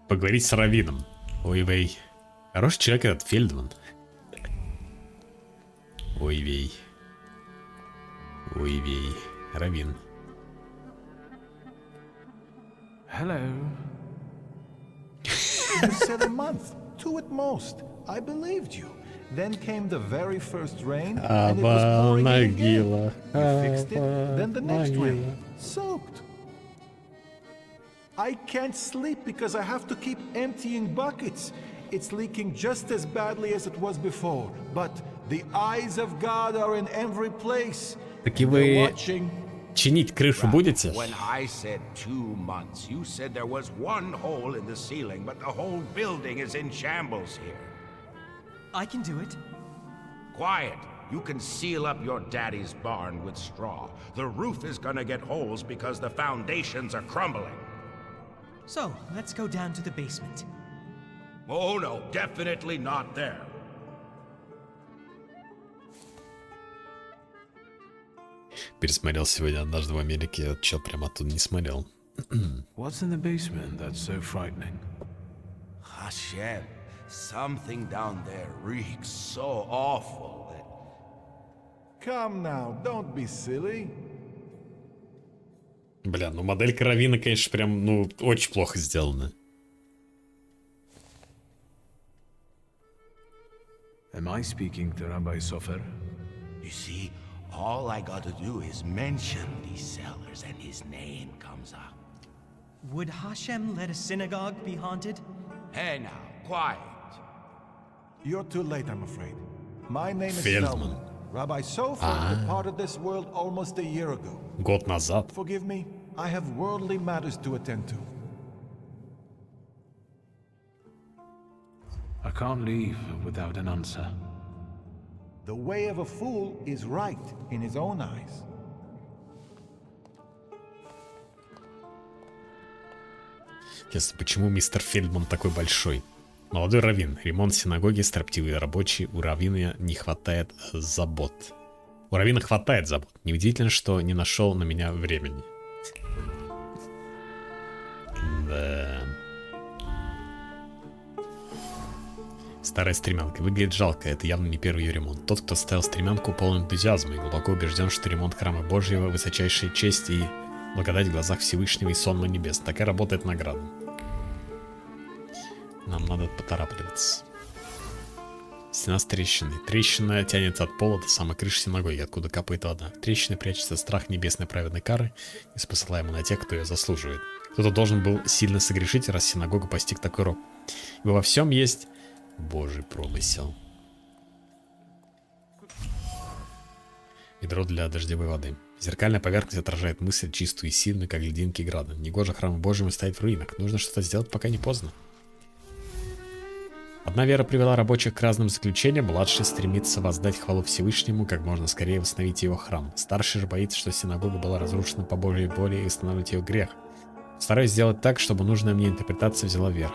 Поговорить с раввином. Ой-вей. Хороший человек этот Фельдман. Ой-вей. Ой-вей. Раввин. Hello. You said a month, 2 at most. I believed you. Then came the very first rain, and it was pouring in again. You fixed it, then the next rain. Soaked. I can't sleep because I have to keep emptying buckets. It's leaking just as badly as it was before. But the eyes of God are in every place. Так и вы чинить крышу будете? When I said 2 months, you said there was one hole in the ceiling, but the whole building is in shambles here. I can do it. Quiet. You can seal up your daddy's barn with straw. The roof is gonna get holes because the foundations are crumbling. So, let's go down to the basement. Oh no, definitely not there. Пересмотрел сегодня «Однажды в Америке», я чё прям оттуда не смотрел. What's in the basement that's so frightening? Hashem, something down there reeks so awful that... Come now, don't be silly. Бля, ну моделька раввина, конечно, прям, ну, очень плохо сделана. Am I speaking to Rabbi Sofer? You see, all I gotta do is mention these cellars and his name comes up. Would Hashem let a synagogue be haunted? Hey now, quiet. You're too late, I'm afraid. My name is Feldman. Feldman. Rabbi Sofer departed this world almost a year ago. Год назад. Forgive me, I have worldly matters to attend to. I can't leave without an answer. The way of a fool is right in his own eyes. Ясно, почему мистер Фельдман такой большой. Молодой раввин. Ремонт синагоги, строптивые рабочие. У раввина не хватает забот. У раввина хватает забот. Неудивительно, что не нашел на меня времени. Да. Старая стремянка. Выглядит жалко, это явно не первый ее ремонт. Тот, кто ставил стремянку, полон энтузиазма и глубоко убежден, что ремонт храма Божьего — высочайшая честь и благодать в глазах Всевышнего и сон на небес. Такая работает награда. Нам надо поторапливаться. Стена с трещиной. Трещина тянется от пола до самой крыши синагоги, откуда капает вода. В трещине прячется страх небесной праведной кары, неспосылаемый на тех, кто ее заслуживает. Кто-то должен был сильно согрешить, раз синагога постиг такой рок. Ибо во всем есть Божий промысел. Ведро для дождевой воды. Зеркальная поверхность отражает мысль чистую и сильную, как льдинки града. Негоже храму Божьему стоять в руинах. Нужно что-то сделать, пока не поздно. Одна вера привела рабочих к разным заключениям, младший стремится воздать хвалу Всевышнему, как можно скорее восстановить его храм. Старший же боится, что синагога была разрушена по Божьей воле и восстанавливать ее грех. Стараюсь сделать так, чтобы нужная мне интерпретация взяла верх.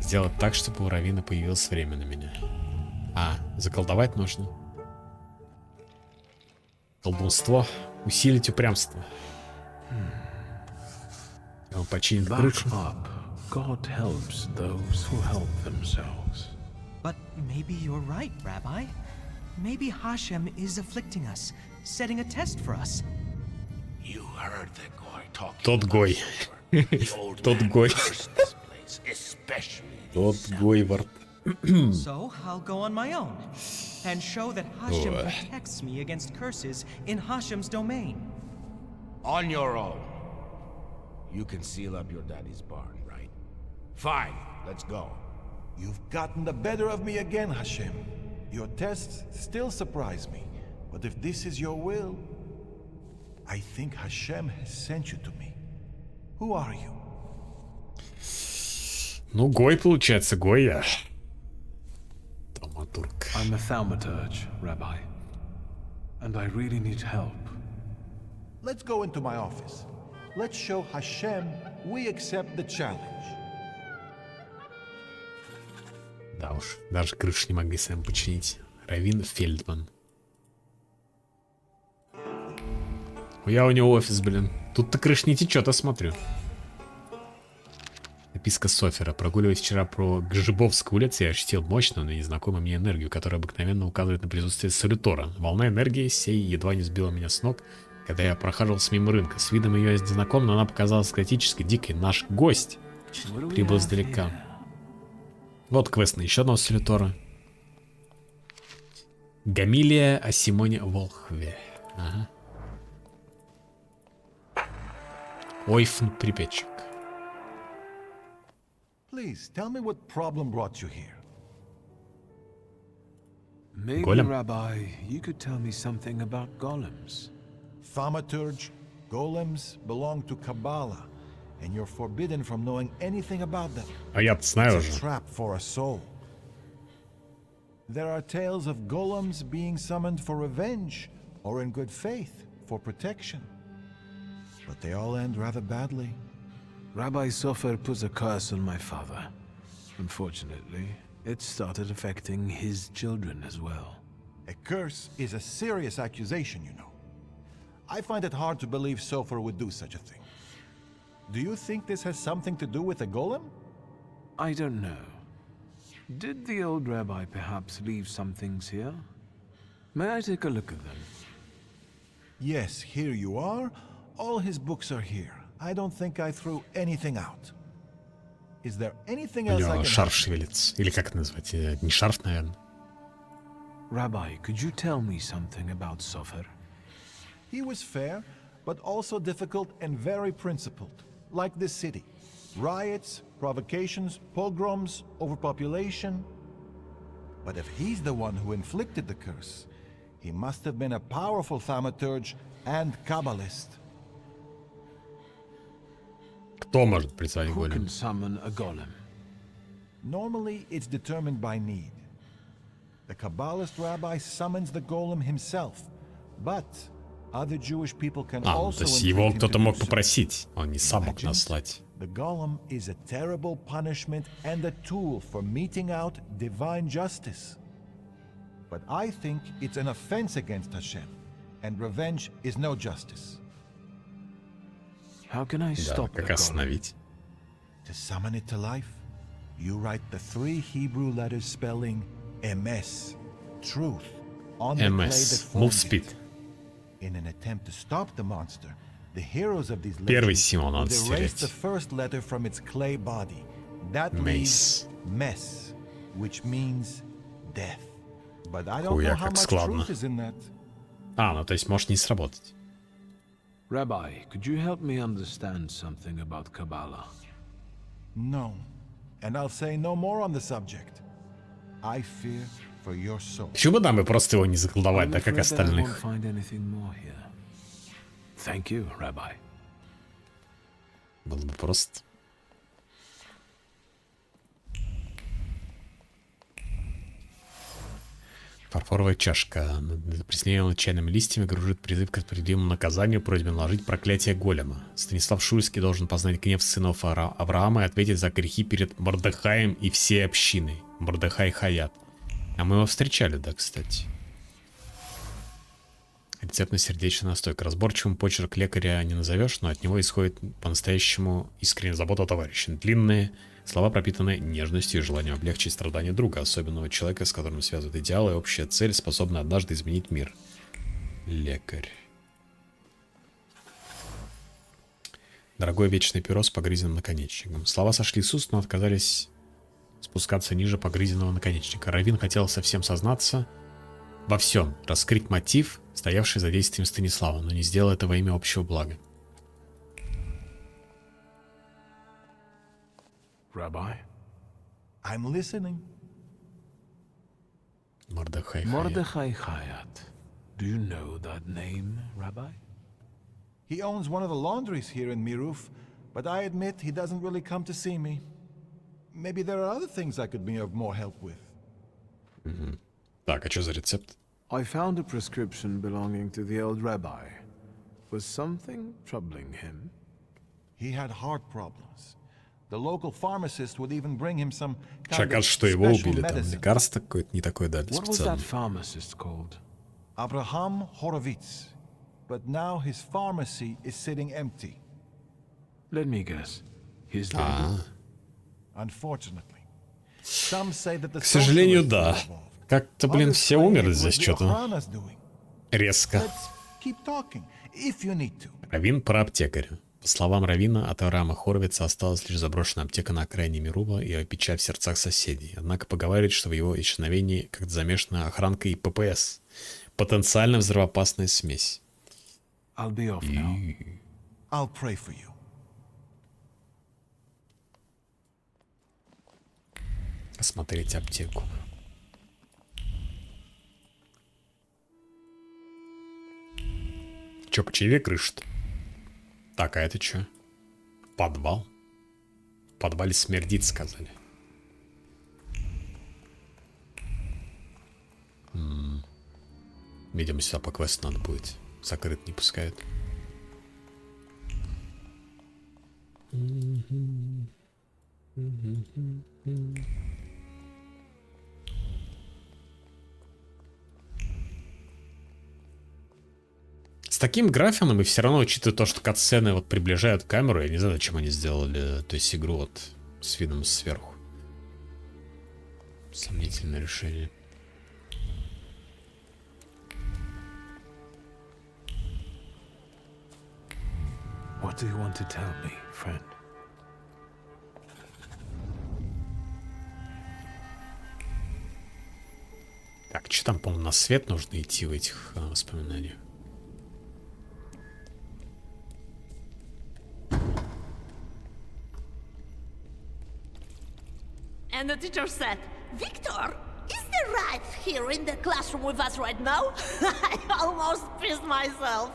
Сделать так, чтобы у раввина появилось время на меня. А, заколдовать нужно. Колдунство. Усилить упрямство. Он починит крышу. God helps those who help themselves. But maybe you're right, Rabbi. Maybe Hashem is afflicting us, setting a test for us. You heard the Goy talking. Тот Гой. Тот Гой. Тот Гойвард. So I'll go on my own and show that Hashem protects me against curses in Hashem's domain. On your own. You can seal up your daddy's barn, right? Fine, let's go. You've gotten the better of me again, Hashem. Your tests still surprise me. But if this is your will, I think Hashem has sent you to me. Who are you? Ну, Гой получается, Гой. Thaumaturge. I'm a Thaumaturge, Rabbi. And I really need help. Let's go into my office. Let's show Hashem we accept the challenge. Да уж, даже крышу не могли сами починить. Раввин Фельдман. Я у него офис, блин. Тут-то крыша не течет, я смотрю. Записка Софера. Прогуливаясь вчера по Гжибовской улице, я ощутил мощную, но незнакомую мне энергию, которая обыкновенно указывает на присутствие салютора. Волна энергии сей едва не сбила меня с ног, когда я прохаживался мимо рынка. С видом ее я знаком, но она показалась экзотической, дикой. Наш гость прибыл издалека. Вот квест на еще одного салютора. Гамилия о Симоне Волхве. Ага. Ойфн припетчик. Please tell me what problem brought you here. Maybe, Golem. Rabbi, you could tell me something about golems. Thaumaturge, golems belong to Kabbalah, and you're forbidden from knowing anything about them. А я-то знаю It's a уже. trap for a soul. There are tales of golems being summoned for revenge, or in good faith, for protection. But they all end rather badly. Rabbi Sofer put a curse on my father. Unfortunately, it started affecting his children as well. A curse is a serious accusation, you know. I find it hard to believe Sofer would do such a thing. Do you think this has something to do with the golem? I don't know. Did the old rabbi perhaps leave some things here? May I take a look at them? Yes, here you are. All his books are here. I don't think I threw anything out. Is there anything У else I него can шарф help? шевелится. Или как это назвать? Не шарф, наверное. Rabbi, could you tell me something about Sofer? He was fair, but also difficult and very principled, like this city. Riots, provocations, pogroms, overpopulation. But if he's the one who inflicted the curse, he must have been a powerful thaumaturge and Kabbalist. Кто может призвать Who голем? can summon a golem? Normally, it's determined by need. The Kabbalist rabbi summons the golem himself, but other Jewish people can А, ну, also то есть entreat его him to кто-то do мог so. попросить. Он не сам мог Legend, наслать. The golem is a terrible punishment and a tool for meting out divine justice. But I think it's an offense against Hashem, and revenge is no justice. How can I Да, stop the как golem? остановить? To summon it to life, you write the 3 Hebrew letters spelling Emes, truth, on the clay that МС. formed Move speed. it. In an attempt to stop the monster, the heroes of these Первый legends символ would надо erase the стереть. first letter from its clay body. That leaves Мейс. Mess. which means death. But I don't know Хуя, how как much складно. truth is in that. А, ну то есть может не сработать. Rabbi, could you help me understand something about Kabbalah? No. And I'll say no more on the subject. I fear for your soul. Почему бы нам и просто его не заколдовать, так как остальных? Thank you, Rabbi. Было бы просто. Фарфоровая чашка. Над присоединенными чайными листьями кружит призыв к справедливому наказанию, просьбе наложить проклятие голема. Станислав Шуйский должен познать гнев сынов Авраама и ответить за грехи перед Мордехаем и всей общиной. Мордехай Хаят. А мы его встречали, да, кстати. Рецептно-сердечная настойка. Разборчивым почерк лекаря не назовешь, но от него исходит по-настоящему искренняя забота о товарище. Длинные слова пропитаны нежностью и желанием облегчить страдания друга, особенного человека, с которым связывают идеалы и общая цель, способная однажды изменить мир. Лекарь. Дорогой вечный перо с погрызенным наконечником. Слова сошли с уст, но отказались спускаться ниже погрызенного наконечника. Равин хотел совсем сознаться во всем, раскрыть мотив, стоявший за действием Станислава, но не сделал это во имя общего блага. Rabbi? I'm listening. Mordechai Hayat. Do you know that name, Rabbi? He owns one of the laundries here in Miruf, but I admit he doesn't really come to see me. Maybe there are other things I could be of more help with. Так, а что за рецепт? I found a prescription belonging to the old rabbi. Was something troubling him? He had heart problems. The local pharmacist would even bring him some Сейчас kind of кажется, что его special убили, там medicine. лекарство какое-то не такое дали What was специально. that pharmacist called? Abraham Horovitz. But now his pharmacy is sitting empty. Let me guess. He's dead. Unfortunately. Some say that the К сожалению, socialists да. are involved. Как-то, блин, Others все claim умерли it здесь was the что-то. Ohranas doing. Резко. Let's keep talking, if you need to. Равин про аптекаря. По словам Равина, от Авраама Хоровица осталась лишь заброшенная аптека на окраине Мируба и печаль в сердцах соседей. Однако поговаривают, что в его исчезновении как-то замешана охранка и ППС. Потенциально взрывоопасная смесь. I'll be off now. I'll pray for you. Осмотреть аптеку. Че, по чаеве крышит? Так, а это что? Подвал? В подвале смердит, сказали. Видимо, сюда по квесту надо будет. Закрыт не пускают. С таким графоном и все равно, учитывая то, что катсцены вот приближают камеру, я не знаю, зачем они сделали, то есть игру вот с видом сверху. Сомнительное решение. What do you want to tell me, friend? Так, что там, по-моему, на свет нужно идти в этих воспоминаниях? And the teacher said, Victor, is the right here in the classroom with us right now? I almost pissed myself.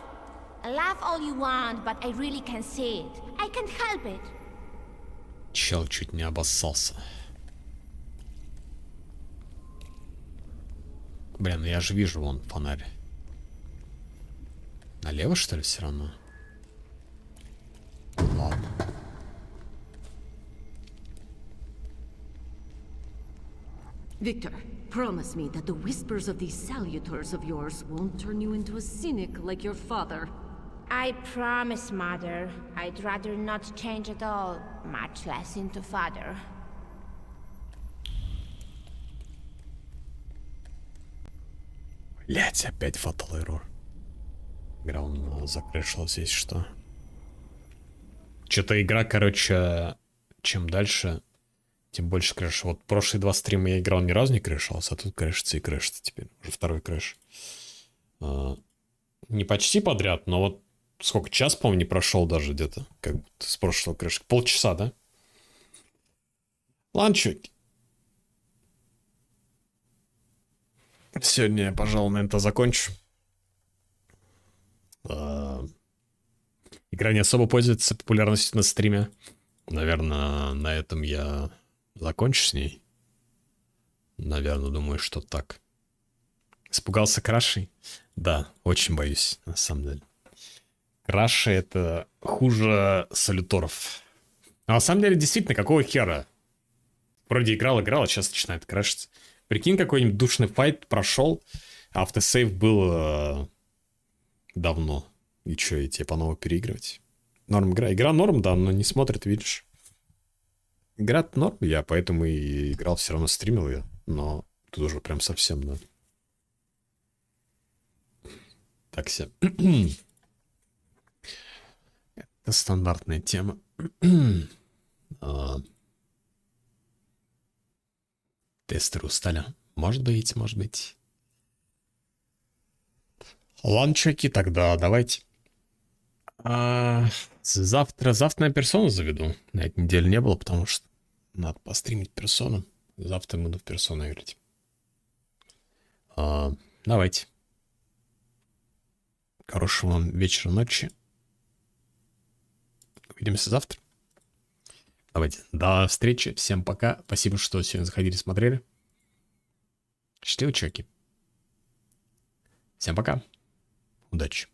Laugh all you want, but I really can't see it. I can't help it. Чел чуть не обоссался. Блин, я же вижу вон фонарь. Налево, что ли, все равно? Ладно. Victor, promise me that the whispers of these salutors of yours won't turn you into a cynic like your father. I promise, Mother. I'd rather not change at all, much less into Father. Блять, опять Fatal Error. Игра он закрешилась, если что. Что-то игра, короче, чем дальше, тем больше крэш. Вот прошлые 2 стрима я играл, ни разу не крэшился, а тут крэшится и крэшится теперь. Уже второй крэш. Не почти подряд, но вот сколько, час, по-моему, не прошел даже где-то, как будто с прошлого крэша. Полчаса, да? Ладно, чуваки. Сегодня я, пожалуй, на это закончу. Игра не особо пользуется популярностью на стриме. Наверное, на этом я закончу с ней. Наверное, думаю, что так. Испугался крашей? Да, очень боюсь, на самом деле. Краши — это хуже салюторов. Но на самом деле, действительно, какого хера? Вроде играл, а сейчас начинает крашиться. Прикинь, какой-нибудь душный файт прошел, а автосейв был давно. И что, и тебе по новому переигрывать? Норм игра. Игра норм, да, но не смотрит, видишь. Игра норм, я поэтому и играл, все равно стримил ее. Но тут уже прям совсем, да. Так все. Это стандартная тема. Тестеры устали. Может быть, может быть. Ланчеки тогда давайте. Завтра на персону заведу. На этой неделе не было, потому что надо постримить персону. Завтра буду в персону играть. Давайте. Хорошего вам вечера, ночи. Увидимся завтра. Давайте. До встречи. Всем пока. Спасибо, что сегодня заходили, смотрели. Счастливо, чуваки. Всем пока. Удачи.